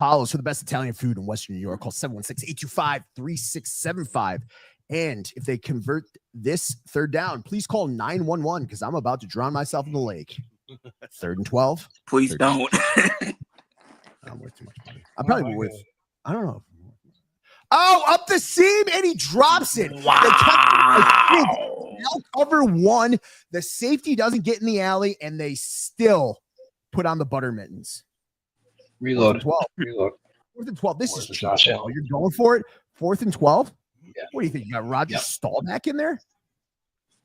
Speaker 2: Apollo's for the best Italian food in Western New York. Call 716-825-3675. And if they convert this third down, please call 911 because I'm about to drown myself in the lake. 3rd and 12.
Speaker 5: Please don't.
Speaker 2: I'm worth too much money. I'm probably worth, I don't know. Oh, up the seam, and he drops it.
Speaker 5: Wow.
Speaker 2: Now cover one. The safety doesn't get in the alley, and they still put on the butter mittens.
Speaker 4: Reload.
Speaker 2: 12.
Speaker 4: Reload.
Speaker 2: 4th and 12. This
Speaker 4: Fourth
Speaker 2: is
Speaker 4: and
Speaker 2: cheap.
Speaker 4: Josh
Speaker 2: Oh,
Speaker 4: Allen.
Speaker 2: you're going for it? 4th and 12?
Speaker 4: Yeah.
Speaker 2: What do you think? You got Roger
Speaker 4: Yep.
Speaker 2: Staubach in there?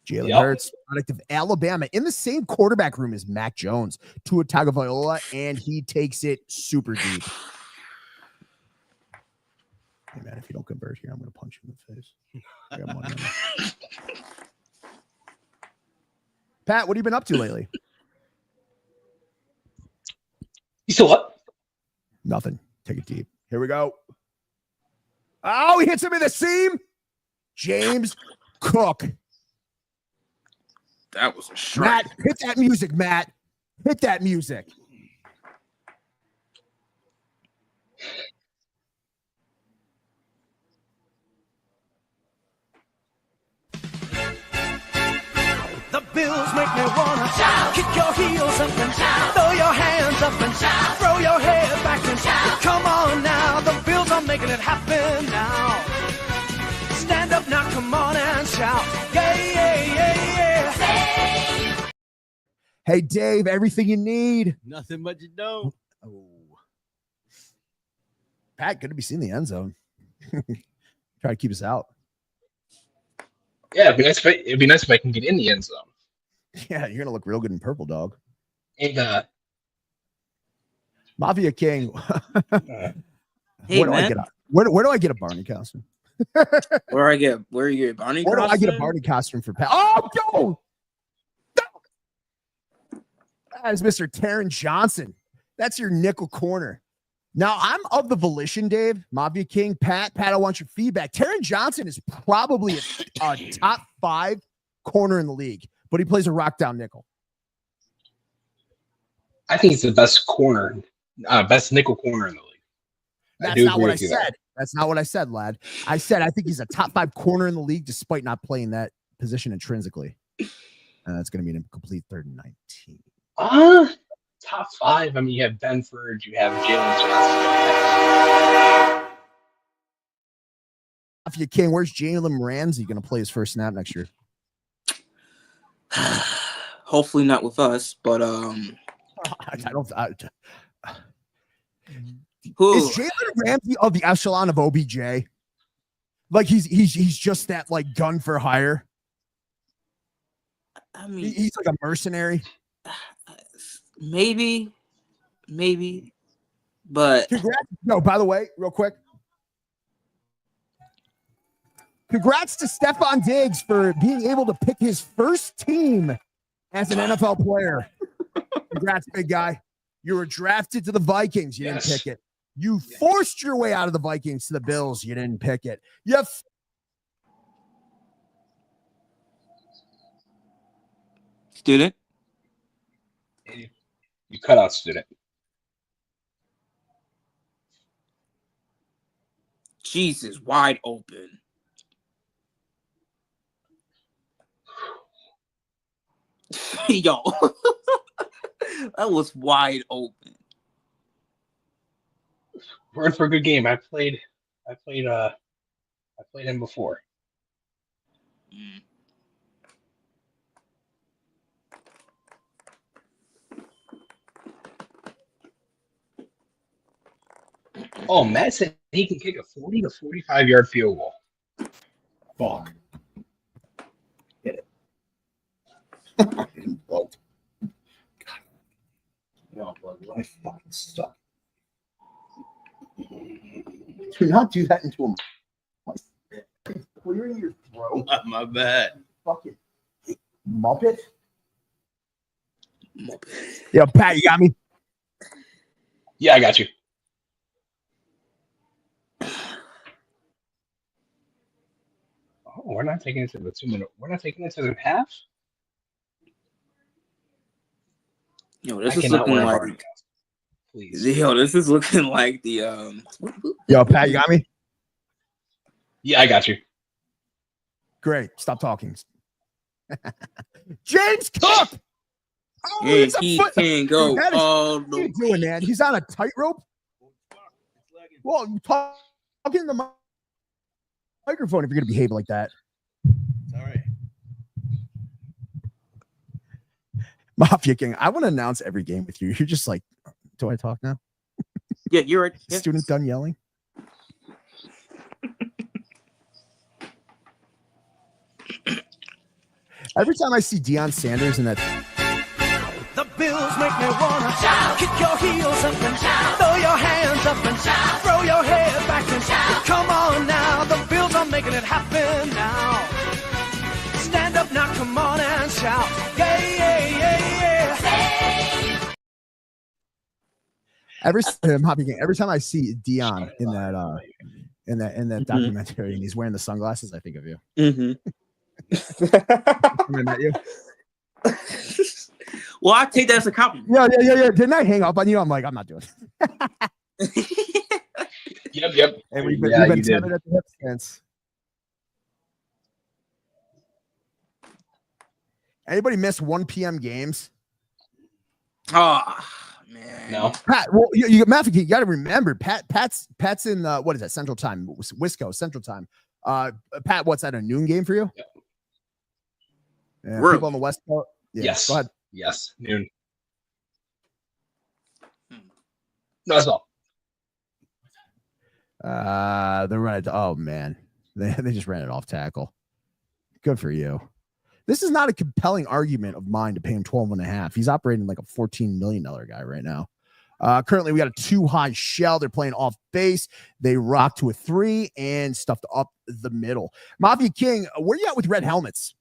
Speaker 2: Jalen
Speaker 4: Yep.
Speaker 2: Hurts, product of Alabama, in the same quarterback room as Mac Jones, Tua Tagovailoa, and he takes it super deep. Hey, man, if you don't convert here, I'm going to punch you in the face. I got money on that. Pat, what have you been up to lately?
Speaker 4: You still what?
Speaker 2: Nothing. Take it deep. Here we go. Oh, he hits him in the seam. James Cook.
Speaker 5: That was a strike.
Speaker 2: Matt, hit that music, Matt. Hit that music.
Speaker 1: The Bills make me wanna shout. Kick your heels up and shout. Throw your hands up and shout. Throw your head back and shout. Come on now, the Bills are making it happen now. Stand up now, come on and shout. Yeah, yeah, yeah, yeah.
Speaker 2: Hey, Dave, everything you need.
Speaker 6: Nothing but you don't.
Speaker 2: Oh. Pat, good to be seen in the end zone. Try to keep us out.
Speaker 4: Yeah, it'd be nice if I can get in the end zone.
Speaker 2: Yeah, you're gonna look real good in purple, dog.
Speaker 4: And
Speaker 2: Mafia King.
Speaker 5: Hey,
Speaker 2: where do I
Speaker 5: man.
Speaker 2: get a where do I get a Barney costume?
Speaker 5: Where you get Barney?
Speaker 2: Where do I get a
Speaker 5: costume?
Speaker 2: Barney costume for Pat? Oh, go! That is Mr. Taron Johnson. That's your nickel corner. Now, I'm of the volition, Dave, Mafia King, Pat, I want your feedback. Taron Johnson is probably a top 5 corner in the league, but he plays a rock down nickel.
Speaker 4: I think it's the best corner, best nickel corner in the league.
Speaker 2: That's not what I said. That's not what I said, lad. I said I think he's a top 5 corner in the league despite not playing that position intrinsically. And that's going to be a complete 3rd and 19.
Speaker 4: Top 5. I mean, you have Benford, you have Jalen Johnson.
Speaker 2: Mafia King, where's Jalen Ramsey going to play his first snap next year?
Speaker 5: Hopefully not with us, but who?
Speaker 2: Is Jalen Ramsey of the echelon of OBJ? Like he's just that like gun for hire.
Speaker 5: I mean,
Speaker 2: He's like a mercenary.
Speaker 5: maybe, but
Speaker 2: Congrats. No, by the way, real quick. Congrats to Stephon Diggs for being able to pick his first team as an NFL player. Congrats, big guy. You were drafted to the Vikings. You didn't pick it. You forced your way out of the Vikings to the Bills. You didn't pick it.
Speaker 5: student.
Speaker 4: You cut out student.
Speaker 5: Jesus, wide open. Yo, that was wide open.
Speaker 4: We're in for a good game. I played him before.
Speaker 5: Mm.
Speaker 4: Oh, Matt said he can kick a 40 to 45 yard field goal.
Speaker 2: Fuck. Get it. God. No, I fucking suck. Do not do that into a clearing your throat.
Speaker 6: My bad.
Speaker 2: Fucking Muppet. Yo, Pat, you got me.
Speaker 4: Yeah, I got you. Oh, we're not taking it to the 2 minute. We're not taking it to the half.
Speaker 5: Yo, this
Speaker 4: I
Speaker 5: is
Speaker 4: cannot
Speaker 5: looking
Speaker 4: wear a
Speaker 5: like
Speaker 4: Barney costume. please.
Speaker 5: Yo, this is looking like the
Speaker 2: Yo, Pat, you got me?
Speaker 4: Yeah, I got you.
Speaker 2: Great. Stop talking. James Cook. Oh,
Speaker 5: Yeah,
Speaker 2: it's a
Speaker 5: he
Speaker 2: foot.
Speaker 5: can't go
Speaker 2: That is-
Speaker 5: all
Speaker 2: What are you
Speaker 5: the
Speaker 2: doing, man? He's on a tightrope. Well, talking to the microphone if you're going to behave like that.
Speaker 6: All right.
Speaker 2: Mafia King, I want to announce every game with you. You're just like, do I talk now?
Speaker 5: Yeah, you're right. Yeah.
Speaker 2: Student done yelling. Every time I see Deion Sanders in that,
Speaker 1: The Bills make me wanna shout. Kick your heels up and shout. Throw your hands up and shout. Throw your head back and shout. Come on now, the Bills are making it happen now. Stand up now, come on and shout. Yeah, yeah, yeah, yeah.
Speaker 2: every time I see Deion in that documentary and he's wearing the sunglasses, I think of you.
Speaker 5: Mm-hmm.
Speaker 2: Remember that you?
Speaker 5: Well, I take that as a compliment.
Speaker 2: Yeah. Didn't I hang up on you? I'm like, I'm not doing it.
Speaker 4: Yep.
Speaker 2: And we've been
Speaker 4: you did.
Speaker 2: tethered at the hip since. Anybody miss 1 p.m. games?
Speaker 5: Oh man.
Speaker 4: No.
Speaker 2: Pat, well, you got to remember, Pat's in what is that, Central Time, Wisco Central Time. Pat, what's that, a noon game for you?
Speaker 4: Yep.
Speaker 2: Yeah,
Speaker 5: Really?
Speaker 2: people on the West Coast. Yeah,
Speaker 4: Yes.
Speaker 2: go ahead.
Speaker 4: Yes. Noon. No, that's all.
Speaker 2: They're running. Oh man, they just ran it off tackle. Good for you. This is not a compelling argument of mine to pay him 12.5. He's operating like a $14 million guy right now. Currently, we got a 2 high shell. They're playing off base. They rock to a 3 and stuffed up the middle. Mafia King, where you at with red helmets?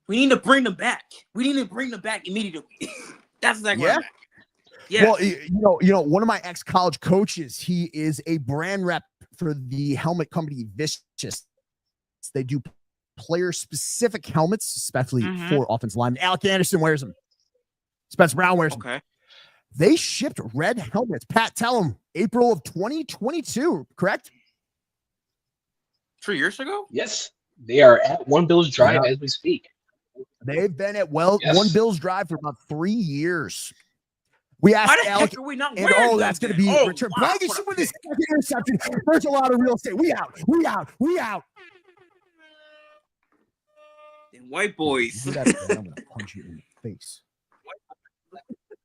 Speaker 5: We need to bring them back. We need to bring them back immediately. That's exactly
Speaker 2: Yeah?
Speaker 5: what I'm at. Yeah.
Speaker 2: Well, one of my ex-college coaches, he is a brand rep for the helmet company Vicious. They do player-specific helmets, especially for offensive linemen. Alec Anderson wears them. Spencer Brown wears them.
Speaker 5: Okay.
Speaker 2: They shipped red helmets. Pat, tell them April of 2022, correct?
Speaker 5: 3 years ago?
Speaker 4: Yes. They are at One Bills Drive as we speak.
Speaker 2: They've been at
Speaker 4: Yes.
Speaker 2: One Bills Drive for about 3 years. We asked
Speaker 5: Why the
Speaker 2: Alec,
Speaker 5: heck are we not
Speaker 2: and
Speaker 5: wearing
Speaker 2: that's
Speaker 5: them
Speaker 2: going to be
Speaker 5: then?
Speaker 2: return.
Speaker 5: Wow,
Speaker 2: Blanket
Speaker 5: what a
Speaker 2: with his
Speaker 5: pick.
Speaker 2: second interception. There's a lot of real estate. We out.
Speaker 5: And white boys.
Speaker 2: Do that again, I'm going to punch you in the face.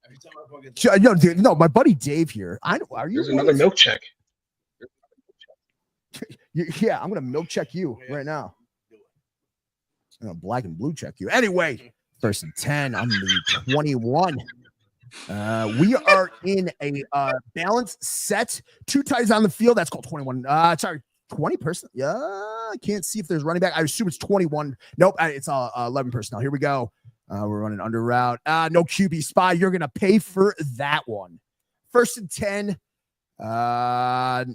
Speaker 6: Every time I fucking
Speaker 2: No, dude, no, my buddy Dave here. Are you?
Speaker 4: There's another milk check.
Speaker 2: Yeah, I'm gonna milk check you right now. I'm gonna black and blue check you. Anyway, 1st and 10 on the 21. We are in a balanced set. 2 ties on the field. That's called 21. 20 personnel. Yeah, I can't see if there's running back. I assume it's 21. Nope, it's 11 personnel. Here we go. We're running under route. No QB spy. You're gonna pay for that one. 1st and 10. I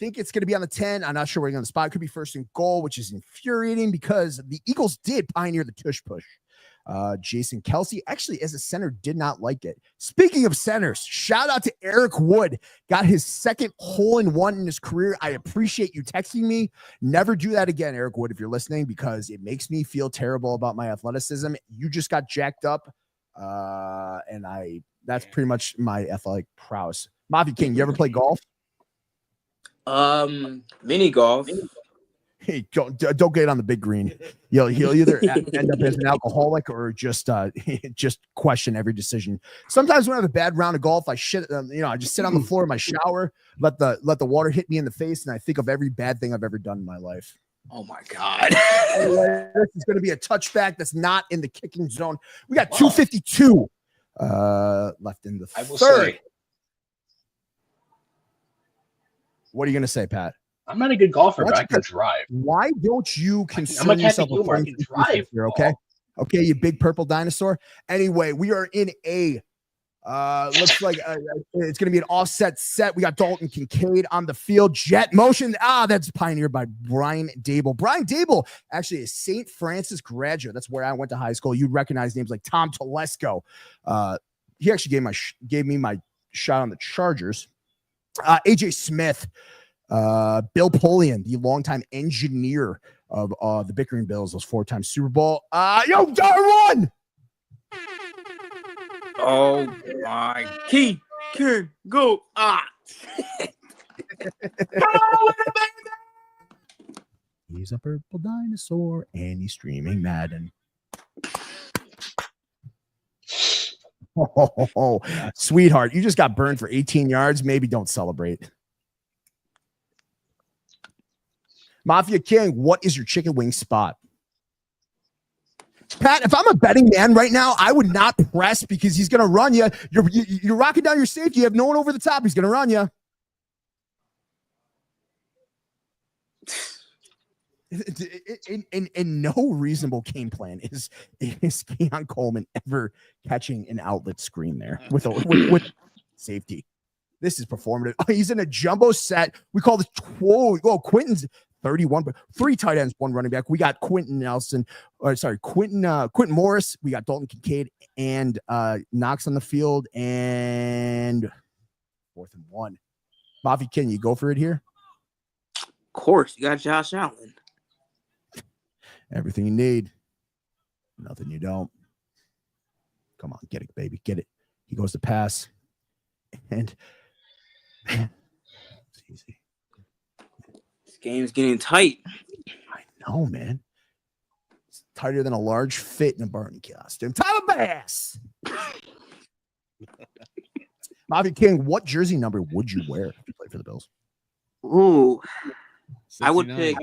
Speaker 2: think it's going to be on the 10. I'm not sure where you're going to spot. It could be 1st and goal, which is infuriating because the Eagles did pioneer the tush push. Jason Kelsey, actually, as a center, did not like it. Speaking of centers, shout out to Eric Wood. Got his 2nd hole-in-one in his career. I appreciate you texting me. Never do that again, Eric Wood, if you're listening, because it makes me feel terrible about my athleticism. You just got jacked up, and that's pretty much my athletic prowess. Mafia King, you ever play golf?
Speaker 5: Mini golf.
Speaker 2: Hey, don't get on the big green. He'll either end up as an alcoholic or just question every decision. Sometimes when I have a bad round of golf, I shit. I just sit on the floor in my shower, let the water hit me in the face, and I think of every bad thing I've ever done in my life.
Speaker 5: Oh my God.
Speaker 2: Anyway, this is going to be a touchback that's not in the kicking zone. We got 2:52 left in the
Speaker 4: I will
Speaker 2: 3rd.
Speaker 4: say,
Speaker 2: What are you going to say, Pat?
Speaker 4: I'm not a good golfer, but I can
Speaker 2: Watch
Speaker 4: drive.
Speaker 2: Why don't you
Speaker 4: I'm
Speaker 2: consider
Speaker 4: a Kathy
Speaker 2: yourself a
Speaker 4: Gilmore. I
Speaker 2: friend
Speaker 4: can drive.
Speaker 2: here? Okay, okay, you big purple dinosaur. Anyway, we are in a looks like it's going to be an offset set. We got Dalton Kincaid on the field. Jet motion. That's pioneered by Brian Dable. Brian Dable, actually a St. Francis graduate. That's where I went to high school. You'd recognize names like Tom Telesco. he actually gave me my shot on the Chargers. AJ Smith, Bill Polian, the longtime engineer of the Bickering Bills, those 4-time Super Bowl. Darwin!
Speaker 5: Oh my King go.
Speaker 2: He's a purple dinosaur and he's streaming Madden. Oh, sweetheart, you just got burned for 18 yards. Maybe don't celebrate. Mafia King, what is your chicken wing spot? Pat, if I'm a betting man right now, I would not press because he's going to run you. You're rocking down your safety. You have no one over the top. He's going to run you. In no reasonable game plan is Keon Coleman ever catching an outlet screen there with safety. This is performative. Oh, he's in a jumbo set. We call this Quentin's 31, but 3 tight ends, 1 running back. We got Quentin Morris. We got Dalton Kincaid and Knox on the field, and 4th and 1. Bobby, can you go for it here?
Speaker 5: Of course, you got Josh Allen.
Speaker 2: Everything you need. Nothing you don't. Come on, get it, baby. Get it. He goes to pass. And man, it's easy.
Speaker 5: This game's getting tight.
Speaker 2: I know, man. It's tighter than a large fit in a Barney costume. Tyler Bass. Bobby King, what jersey number would you wear if you played for the Bills?
Speaker 5: Ooh.
Speaker 6: 69.
Speaker 5: I would pick.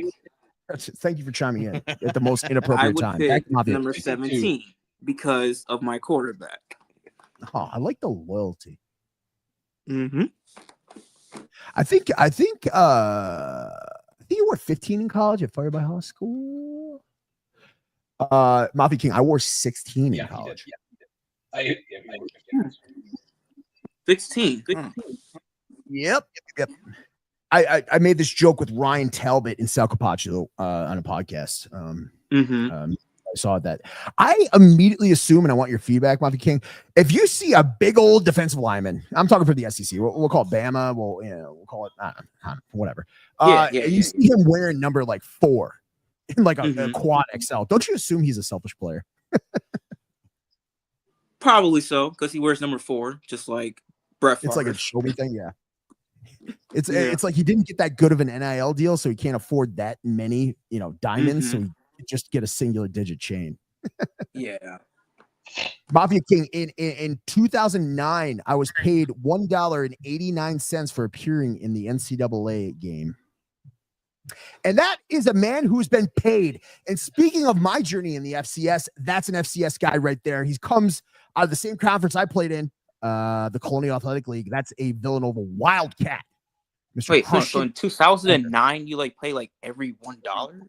Speaker 2: Thank you for chiming in at the most inappropriate time.
Speaker 5: I would pick number 17 because of my quarterback.
Speaker 2: Oh, I like the loyalty.
Speaker 5: Mm-hmm.
Speaker 2: I think you wore 15 in college at Fireby High School. Mafia King, I wore 16 in college.
Speaker 4: Yeah.
Speaker 5: 16.
Speaker 2: Yep. I made this joke with Ryan Talbot and Sal Capaccio on a podcast. I saw that. I immediately assume, and I want your feedback, Mafia King. If you see a big old defensive lineman, I'm talking for the SEC. We'll call it Bama. We'll call it whatever. And you see him wearing number like 4 in like a quad XL. Don't you assume he's a selfish player?
Speaker 5: Probably so, because he wears number 4, just like Brett Favre.
Speaker 2: It's like a show me thing, yeah. It's like he didn't get that good of an NIL deal, so he can't afford that many, diamonds. So he just get a singular digit chain.
Speaker 5: Yeah.
Speaker 2: Mafia King, in 2009, I was paid $1.89 for appearing in the NCAA game. And that is a man who's been paid. And speaking of my journey in the FCS, that's an FCS guy right there. He comes out of the same conference I played in, the Colonial Athletic League. That's a Villanova Wildcat.
Speaker 5: Wait, so in 2009, you pay every $1?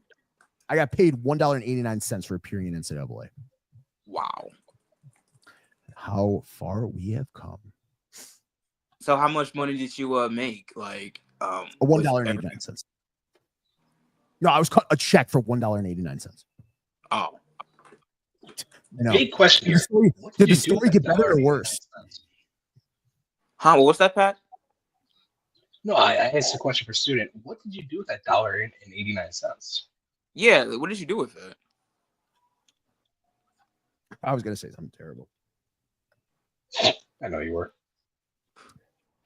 Speaker 2: I got paid $1.89 for appearing in NCAA.
Speaker 5: Wow.
Speaker 2: How far we have come.
Speaker 5: So how much money did you make?
Speaker 2: $1.89. No, I was cut a check for $1.89.
Speaker 5: Oh.
Speaker 4: Big question here.
Speaker 2: Did the story get better or worse?
Speaker 5: Huh? What was that, Pat?
Speaker 4: No, I asked a question for student. What did you do with that $1.89?
Speaker 5: Yeah, what did you do with it?
Speaker 2: I was going to say something terrible.
Speaker 4: I know you were.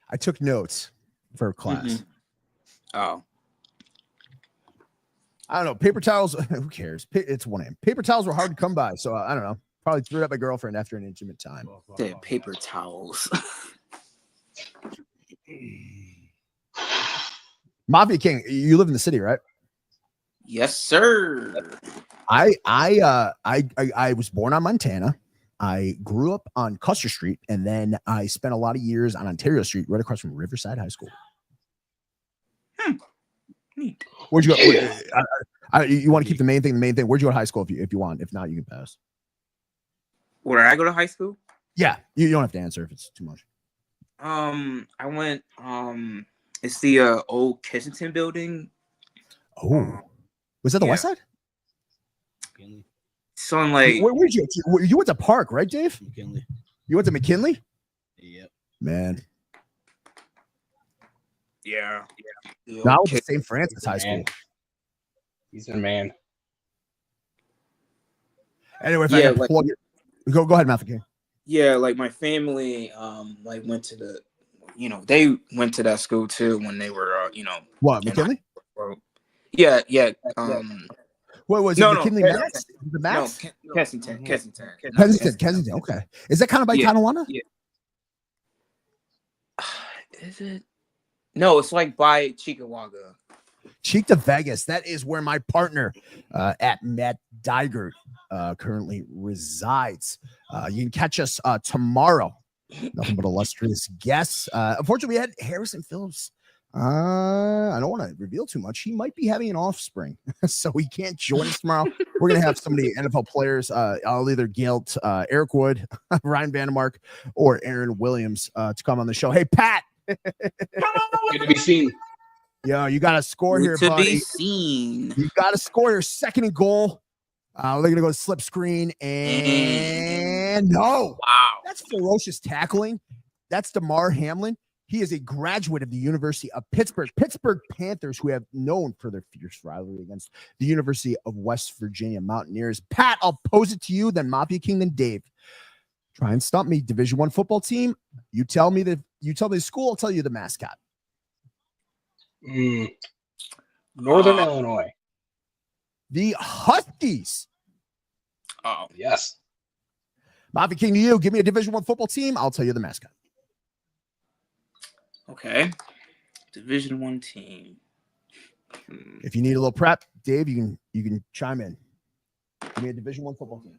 Speaker 2: I took notes for a class.
Speaker 5: Oh.
Speaker 2: I don't know. Paper towels, who cares? It's 1 a.m. Paper towels were hard to come by, so I don't know. Probably threw it at my girlfriend after an intimate time.
Speaker 5: Paper towels.
Speaker 2: Mafia King, you live in the city, right?
Speaker 5: Yes, sir.
Speaker 2: I was born on Montana. I grew up on Custer Street, and then I spent a lot of years on Ontario Street, right across from Riverside High School.
Speaker 5: Neat.
Speaker 2: Where'd you go? You want to keep the main thing? Where'd you go to high school if you want? If not, you can pass.
Speaker 5: Where did I go to high school?
Speaker 2: Yeah, you don't have to answer if it's too much.
Speaker 5: I went. It's the old Kensington building.
Speaker 2: Oh, was that the West Side?
Speaker 5: So I'm like,
Speaker 2: where'd you went to Park, right, Dave?
Speaker 6: McKinley.
Speaker 2: You went to McKinley?
Speaker 6: Yep.
Speaker 2: Man.
Speaker 5: Yeah.
Speaker 2: Now with the St. Francis High School.
Speaker 4: He's a man.
Speaker 2: Anyway, if
Speaker 5: Yeah,
Speaker 2: I can plug it. Go ahead, Matthew King.
Speaker 5: Yeah, like my family, like went to the, they went to that school too when they were,
Speaker 2: What,
Speaker 5: in
Speaker 2: McKinley?
Speaker 5: Yeah.
Speaker 2: What was
Speaker 5: No,
Speaker 2: it?
Speaker 5: no,
Speaker 2: McKinley Max? The
Speaker 5: No,
Speaker 2: Max?
Speaker 5: Kensington.
Speaker 2: Kensington. Okay. Is that kind of by
Speaker 5: Yeah.
Speaker 2: Tonawanda?
Speaker 5: Yeah. Is it? No, it's like by Chickawaga.
Speaker 2: Cheek to Vegas. That is where my partner at Matt Digert currently resides. You can catch us tomorrow. Nothing but illustrious guests. Unfortunately, we had Harrison Phillips. I don't want to reveal too much. He might be having an offspring, so he can't join us tomorrow. We're going to have some of the NFL players. I'll either guilt Eric Wood, Ryan Vandermark, or Aaron Williams to come on the show. Hey, Pat.
Speaker 4: Good to be seen.
Speaker 2: Yo, you got to score here,
Speaker 5: To
Speaker 2: buddy.
Speaker 5: be seen.
Speaker 2: You got to score your second and goal. They're going to go to slip screen, and no.
Speaker 5: Wow.
Speaker 2: That's ferocious tackling. That's DeMar Hamlin. He is a graduate of the University of Pittsburgh. Pittsburgh Panthers, who have known for their fierce rivalry against the University of West Virginia Mountaineers. Pat, I'll pose it to you, then Mafia King, then Dave. Try and stump me. Division I football team. You tell me the school, I'll tell you the mascot.
Speaker 4: Northern Illinois.
Speaker 2: The Huskies.
Speaker 5: Oh,
Speaker 4: Yes.
Speaker 2: Mafia King to you. Give me a Division I football team. I'll tell you the mascot.
Speaker 5: okay. Division I team.
Speaker 2: If you need a little prep, Dave, you can chime in. Give me a Division I football team.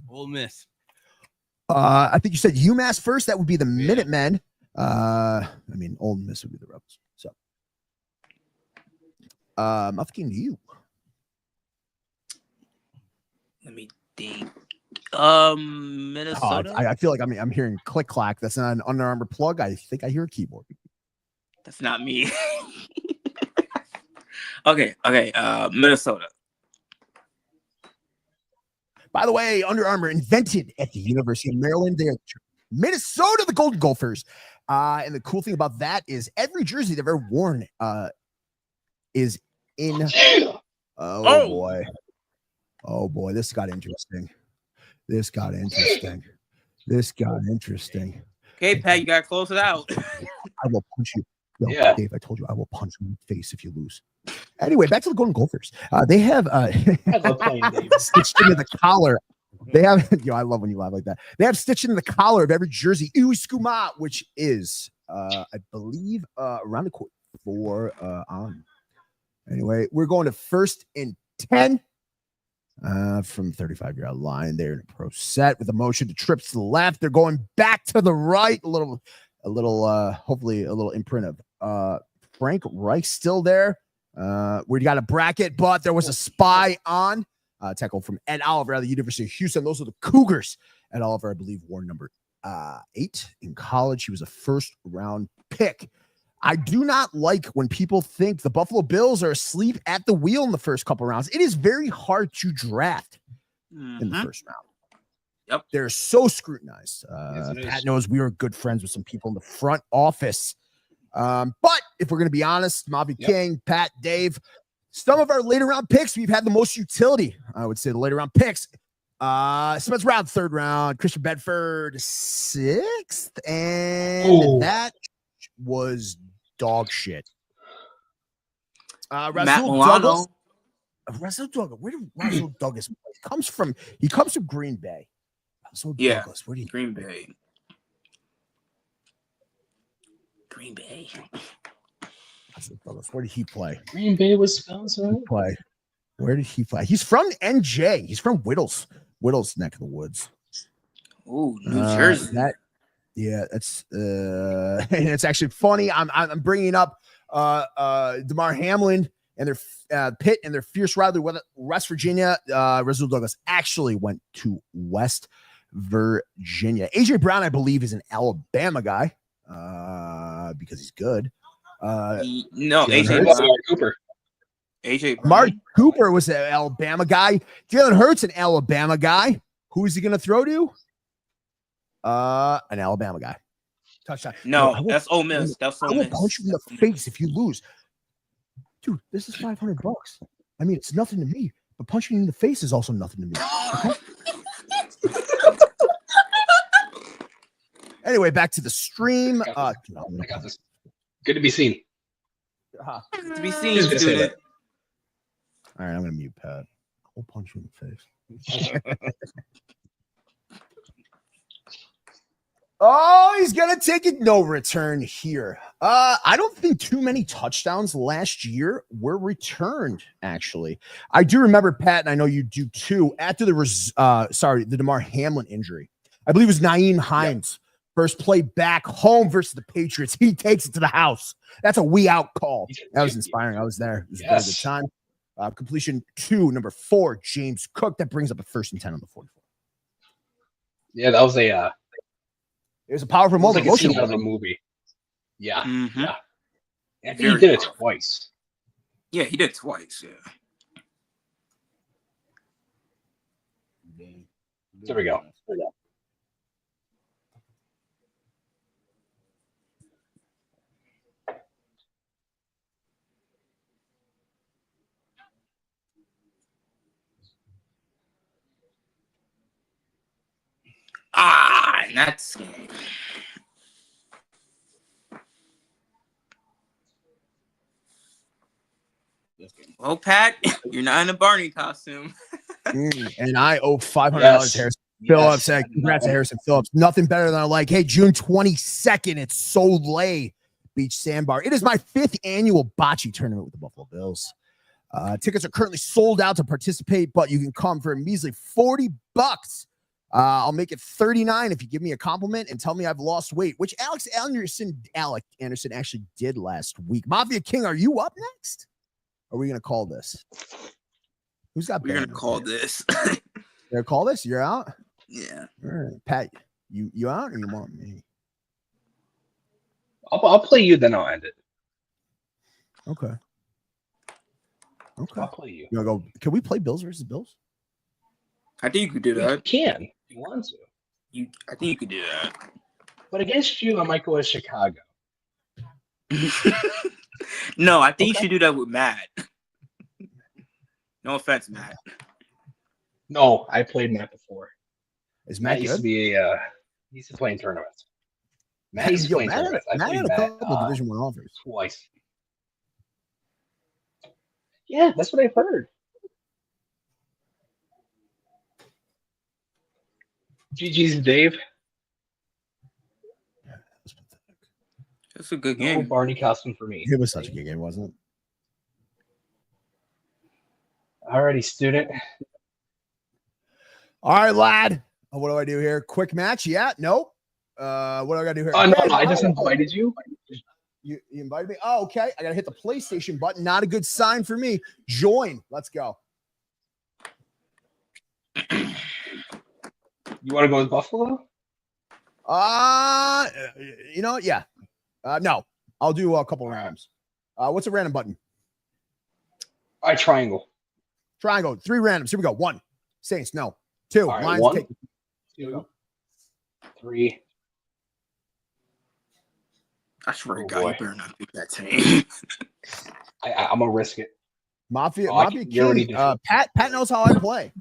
Speaker 6: Ole Miss.
Speaker 2: I think you said UMass first. That would be the Minutemen. Ole Miss would be the Rebels. So, I'm thinking you.
Speaker 5: Let me think. Minnesota.
Speaker 2: I feel like I'm hearing click clack. That's not an Under Armour plug. I think I hear a keyboard.
Speaker 5: That's not me. Okay. Minnesota.
Speaker 2: By the way, Under Armour invented at the University of Maryland. They're Minnesota, the Golden Gophers. And the cool thing about that is every jersey they've ever worn is in. Oh boy, this got interesting.
Speaker 5: Okay, Pat, you gotta close it out.
Speaker 2: I will punch you. Yo,
Speaker 4: Yeah.
Speaker 2: Dave, I told you I will punch you in the face if you lose. Anyway, back to the Golden Gophers. They have
Speaker 4: I love playing Dave.
Speaker 2: stitched into the collar. They have, I love when you laugh like that. They have stitched into the collar of every jersey, Uwe Skuma, which is, I believe, around the court for on. Anyway, we're going to 1st and 10 from 35-yard line. They're in a pro set with a motion to trips to the left. They're going back to the right. A little, hopefully a little imprint of Frank Reich still there. We got a bracket, but there was a spy on tackle from Ed Oliver out of the University of Houston. Those are the Cougars. Ed Oliver, I believe, wore number 8 in college. He was a first-round pick. I do not like when people think the Buffalo Bills are asleep at the wheel in the first couple rounds. It is very hard to draft in the first round.
Speaker 5: Yep.
Speaker 2: They're so scrutinized.
Speaker 4: Yes, it
Speaker 2: Pat
Speaker 4: is.
Speaker 2: knows we were good friends with some people in the front office. But if we're going to be honest, Mobby King, Pat, Dave, some of our later round picks, we've had the most utility. I would say the later round picks. Spencer Round, 3rd round, Christian Bedford, 6th, and that was dog shit.
Speaker 5: Matt
Speaker 2: Rasul
Speaker 5: Milano.
Speaker 2: Douglas. Rasul Douglas. Where did Rasul Douglas play? He comes from Green Bay. Rasul Douglas. Where do you
Speaker 5: Green Bay. Green Bay.
Speaker 2: Rasul Douglas? Where did he play?
Speaker 4: Green Bay, Wisconsin.
Speaker 2: Where did he play? He's from NJ. He's from Whittles neck of the woods.
Speaker 5: Ooh, New Jersey.
Speaker 2: That's and it's actually funny. I'm bringing up DeMar Hamlin and their Pitt and their fierce rivalry with West Virginia. Rasul Douglas actually went to West Virginia. AJ Brown, I believe, is an Alabama guy because he's good.
Speaker 5: No,
Speaker 2: Jalen
Speaker 5: AJ
Speaker 2: Hurts.
Speaker 5: Brown.
Speaker 4: Cooper.
Speaker 5: AJ Brown.
Speaker 2: Mark Cooper was an Alabama guy. Jalen Hurts, an Alabama guy. Who is he going to throw to? An Alabama guy. Touchdown.
Speaker 5: No,
Speaker 2: I will-
Speaker 5: that's Ole Miss. That's
Speaker 2: I
Speaker 5: Ole
Speaker 2: will
Speaker 5: Miss.
Speaker 2: punch you in the face if you lose. Dude, this is $500. I mean, it's nothing to me, but punching you in the face is also nothing to me. Okay? Anyway, back to the stream.
Speaker 4: I got this. Good to be seen.
Speaker 5: To be seen,
Speaker 4: Who's gonna say
Speaker 5: student.
Speaker 4: that?
Speaker 2: All right, I'm gonna mute Pat. I'll punch you in the face. Oh, he's gonna take it. No return here. I don't think too many touchdowns last year were returned. Actually, I do remember, Pat, and I know you do too. After the Damar Hamlin injury, I believe it was Naeem Hines. First play back home versus the Patriots. He takes it to the house. That's a we out call. That was inspiring. I was there. It was a very good time. Completion 2, number 4, James Cook. That brings up a 1st and 10 on the 44.
Speaker 4: Yeah, that was a
Speaker 2: It was a powerful moment.
Speaker 4: like a scene out of a movie. Yeah,
Speaker 5: Mhm.
Speaker 4: yeah. I think he did it twice.
Speaker 5: Yeah, he did twice. Yeah.
Speaker 4: There we go.
Speaker 5: And that's well, Pat, you're not in a Barney costume.
Speaker 2: And I owe $500
Speaker 4: Yes.
Speaker 2: to Harrison Phillips. Hey, congrats to Harrison Phillips. Nothing better than hey, June 22nd, it's Soleil Beach Sandbar. It is my 5th annual bocce tournament with the Buffalo Bills. Tickets are currently sold out to participate, but you can come for a measly $40. I'll make it 39 if you give me a compliment and tell me I've lost weight, which Alec Anderson actually did last week. Mafia King, are you up next? Or are we gonna call this? Who's got?
Speaker 5: We're gonna call this.
Speaker 2: You're gonna call this? You're out.
Speaker 5: Yeah.
Speaker 2: All right, Pat, you out or you want me?
Speaker 4: I'll play you, then I'll end it.
Speaker 2: Okay.
Speaker 4: I'll play you.
Speaker 2: You wanna go? Can we play Bills versus Bills?
Speaker 5: I think you could do
Speaker 4: You
Speaker 5: that.
Speaker 4: can if you want to.
Speaker 5: I think you could do that.
Speaker 4: But against you, I might go with Chicago.
Speaker 5: No, I think you should do that with Matt. No offense, Matt.
Speaker 4: No, I played Matt before.
Speaker 2: Is
Speaker 4: Matt
Speaker 2: Matt
Speaker 4: used to
Speaker 2: good?
Speaker 4: be he used to play in tournaments. Matt used to play in tournaments. I
Speaker 2: Matt
Speaker 4: played
Speaker 2: had a
Speaker 4: Matt
Speaker 2: couple of Division 1 offers.
Speaker 4: twice. Yeah, that's what I've heard. GG's Dave.
Speaker 5: That's a good
Speaker 4: No
Speaker 5: game.
Speaker 4: Barney costume for me.
Speaker 2: It was such a good game, wasn't it?
Speaker 4: Alrighty, student.
Speaker 2: All right, lad. What do I do here? Quick match? Yeah. Nope. What do I gotta do here?
Speaker 4: Oh no, I just invited you.
Speaker 2: You invited me. Oh, okay. I gotta hit the PlayStation button. Not a good sign for me. Join. Let's go.
Speaker 4: You want to go with Buffalo?
Speaker 2: You know what? Yeah. No. I'll do a couple rounds. What's a random button?
Speaker 4: All right, triangle.
Speaker 2: Triangle. 3 randoms. Here we go. 1. Saints. No. 2.
Speaker 4: All right,
Speaker 2: Lions.
Speaker 4: 1,
Speaker 2: Take.
Speaker 4: 2, 3.
Speaker 5: I swear to
Speaker 4: Oh,
Speaker 5: God,
Speaker 4: boy.
Speaker 5: you better not pick that team.
Speaker 4: I'm gonna risk it.
Speaker 2: Mafia.
Speaker 4: Oh, I
Speaker 2: Mafia
Speaker 4: can- you already
Speaker 2: King.
Speaker 4: did.
Speaker 2: Pat knows how I play.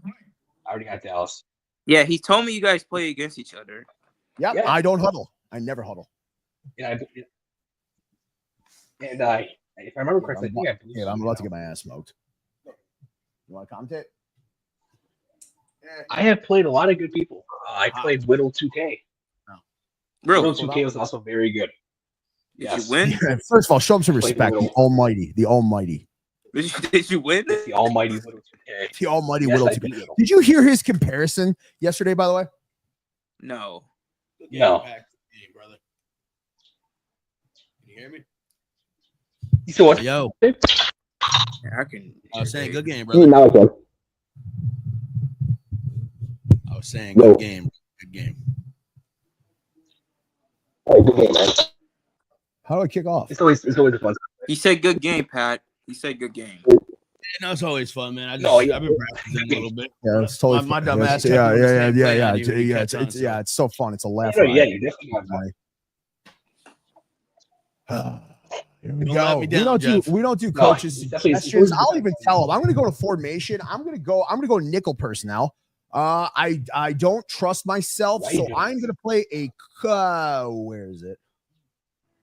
Speaker 4: I already got Dallas.
Speaker 5: Yeah, he told me you guys play against each other.
Speaker 2: Yep.
Speaker 4: Yeah.
Speaker 2: I don't huddle. I never huddle.
Speaker 4: And if I remember correctly, I think I blew
Speaker 2: Yeah, I'm
Speaker 4: somebody
Speaker 2: about to
Speaker 4: out.
Speaker 2: get my ass smoked. You want to commentate?
Speaker 4: I have played a lot of good people. I played Whittle 2K.
Speaker 5: Really?
Speaker 4: Whittle 2K was also very good.
Speaker 5: Did
Speaker 4: Yes.
Speaker 5: you win?
Speaker 2: Yeah, first of all, show him some
Speaker 4: Played
Speaker 2: respect. The
Speaker 4: Whittle.
Speaker 2: Almighty. The Almighty.
Speaker 5: Did you win?
Speaker 4: The almighty Whittle 2K.
Speaker 2: The Almighty
Speaker 4: Yes,
Speaker 2: Whittle.
Speaker 4: I
Speaker 2: 2K.
Speaker 4: beat Whittle.
Speaker 2: Did you hear his comparison yesterday, by the way?
Speaker 5: No.
Speaker 4: No.
Speaker 6: Game, brother. Can you hear me?
Speaker 4: You said what?
Speaker 6: Yo,
Speaker 5: Yeah, I can.
Speaker 6: I was saying good game,
Speaker 4: You
Speaker 6: brother.
Speaker 4: now again.
Speaker 6: I was saying
Speaker 4: Yo.
Speaker 6: good game. Good game.
Speaker 4: Hey, good game, man.
Speaker 2: How do I kick off?
Speaker 4: It's always a fun.
Speaker 5: He said good game, Pat. He said good game.
Speaker 6: No, it's always fun, man.
Speaker 4: No, yeah.
Speaker 6: I've been practicing a little bit.
Speaker 2: Yeah, it's totally
Speaker 6: My
Speaker 2: fun.
Speaker 6: dumb ass kept
Speaker 2: Yeah,
Speaker 6: doing the same
Speaker 2: yeah,
Speaker 6: play,
Speaker 2: yeah,
Speaker 6: I didn't even
Speaker 2: yeah.
Speaker 6: catch on, so.
Speaker 2: It's so fun. It's a laugh.
Speaker 4: No, yeah,
Speaker 2: riot.
Speaker 4: you definitely got fun.
Speaker 2: Here we
Speaker 6: Don't
Speaker 2: go.
Speaker 6: let me down, Jeff.
Speaker 2: We don't do
Speaker 4: No,
Speaker 2: coaches
Speaker 4: definitely-
Speaker 2: suggestions. I'll even tell them. I'm going to go to formation. I'm going to go nickel personnel. I don't trust myself,
Speaker 4: Why you
Speaker 2: so
Speaker 4: doing
Speaker 2: I'm
Speaker 4: this?
Speaker 2: going to play a. Where is it?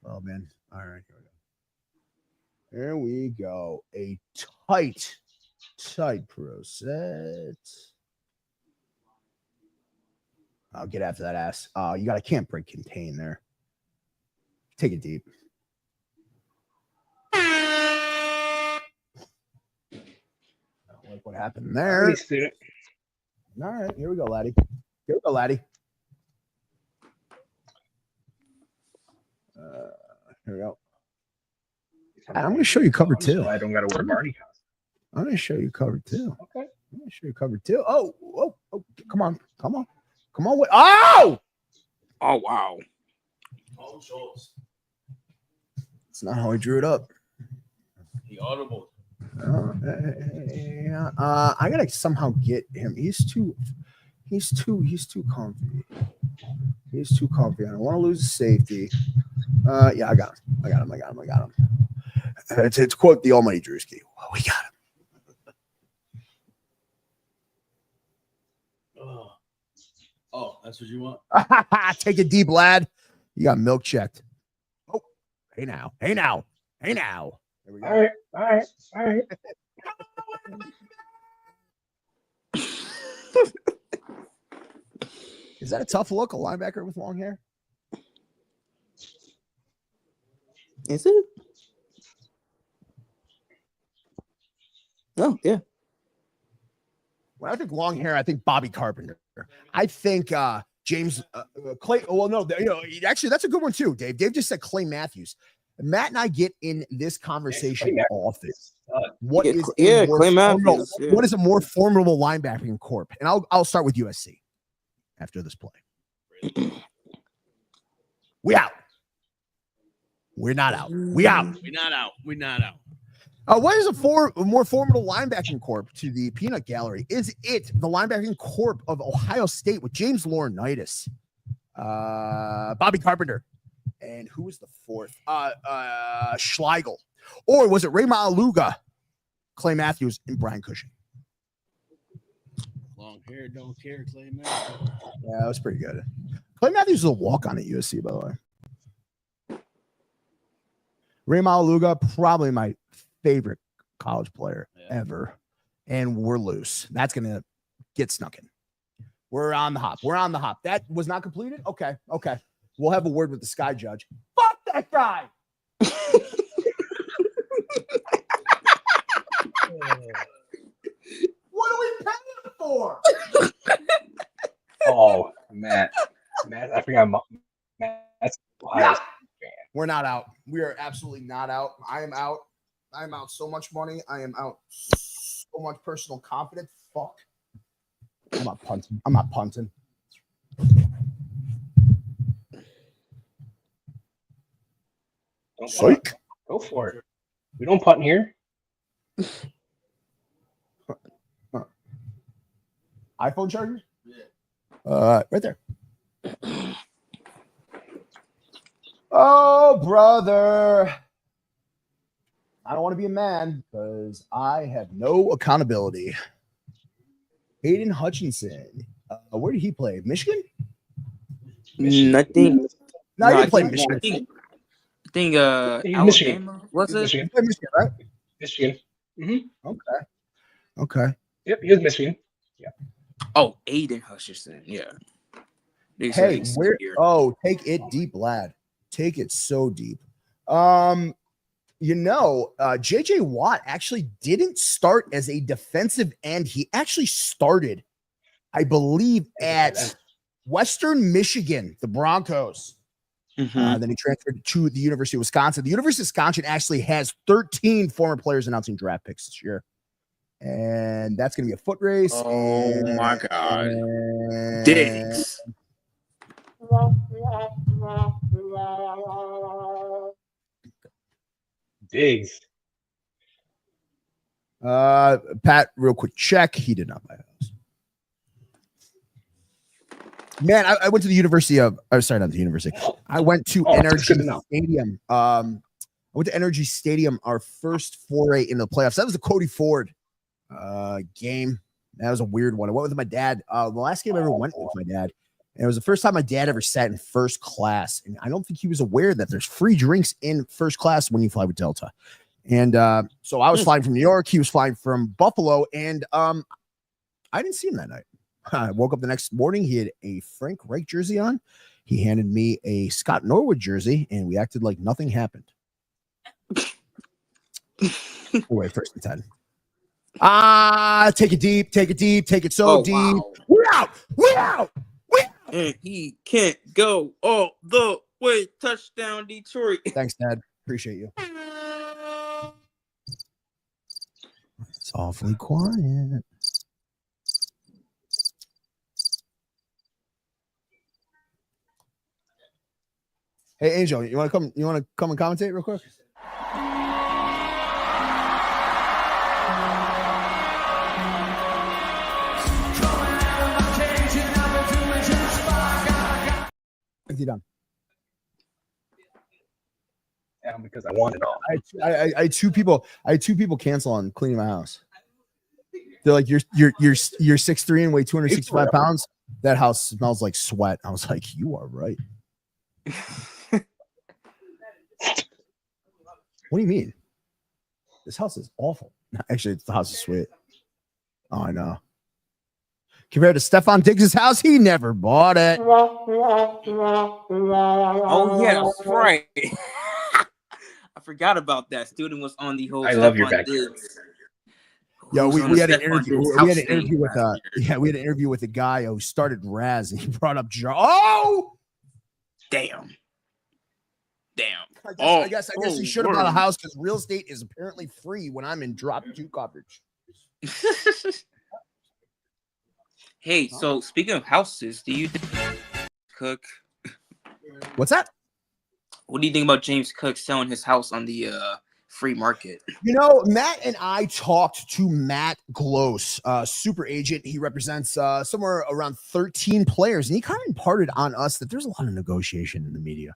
Speaker 2: Oh man! All right, here we go. A tight pro set. I'll get after that ass. You got a can't break contain there. Take it deep. I don't like what happened there.
Speaker 4: Alright, student.
Speaker 2: All right, here we go, laddie. Here we go, laddie. Here we go. I'm going to show you cover two.
Speaker 4: I don't got to wear Barney costume.
Speaker 2: I'm going to show you cover two.
Speaker 4: Okay.
Speaker 2: I'm going to show you cover two. Oh, come on. Wait. Oh!
Speaker 5: Oh wow.
Speaker 2: It's not how I drew it up.
Speaker 6: The audible.
Speaker 2: Yeah. I gotta somehow get him. He's too comfy. He's too comfy. I don't want to lose the safety. Yeah, I got him. It's quote the almighty Drewski. Well, we got him.
Speaker 6: Oh, that's what you want?
Speaker 2: Take it deep, lad. You got milk checked. Oh, hey now. Here we go.
Speaker 4: All right.
Speaker 2: Is that a tough look, a linebacker with long hair?
Speaker 7: Is it? Oh, yeah.
Speaker 2: When I think long hair, I think Bobby Carpenter. I think James Clay. Well, no, actually, that's a good one too, Dave. Dave just said Clay Matthews. Matt and I get in this conversation often. What is
Speaker 7: Clay Matthews?
Speaker 2: What is a more formidable linebacking corp? And I'll start with USC after this play. We out. We're not out. We out.
Speaker 6: We're not out.
Speaker 2: What is a more formidable linebacking corp to the peanut gallery? Is it the linebacking corp of Ohio State with James Laurinaitis, Bobby Carpenter, and who was the fourth? Schlegel, or was it Ray Maluga, Clay Matthews, and Brian Cushing?
Speaker 6: Long hair, don't care, Clay man.
Speaker 2: Yeah, that was pretty good. Clay Matthews is a walk-on at USC, by the way. Ray Maluga, probably my favorite college player ever, and we're loose. That's gonna get snuck in. We're on the hop. That was not completed. Okay. We'll have a word with the sky judge. Fuck that guy. What are we paying him for?
Speaker 4: Oh, Matt, I forgot. Matt's Ohio State fan.
Speaker 2: We're not out. We are absolutely not out. I am out. So much money. I am out so much personal confidence. Fuck. I'm not punting.
Speaker 4: Don't
Speaker 2: Psych.
Speaker 4: punt. Go for it. We don't punt here.
Speaker 2: iPhone charger? Yeah. Right there. Oh, brother. I don't want to be a man because I have no accountability. Hayden Hutchinson. Where did he play? Michigan?
Speaker 7: Nothing.
Speaker 2: No, he
Speaker 7: I
Speaker 2: didn't play
Speaker 7: think-
Speaker 2: Michigan.
Speaker 5: I think
Speaker 4: He's
Speaker 5: Alabama
Speaker 4: Michigan.
Speaker 5: was it?
Speaker 4: Michigan.
Speaker 2: He played Michigan, right?
Speaker 4: Michigan.
Speaker 2: Okay.
Speaker 4: Yep, he was Michigan.
Speaker 5: Oh, Aiden Hutchinson. Yeah. They said
Speaker 2: Hey,
Speaker 5: he's
Speaker 2: where?
Speaker 5: here.
Speaker 2: Oh, take it deep, lad. Take it so deep. JJ Watt actually didn't start as a defensive end. He actually started, I believe, at Western Michigan, the Broncos. Then he transferred to the University of Wisconsin. The University of Wisconsin actually has 13 former players announcing draft picks this year. And that's going to be a foot race.
Speaker 5: Oh my God. Diggs.
Speaker 4: Diggs.
Speaker 2: Pat, real quick check. He did not buy a house. Man, I went to the University of. Oh, sorry, not the university. I went to Energy Stadium. I went to Energy Stadium. Our first foray in the playoffs. That was the Cody Ford game. That was a weird one. I went with my dad. The last game I ever went with my dad. And it was the first time my dad ever sat in first class. And I don't think he was aware that there's free drinks in first class when you fly with Delta. And so I was flying from New York. He was flying from Buffalo. And I didn't see him that night. I woke up the next morning. He had a Frank Reich jersey on. He handed me a Scott Norwood jersey, and we acted like nothing happened. Wait, first and 10. Take it deep, take it deep, take it so deep. Wow. We're out. We're out.
Speaker 5: And he can't go all the way. Touchdown, Detroit.
Speaker 2: Thanks, Dad. Appreciate you. It's awfully quiet. Hey, Angel, you want to come? You want to come and commentate real quick? Done.
Speaker 4: Yeah, because I want it all.
Speaker 2: I had two people. I had two people cancel on cleaning my house. They're like, you're 6'3" and weigh 265 pounds. That house smells like sweat. I was like, you are right. What do you mean? This house is awful. Actually, the house is sweet. Oh, I know. Compared to Stephon Diggs' house, he never bought it.
Speaker 5: Oh, yeah, that's right. I forgot about that. Student was on the whole.
Speaker 4: I love your backyard.
Speaker 2: Yo, we had an interview. We had an interview with we had an interview with a guy who started Raz, and he brought up
Speaker 5: damn.
Speaker 2: I guess he should have bought a house because real estate is apparently free when I'm in drop 2 coverage.
Speaker 5: Hey, so speaking of houses, do you think Cook?
Speaker 2: What's that?
Speaker 5: What do you think about James Cook selling his house on the free market?
Speaker 2: You know, Matt and I talked to Matt Gloss, super agent. He represents somewhere around 13 players, and he kind of imparted on us that there's a lot of negotiation in the media.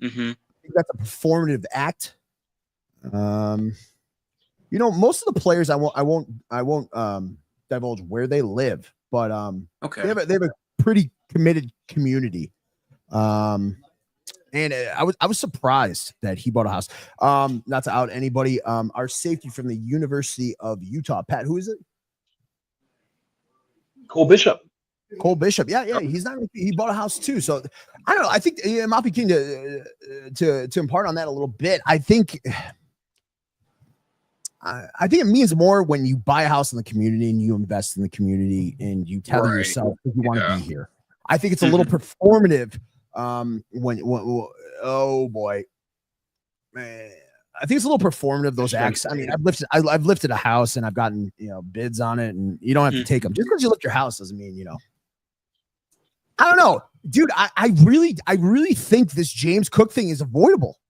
Speaker 5: Mm-hmm.
Speaker 2: I think that's a performative act. You know, most of the players I won't divulge where they live, but
Speaker 5: okay,
Speaker 2: they have a pretty committed community. And I was surprised that he bought a house. Not to out anybody. Our safety from the University of Utah, Pat. Who is it?
Speaker 4: Cole Bishop.
Speaker 2: Cole Bishop. Yeah. He bought a house too. So I don't know. I think it might be keen to impart on that a little bit. I think it means more when you buy a house in the community and you invest in the community and you tell yourself that you want to be here. I think it's a little performative. When oh boy, man, I think it's a little performative, those acts. I mean, I've lifted a house and I've gotten, bids on it, and you don't have to take them. Just because you lift your house doesn't mean, I don't know, dude. I really think this James Cook thing is avoidable.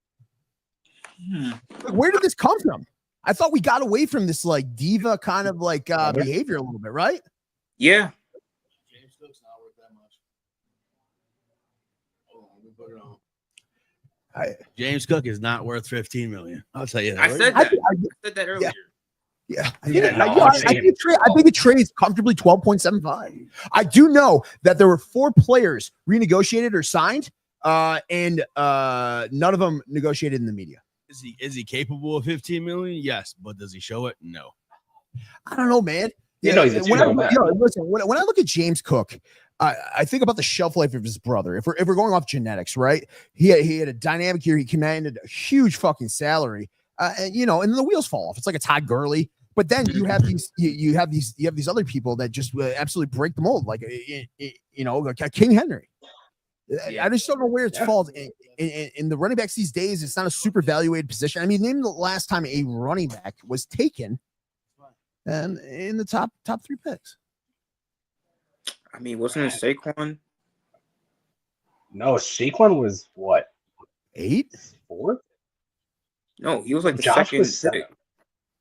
Speaker 2: Like, where did this come from? I thought we got away from this like diva kind of like behavior a little bit, right?
Speaker 5: Yeah.
Speaker 6: James Cook's not worth that much. Hold on, let me put it on. James Cook is not worth $15 million. I'll tell you that.
Speaker 5: I said that earlier.
Speaker 2: Yeah. I think it trades comfortably 12.75. I do know that there were 4 players renegotiated or signed, and none of them negotiated in the media.
Speaker 6: Is he capable of $15 million? Yes, but does he show it? No.
Speaker 2: I don't know, man.
Speaker 4: When I
Speaker 2: look at James Cook, I think about the shelf life of his brother. If we're going off genetics, right? He had a dynamic year. He commanded a huge fucking salary, and then the wheels fall off. It's like a Todd Gurley. But then you have these other people that just absolutely break the mold, like like King Henry. I just don't know where it falls in the running backs these days. It's not a super valuated position. I mean, name the last time a running back was taken and in the top 3 picks.
Speaker 5: I mean, wasn't it Saquon?
Speaker 4: No, Saquon was what?
Speaker 2: 8?
Speaker 4: 4?
Speaker 5: No, he was like the
Speaker 4: Josh
Speaker 5: second
Speaker 4: was 7.
Speaker 5: pick.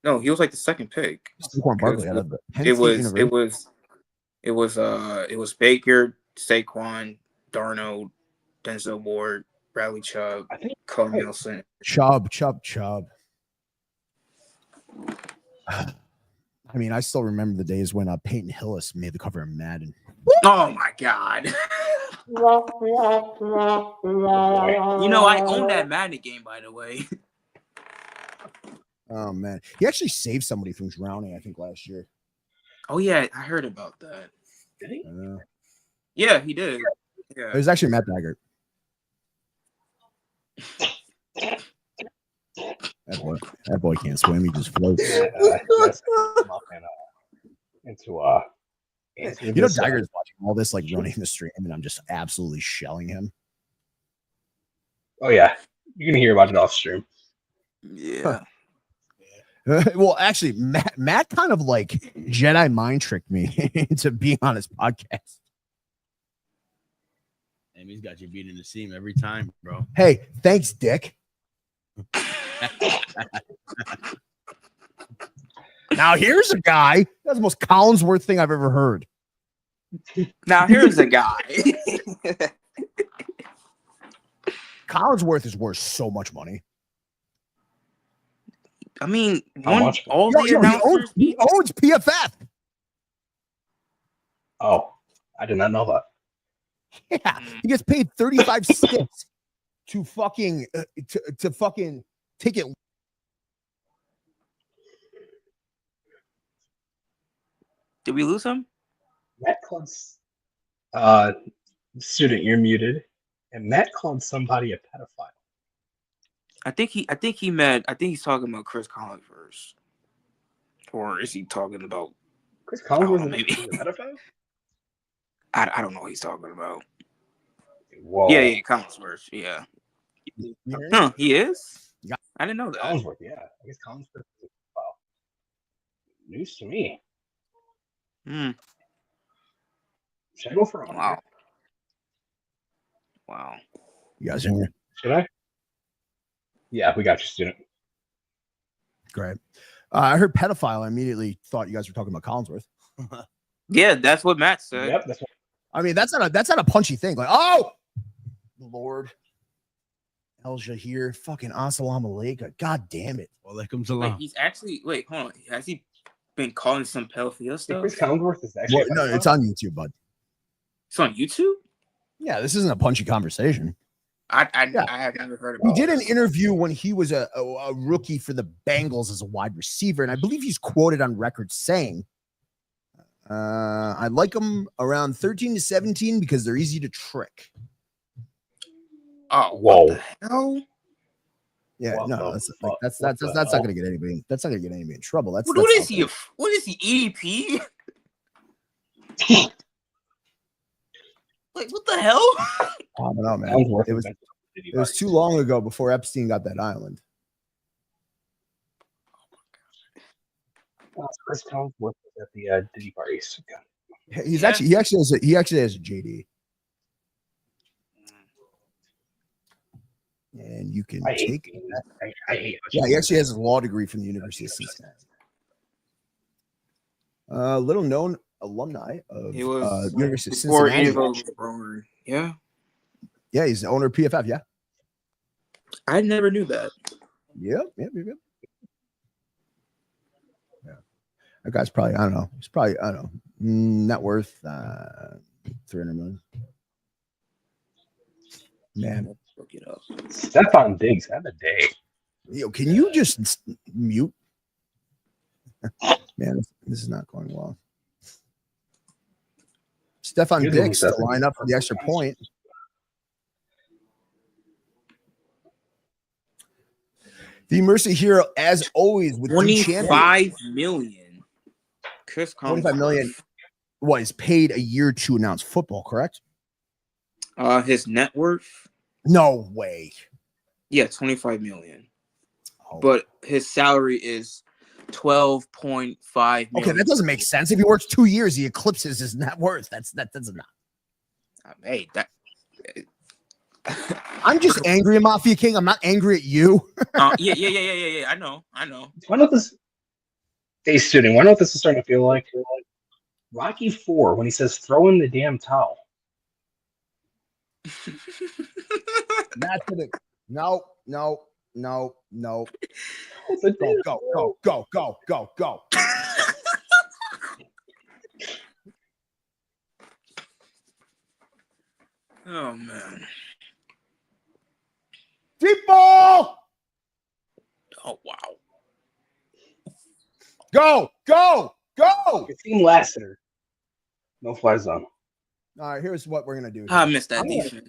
Speaker 5: No, he was like the second pick.
Speaker 2: Saquon Barkley out of the Penn
Speaker 5: It
Speaker 2: State
Speaker 5: was
Speaker 2: University.
Speaker 5: it was Baker, Saquon, Darnold, Denzel Ward, Bradley Chubb,
Speaker 4: I think
Speaker 5: Cole Nelson.
Speaker 2: Chubb. I mean, I still remember the days when Peyton Hillis made the cover of Madden.
Speaker 5: Oh my God. You know, I own that Madden game, by the way.
Speaker 2: Oh man, he actually saved somebody from drowning, I think, last year.
Speaker 5: Oh yeah, I heard about that.
Speaker 4: did he?
Speaker 5: Yeah, he did.
Speaker 2: It
Speaker 5: Yeah.
Speaker 2: was actually Matt Daggert. That boy can't swim. He just floats. You know, Dagger's watching all this, like running the stream, and I'm just absolutely shelling him.
Speaker 4: Oh yeah, you're gonna hear about it off stream.
Speaker 5: Yeah.
Speaker 2: Well, actually, Matt kind of like Jedi mind tricked me into being on his podcast.
Speaker 6: And he's got you beating the seam every time, bro.
Speaker 2: Hey, thanks, Dick. Now here's a guy. That's the most Collinsworth thing I've ever heard.
Speaker 5: Now here's a guy.
Speaker 2: Collinsworth is worth so much money.
Speaker 5: I mean,
Speaker 4: How much?
Speaker 5: all
Speaker 2: Yo,
Speaker 5: the
Speaker 2: he
Speaker 5: announcers.
Speaker 2: owns PFF.
Speaker 4: Oh, I did not know that.
Speaker 2: Yeah, he gets paid 35 cents to fucking to fucking take it.
Speaker 5: Did we lose him?
Speaker 4: Matt called student, you're muted. And Matt called somebody a pedophile.
Speaker 5: I think he's talking about Chris Collins first. Or is he talking about
Speaker 4: Chris Collins was
Speaker 5: maybe.
Speaker 4: a pedophile?
Speaker 5: I don't know what he's talking about.
Speaker 4: Whoa.
Speaker 5: Yeah, Collinsworth. Yeah. Huh, he is?
Speaker 2: Yeah.
Speaker 5: I didn't know that.
Speaker 4: Collinsworth, yeah. I guess Collinsworth is a pedophile. News to me. Should I go for a
Speaker 5: Wow. Wow.
Speaker 2: You guys in here?
Speaker 4: Should I? Yeah, we got you, student.
Speaker 2: Great. I heard pedophile. I immediately thought you guys were talking about Collinsworth.
Speaker 5: Yeah, that's what Matt said.
Speaker 4: Yep, that's what.
Speaker 2: I mean, that's not a punchy thing. Like, oh, Lord, El Jahir, fucking assalamu alaikum. God damn it.
Speaker 6: Well, there comes
Speaker 5: Wait,
Speaker 6: along.
Speaker 5: he's actually hold on. Has he been calling some pedophilia stuff?
Speaker 4: Chris Collinsworth is actually.
Speaker 2: Well, no, it's on YouTube, bud.
Speaker 5: It's on YouTube?
Speaker 2: Yeah, this isn't a punchy conversation.
Speaker 5: I have never heard
Speaker 2: He
Speaker 5: about
Speaker 2: did
Speaker 5: it.
Speaker 2: an interview when he was a rookie for the Bengals as a wide receiver, and I believe he's quoted on record saying, I like them around 13 to 17 because they're easy to trick.
Speaker 5: Oh,
Speaker 4: Whoa.
Speaker 5: what the hell?
Speaker 2: Yeah,
Speaker 4: What
Speaker 2: no,
Speaker 4: the
Speaker 2: that's
Speaker 4: fuck?
Speaker 2: that's
Speaker 4: What the
Speaker 2: not
Speaker 4: hell?
Speaker 2: gonna get anybody. That's not gonna get anybody in trouble. That's
Speaker 5: What
Speaker 2: that's
Speaker 5: is he? What is he? EDP? Like, what the hell?
Speaker 2: I don't know, man.
Speaker 4: Collinsworth
Speaker 2: It was
Speaker 4: invented the
Speaker 2: it was too long ago before Epstein got that island.
Speaker 4: Chris Collinsworth was at the Diddy parties. Okay.
Speaker 2: He actually has a JD, and you can
Speaker 4: I hate
Speaker 2: take.
Speaker 4: I hate.
Speaker 2: Yeah, he actually has a law degree from the University of Cincinnati. Little known alumni of
Speaker 5: It was
Speaker 2: University of
Speaker 5: before
Speaker 2: Cincinnati.
Speaker 5: Evo was born. Yeah,
Speaker 2: Yeah, he's the owner of PFF. Yeah.
Speaker 5: I never knew that.
Speaker 2: Yep. Yeah. That guy's probably, I don't know. He's probably, I don't know, net worth 300 million. Man.
Speaker 5: Look it up.
Speaker 4: Stephon Diggs had a day.
Speaker 2: Yo, can you just mute? Man, this is not going well. Stephon
Speaker 4: You're the one
Speaker 2: Diggs
Speaker 4: who
Speaker 2: to line up for the extra point. The Mercy Hero, as always, with the champion.
Speaker 5: 25 million. Chris
Speaker 2: 25 million was paid a year to announce football, correct?
Speaker 5: His net worth.
Speaker 2: No way.
Speaker 5: Yeah, 25 million.
Speaker 2: Oh.
Speaker 5: But his salary is 12.5 million.
Speaker 2: Okay, that doesn't make sense. If he works 2 years, he eclipses his net worth. That's not.
Speaker 5: Hey, that.
Speaker 2: I'm just angry at Mafia King. I'm not angry at you.
Speaker 5: Yeah. I know.
Speaker 4: Why not this? Hey, student, I know what this is starting to feel like. Rocky 4 when he says throw in the damn towel.
Speaker 2: That's it. No. Go.
Speaker 5: Oh man.
Speaker 2: Deep ball.
Speaker 5: Oh wow.
Speaker 2: Go.
Speaker 4: Your team Lassiter. No fly zone.
Speaker 2: All right, here's what we're gonna do.
Speaker 5: I missed that defense.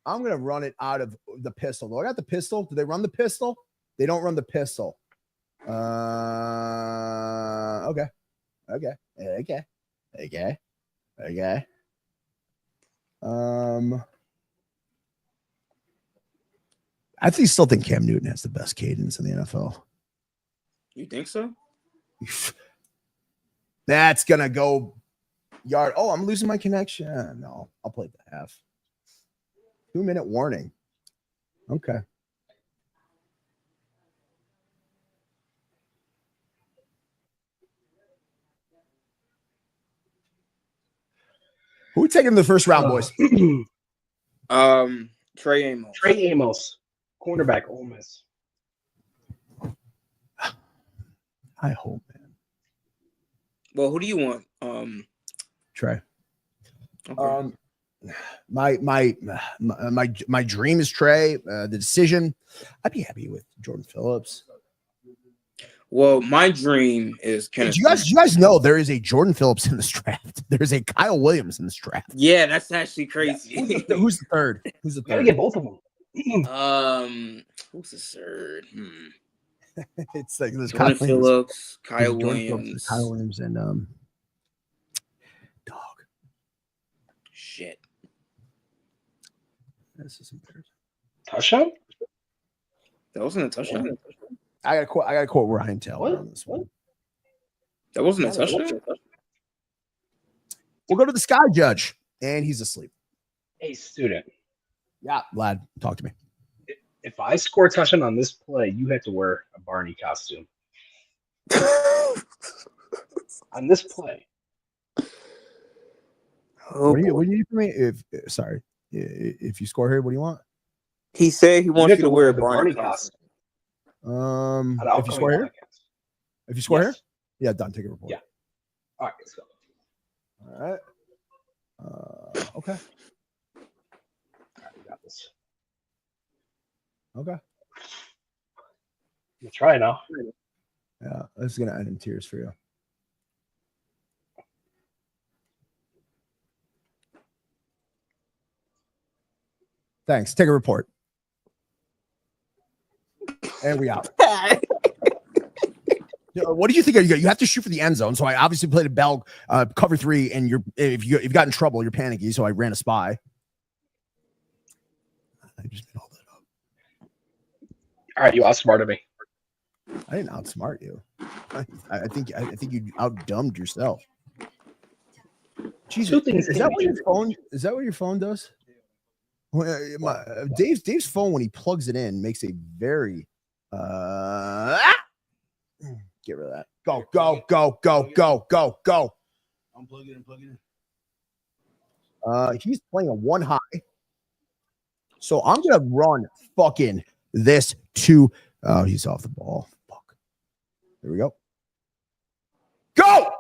Speaker 2: I'm gonna run it out of the pistol. I got the pistol. Do they run the pistol? They don't run the pistol. Okay. I still think Cam Newton has the best cadence in the NFL.
Speaker 5: You think so?
Speaker 2: That's gonna go yard. Oh, I'm losing my connection. No, I'll play the half. 2-minute warning. Okay. Who we taking in the first round, boys?
Speaker 5: Trey Amos.
Speaker 4: Trey Amos, cornerback, Ole Miss.
Speaker 2: I hope, man.
Speaker 5: Well, who do you want?
Speaker 2: Trey.
Speaker 5: Okay.
Speaker 2: My dream is Trey. The decision, I'd be happy with Jordan Phillips.
Speaker 5: Well, my dream is Kenneth.
Speaker 2: Do you guys know there is a Jordan Phillips in this draft? There's a Kyle Williams in this draft.
Speaker 5: Yeah, that's actually crazy.
Speaker 2: Who's the third?
Speaker 4: Gotta get both of them.
Speaker 5: Who's the third?
Speaker 2: It's like this
Speaker 5: Jordan Phillips, Kyle
Speaker 2: Williams, and dog.
Speaker 5: Shit.
Speaker 2: This is embarrassing.
Speaker 4: Touchdown?
Speaker 5: That wasn't a touchdown.
Speaker 2: I gotta quote Ryan Taylor on this one.
Speaker 5: That wasn't a touchdown.
Speaker 2: We'll go to the Sky Judge, and he's asleep.
Speaker 4: Hey, student.
Speaker 2: Yeah, lad, talk to me.
Speaker 4: If I score a touchdown on this play, you have to wear a Barney costume. On this play.
Speaker 2: What do you need from me? If you score here, what do you want?
Speaker 7: He said he wants you to wear a Barney costume.
Speaker 2: If you score here? If you score here? Yeah, done. Take a report.
Speaker 4: Yeah. All right, let's go.
Speaker 2: All right. Okay.
Speaker 4: All right, we got this.
Speaker 2: Okay.
Speaker 4: I'm gonna try it now.
Speaker 2: Yeah, this is gonna end in tears for you. Thanks. Take a report. And we out. What do you think? You have to shoot for the end zone. So I obviously played a bell cover 3, and if you got in trouble, you're panicky. So I ran a spy. I just made all that up.
Speaker 4: All right, you outsmarted me.
Speaker 2: I didn't outsmart you. I think you outdumbed yourself. Jesus, is that what your phone? Is that what your phone does? Dave's phone, when he plugs it in, makes a very get rid of that. Go.
Speaker 6: Unplug it and plug it in.
Speaker 2: He's playing a 1 high. So I'm gonna run fucking this to he's off the ball. Fuck. There we go. Go!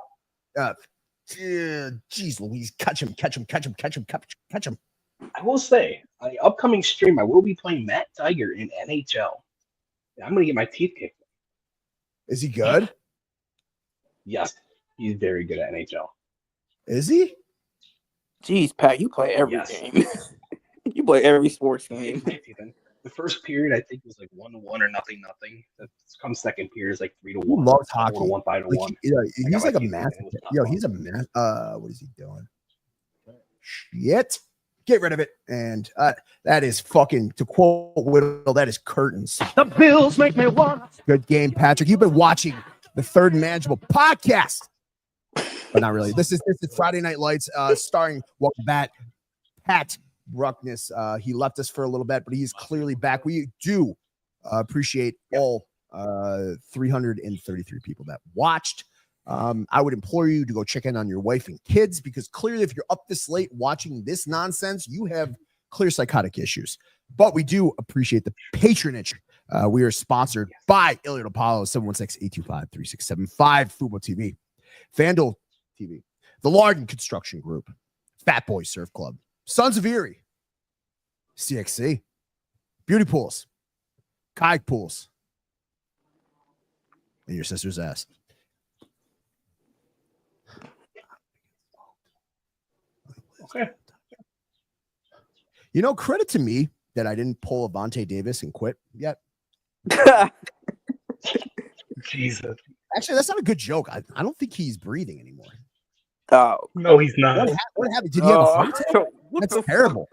Speaker 2: Jeez Louise, catch him.
Speaker 4: I will say, on the upcoming stream, I will be playing Matt Tiger in NHL. I'm going to get my teeth kicked.
Speaker 2: Is he good?
Speaker 4: Yes, he's very good at NHL.
Speaker 2: Is he?
Speaker 7: Jeez, Pat, you play every game. You play every sports game.
Speaker 4: The first period, I think, was like 1-1 or 0-0. Come second period is like 3-1.
Speaker 2: He loves hockey.
Speaker 4: 4-1, 5-1.
Speaker 2: He's like a master. Yo, he's a man. What is he doing? Shit. Get rid of it. And that is fucking, to quote Whittle, that is curtains.
Speaker 1: The Bills make me want.
Speaker 2: Good game, Patrick. You've been watching the Third and Manageable podcast, but not really. This is Friday Night Lights, starring welcome back Pat Bruknis. He left us for a little bit, but he's clearly back. We do appreciate all 333 people that watched. I would implore you to go check in on your wife and kids, because clearly if you're up this late watching this nonsense, you have clear psychotic issues. But we do appreciate the patronage. We are sponsored by Iliad Apollo, 716-825-3675, Fubo TV, FanDuel TV, the Larden Construction Group, Fat Boy Surf Club, Sons of Erie, CXC, Beauty Pools, Kayak Pools, and your sister's ass.
Speaker 4: Okay.
Speaker 2: You know, credit to me that I didn't pull Avante Davis and quit yet.
Speaker 4: Jesus.
Speaker 2: Actually, that's not a good joke. I don't think he's breathing anymore.
Speaker 7: Oh,
Speaker 4: No, he's not.
Speaker 2: What happened? Did he have a heart attack?
Speaker 7: what
Speaker 2: That's
Speaker 7: the
Speaker 2: terrible.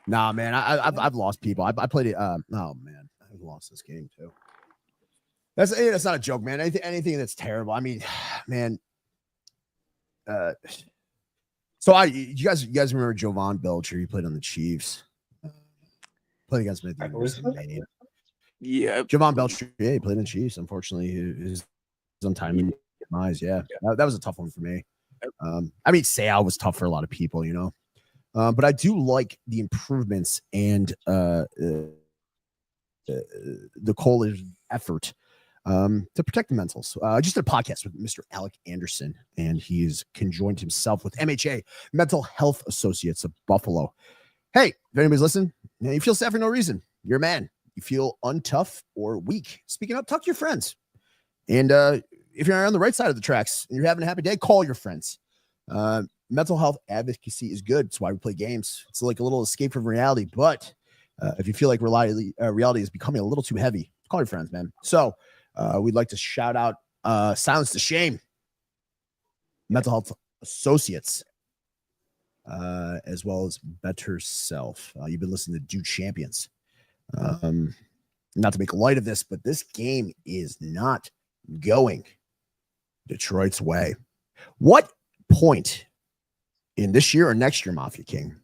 Speaker 2: Nah, man, I've lost people. I played it. Oh man, I've lost this game too. That's not a joke, man. Anything that's terrible. I mean, man. So you guys remember Jovan Belcher? He played on the Chiefs. Played against me.
Speaker 7: Yeah,
Speaker 2: Jovan Belcher. Yeah, he played in the Chiefs. Unfortunately, his untimely demise. Yeah, that was a tough one for me. I mean, Seau was tough for a lot of people, you know. But I do like the improvements and the college effort to protect the mentals. I just did a podcast with Mr. Alec Anderson, and he's conjoined himself with MHA, Mental Health Associates of Buffalo. Hey, if anybody's listening, you feel sad for no reason, you're a man. You feel untough or weak, speaking up, talk to your friends. And if you're on the right side of the tracks and you're having a happy day, call your friends. Mental health advocacy is good. That's why we play games. It's like a little escape from reality. But if you feel like reality is becoming a little too heavy, call your friends, man. So we'd like to shout out Silence the Shame, Mental Health Associates, as well as Better Self. You've been listening to Dude Champions. Not to make light of this, but this game is not going Detroit's way. What point in this year or next year, Mafia King,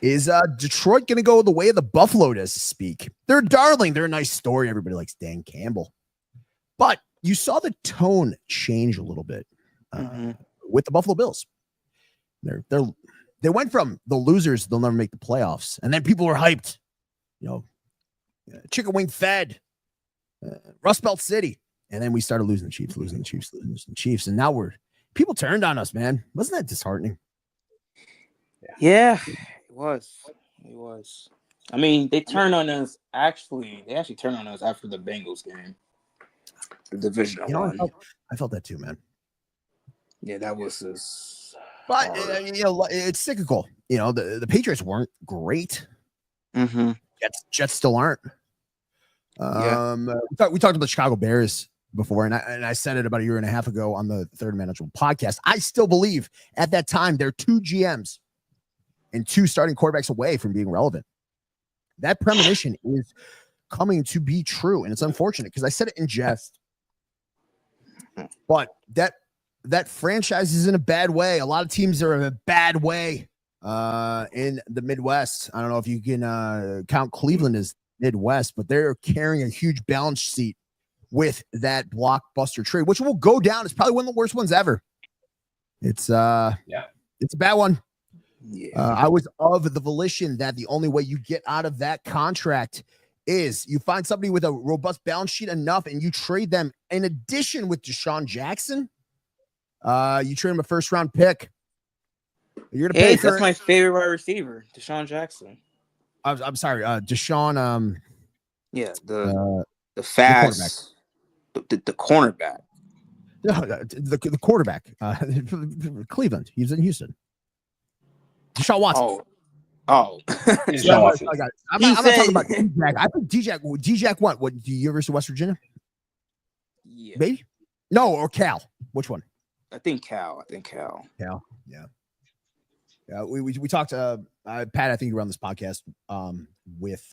Speaker 2: is Detroit going to go the way of the Buffalo, does to speak? They're darling. They're a nice story. Everybody likes Dan Campbell. But you saw the tone change a little bit with the Buffalo Bills. They went from the losers, they'll never make the playoffs, and then people were hyped. You know, chicken wing fed, Rust Belt City. And then we started losing the Chiefs. And now people turned on us, man. Wasn't that disheartening?
Speaker 7: Yeah, it was. It was. I mean, they turned on us. They actually turned on us after the Bengals game, the divisional one.
Speaker 2: I felt that too, man.
Speaker 7: Yeah, that was just.
Speaker 2: But it's cyclical. You know, the Patriots weren't great.
Speaker 7: Mm-hmm.
Speaker 2: Jets still aren't. We talked about the Chicago Bears before, and I said it about a year and a half ago on the Third Manageable podcast. I still believe at that time they're 2 GMs and 2 starting quarterbacks away from being relevant. That premonition is coming to be true, and it's unfortunate because I said it in jest. But that franchise is in a bad way. A lot of teams are in a bad way in the Midwest. I don't know if you can count Cleveland as Midwest, but they're carrying a huge balance sheet with that blockbuster trade, which will go down. It's probably one of the worst ones ever. It's a bad one. Yeah. I was of the volition that the only way you get out of that contract is you find somebody with a robust balance sheet enough and you trade them. In addition with Deshaun Jackson, you trade him a first-round pick. You're gonna pay for
Speaker 7: that's my favorite wide receiver, Deshaun Jackson.
Speaker 2: I'm sorry, Deshaun.
Speaker 7: The fast, the cornerback.
Speaker 2: No, the quarterback. Cleveland. He was in Houston. Deshaun Watson.
Speaker 7: Oh.
Speaker 2: Deshaun Watson. I'm not talking about D-Jack. I think D-Jack what? What, the University of West Virginia?
Speaker 7: Yeah.
Speaker 2: Maybe? No, or Cal. Which one?
Speaker 7: I think Cal.
Speaker 2: Cal, yeah. Yeah, we talked to Pat, I think you were on this podcast with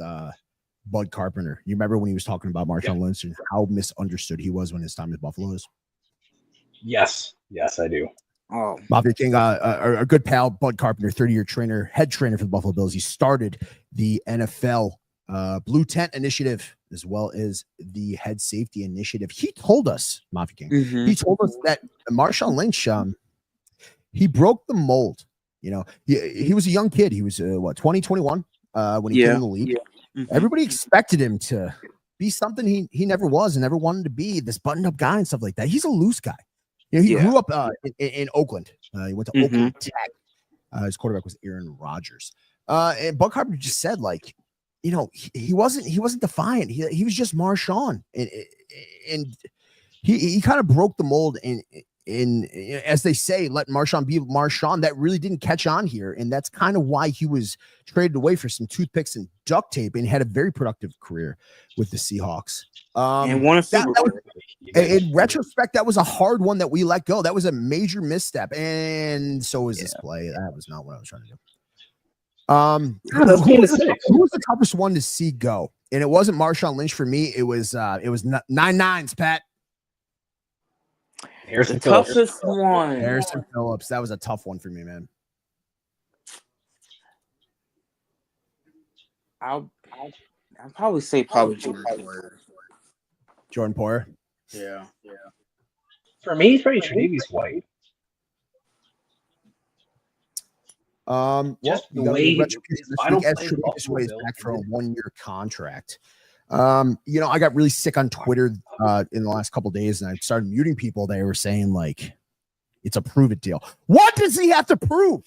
Speaker 2: Bud Carpenter. You remember when he was talking about Marshawn Lynch and how misunderstood he was when his time at Buffalo is?
Speaker 4: Yes, I do.
Speaker 7: Oh,
Speaker 2: Mafia King, our good pal, Bud Carpenter, 30-year trainer, head trainer for the Buffalo Bills. He started the NFL Blue Tent Initiative as well as the head safety initiative. He told us, Mafia King,
Speaker 7: Mhm.
Speaker 2: he told us that Marshawn Lynch, he broke the mold. You know, he was a young kid. He was 2021 when he came in the league.
Speaker 7: Mhm.
Speaker 2: Everybody expected him to be something he never was and never wanted to be, this button-up guy and stuff like that. He's a loose guy. You know, he grew up in Oakland. He went to Oakland Tech. His quarterback was Aaron Rodgers. And Buck Harper just said, like, you know, he wasn't defiant. He was just Marshawn, and he kind of broke the mold. In as they say, let Marshawn be Marshawn. That really didn't catch on here, and that's kind of why he was traded away for some toothpicks and duct tape, and had a very productive career with the Seahawks.
Speaker 7: And won a Super Bowl.
Speaker 2: In retrospect, that was a hard one that we let go. That was a major misstep, and so was this play. That was not what I was trying to do. Who was the toughest one to see go? And it wasn't Marshawn Lynch for me. It was 9-9s, Pat.
Speaker 7: The toughest one.
Speaker 2: Harrison Phillips. That was a tough one for me, man.
Speaker 7: I'll probably say Jordan Poyer.
Speaker 2: Jordan Poyer.
Speaker 7: Yeah.
Speaker 4: For me, it's probably Tre'Davious White.
Speaker 2: Just
Speaker 4: the way
Speaker 2: Tre'Davious White is back for a 1-year contract. You know, I got really sick on Twitter in the last couple of days, and I started muting people. They were saying, like, it's a prove it deal. What does he have to prove?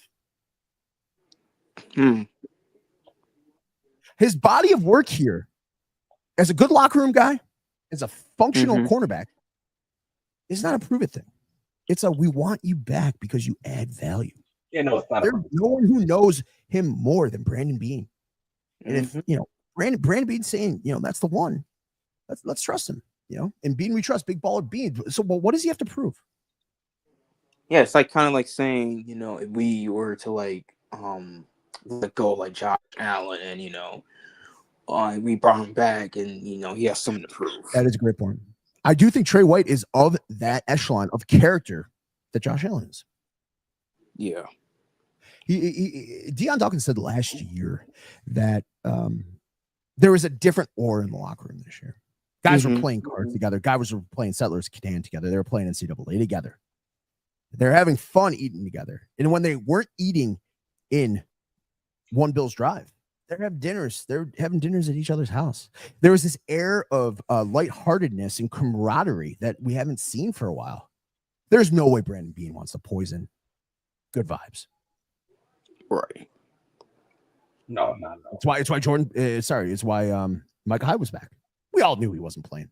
Speaker 2: His body of work here as a good locker room guy, as a functional cornerback, is not a prove it thing. It's a we want you back because you add value.
Speaker 4: Yeah, no, it's not.
Speaker 2: There's no one who knows him more than Brandon Beane. And if, you know, Brandon Beane saying, you know, that's the one, let's trust him, you know, and Beane we trust, big baller Beane. So what does he have to prove?
Speaker 7: Yeah, it's like kind of like saying, you know, if we were to like let go of like Josh Allen and, you know, we brought him back and, you know, he has something to prove.
Speaker 2: That is a great point. I do think Trey White is of that echelon of character that Josh Allen is.
Speaker 7: Yeah.
Speaker 2: Deion Dawkins said last year that there was a different aura in the locker room this year. Guys were playing cards together. Guys were playing Settlers Catan together. They were playing NCAA together. They're having fun eating together. And when they weren't eating in One Bill's Drive, they're having dinners. They're having dinners at each other's house. There was this air of lightheartedness and camaraderie that we haven't seen for a while. There's no way Brandon Beane wants to poison good vibes.
Speaker 7: Right.
Speaker 4: No, not at all.
Speaker 2: It's why Jordan. It's why Micah Hyde was back. We all knew he wasn't playing.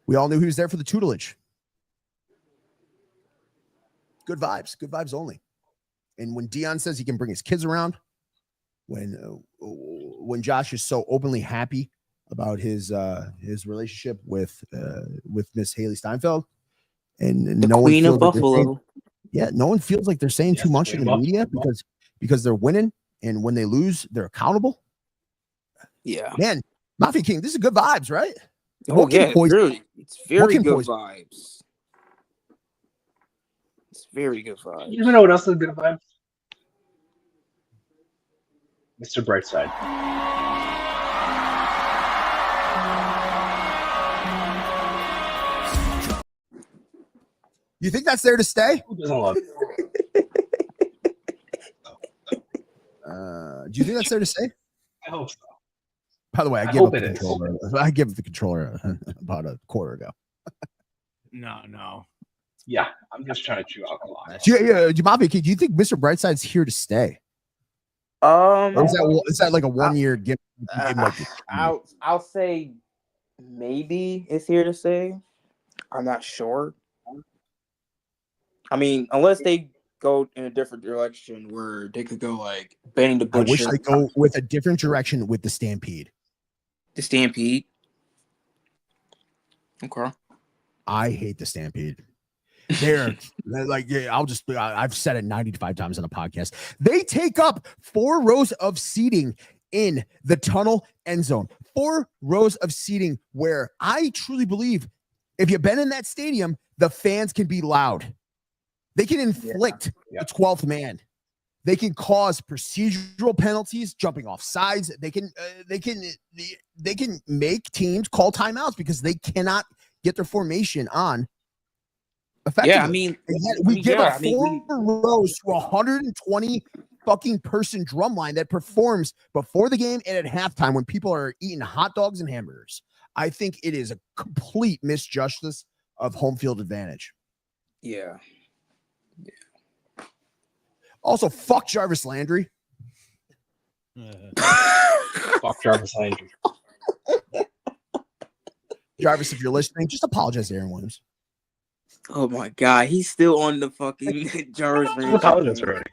Speaker 2: We all knew he was there for the tutelage. Good vibes only. And when Deion says he can bring his kids around, when Josh is so openly happy about his relationship with Miss Haley Steinfeld, and
Speaker 7: the
Speaker 2: no
Speaker 7: Queen
Speaker 2: one
Speaker 7: of Buffalo.
Speaker 2: No one feels like they're saying too much in the media because they're winning, and when they lose, they're accountable.
Speaker 7: Yeah,
Speaker 2: man, Mafia King, this is good vibes, right?
Speaker 7: Oh yeah, it's very good vibes. It's very good vibes.
Speaker 4: You know what else is good vibes? Mr. Brightside.
Speaker 2: You think that's there to stay?
Speaker 4: Who doesn't love it?
Speaker 2: Do you think that's there to stay?
Speaker 4: I hope so.
Speaker 2: By the way, I gave the controller about a quarter ago.
Speaker 6: No.
Speaker 4: Yeah, I'm just trying to chew alcohol.
Speaker 2: Mafia King, do you think Mr. Brightside's here to stay?
Speaker 7: Or
Speaker 2: is that like a 1-year gift?
Speaker 7: I'll say maybe it's here to stay. I'm not sure. I mean, unless they go in a different direction where they could go like Benny the Butcher.
Speaker 2: I wish they go with a different direction with the Stampede.
Speaker 7: The Stampede. Okay.
Speaker 2: I hate the Stampede. They're like, I've said it 95 times on a podcast. They take up 4 rows of seating in the tunnel end zone. 4 rows of seating where I truly believe if you've been in that stadium, the fans can be loud. They can inflict the 12th man. They can cause procedural penalties, jumping off sides. They can make teams call timeouts because they cannot get their formation on effectively.
Speaker 5: Yeah, I mean,
Speaker 2: we give up 4 rows to 120 fucking person drum line that performs before the game and at halftime when people are eating hot dogs and hamburgers. I think it is a complete misjustice of home field advantage.
Speaker 5: Yeah.
Speaker 2: Also, fuck Jarvis Landry.
Speaker 4: Fuck Jarvis Landry.
Speaker 2: Jarvis, if you're listening, just apologize to Aaron Williams.
Speaker 5: Oh my God, he's still on the fucking Jarvis Landry.
Speaker 4: Apologize already.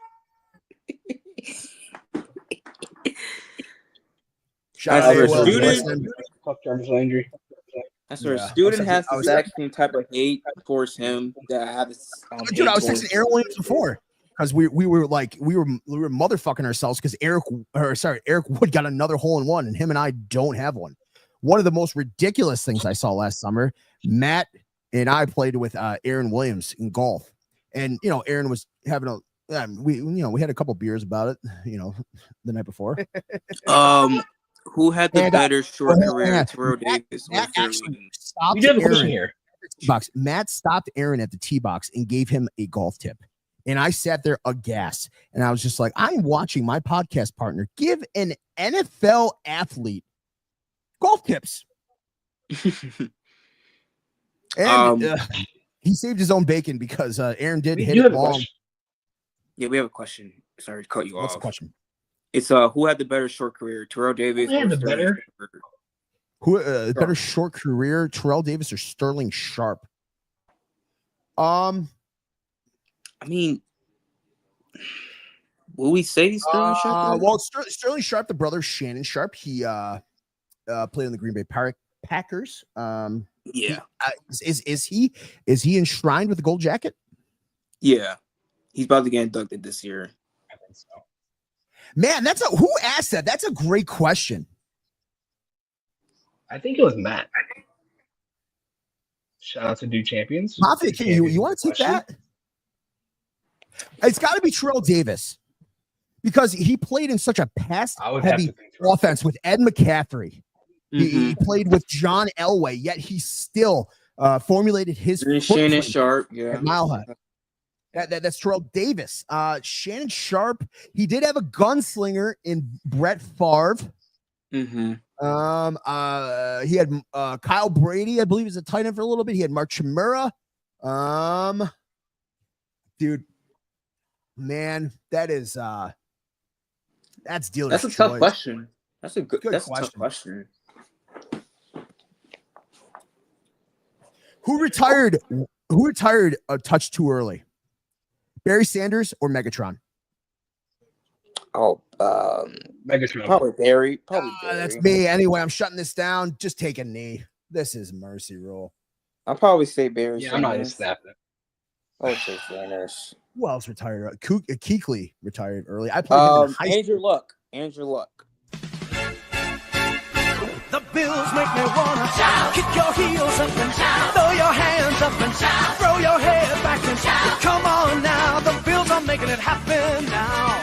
Speaker 2: Shout out to
Speaker 5: student.
Speaker 4: Fuck Jarvis Landry.
Speaker 5: That's where a student has the exact same type of hate towards him that I have this.
Speaker 2: Dude, I was texting Aaron Williams before because we were motherfucking ourselves because Eric Wood got another hole in one and him and I don't have one. One of the most ridiculous things I saw last summer, Matt and I played with Aaron Williams in golf, and Aaron was having we had a couple beers about it, the night before.
Speaker 5: Who had the better short career, Terrell Davis or Sterling?
Speaker 2: Matt stopped Aaron at the tee box and gave him a golf tip. And I sat there aghast. And I was just like, I'm watching my podcast partner give an NFL athlete golf tips. And he saved his own bacon because Aaron did hit it long.
Speaker 5: Yeah, we have a question. Sorry to cut you off.
Speaker 2: What's the question?
Speaker 5: It's who had the better short career, Terrell Davis or Sterling
Speaker 4: better?
Speaker 5: Sharp?
Speaker 2: Who better short career, Terrell Davis or Sterling Sharp?
Speaker 5: I mean, will we say Sterling Sharp?
Speaker 2: Well, Sterling Sharp, the brother Shannon Sharp, he played in the Green Bay Packers.
Speaker 5: Yeah.
Speaker 2: Is he enshrined with the gold jacket?
Speaker 5: Yeah. He's about to get inducted this year.
Speaker 4: I think so.
Speaker 2: Man, who asked that? That's a great question.
Speaker 4: I think it was Matt. Shout out to Dude Champions.
Speaker 2: Mafia, you want to take that? It's got to be Terrell Davis because he played in such a pass-heavy offense with Ed McCaffrey. He played with John Elway, yet he still formulated his
Speaker 5: Shannon Sharp, yeah.
Speaker 2: Mile High. That's Terrell Davis. Shannon Sharp. He did have a gunslinger in Brett Favre.
Speaker 5: Mm-hmm.
Speaker 2: He had Kyle Brady, I believe, is a tight end for a little bit. He had Mark Chimura. Dude, man, that's dealer's
Speaker 5: That's a tough question. That's a tough question.
Speaker 2: Who retired a touch too early? Barry Sanders or Megatron?
Speaker 7: Oh,
Speaker 4: Megatron.
Speaker 7: probably Barry. Probably Barry.
Speaker 2: That's me. Anyway, I'm shutting this down. Just take a knee. This is mercy rule.
Speaker 7: I'll probably say Barry.
Speaker 4: Yeah, I'm not gonna snap it.
Speaker 7: I would say Sanders.
Speaker 2: Who else retired? Keekly retired early. I played him in high school.
Speaker 7: Andrew Luck.
Speaker 1: The Bills make me wanna shout. Kick your heels up and shout. Throw your hands up and shout. Throw your head back and shout. Come on now, the Bills are making it happen now.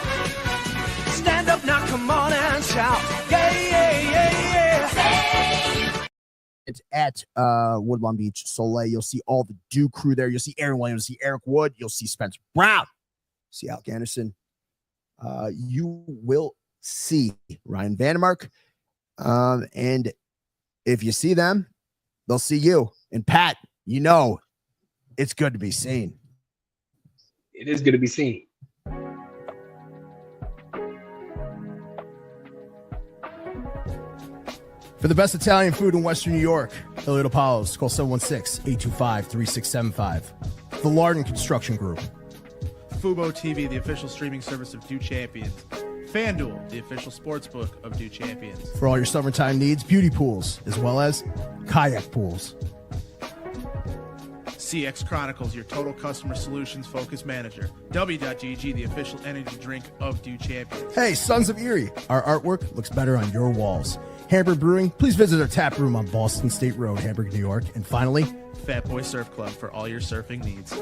Speaker 1: Stand up now, come on and shout. Yeah, yeah, yeah, yeah.
Speaker 2: It's at Woodlawn Beach Soleil. You'll see all the Duke crew there. You'll see Aaron Williams, you'll see Eric Wood, you'll see Spencer Brown, see Alec Anderson. You will see Ryan Vandermark. And if you see them, they'll see you. And Pat, it's good to be seen.
Speaker 4: It is good to be seen.
Speaker 2: For the best Italian food in Western New York, Elliot Apollo's, call 716-825-3675. The Lardon Construction Group.
Speaker 3: Fubo TV, the official streaming service of Do Champions. FanDuel, the official sportsbook of Do Champions.
Speaker 2: For all your summertime needs, beauty pools, as well as kayak pools.
Speaker 3: CX Chronicles, your total customer solutions focused manager. W.GG, the official energy drink of Do Champions.
Speaker 2: Hey, Sons of Erie, our artwork looks better on your walls. Hamburg Brewing, please visit our tap room on Boston State Road, Hamburg, New York. And finally,
Speaker 3: Fat Boy Surf Club for all your surfing needs.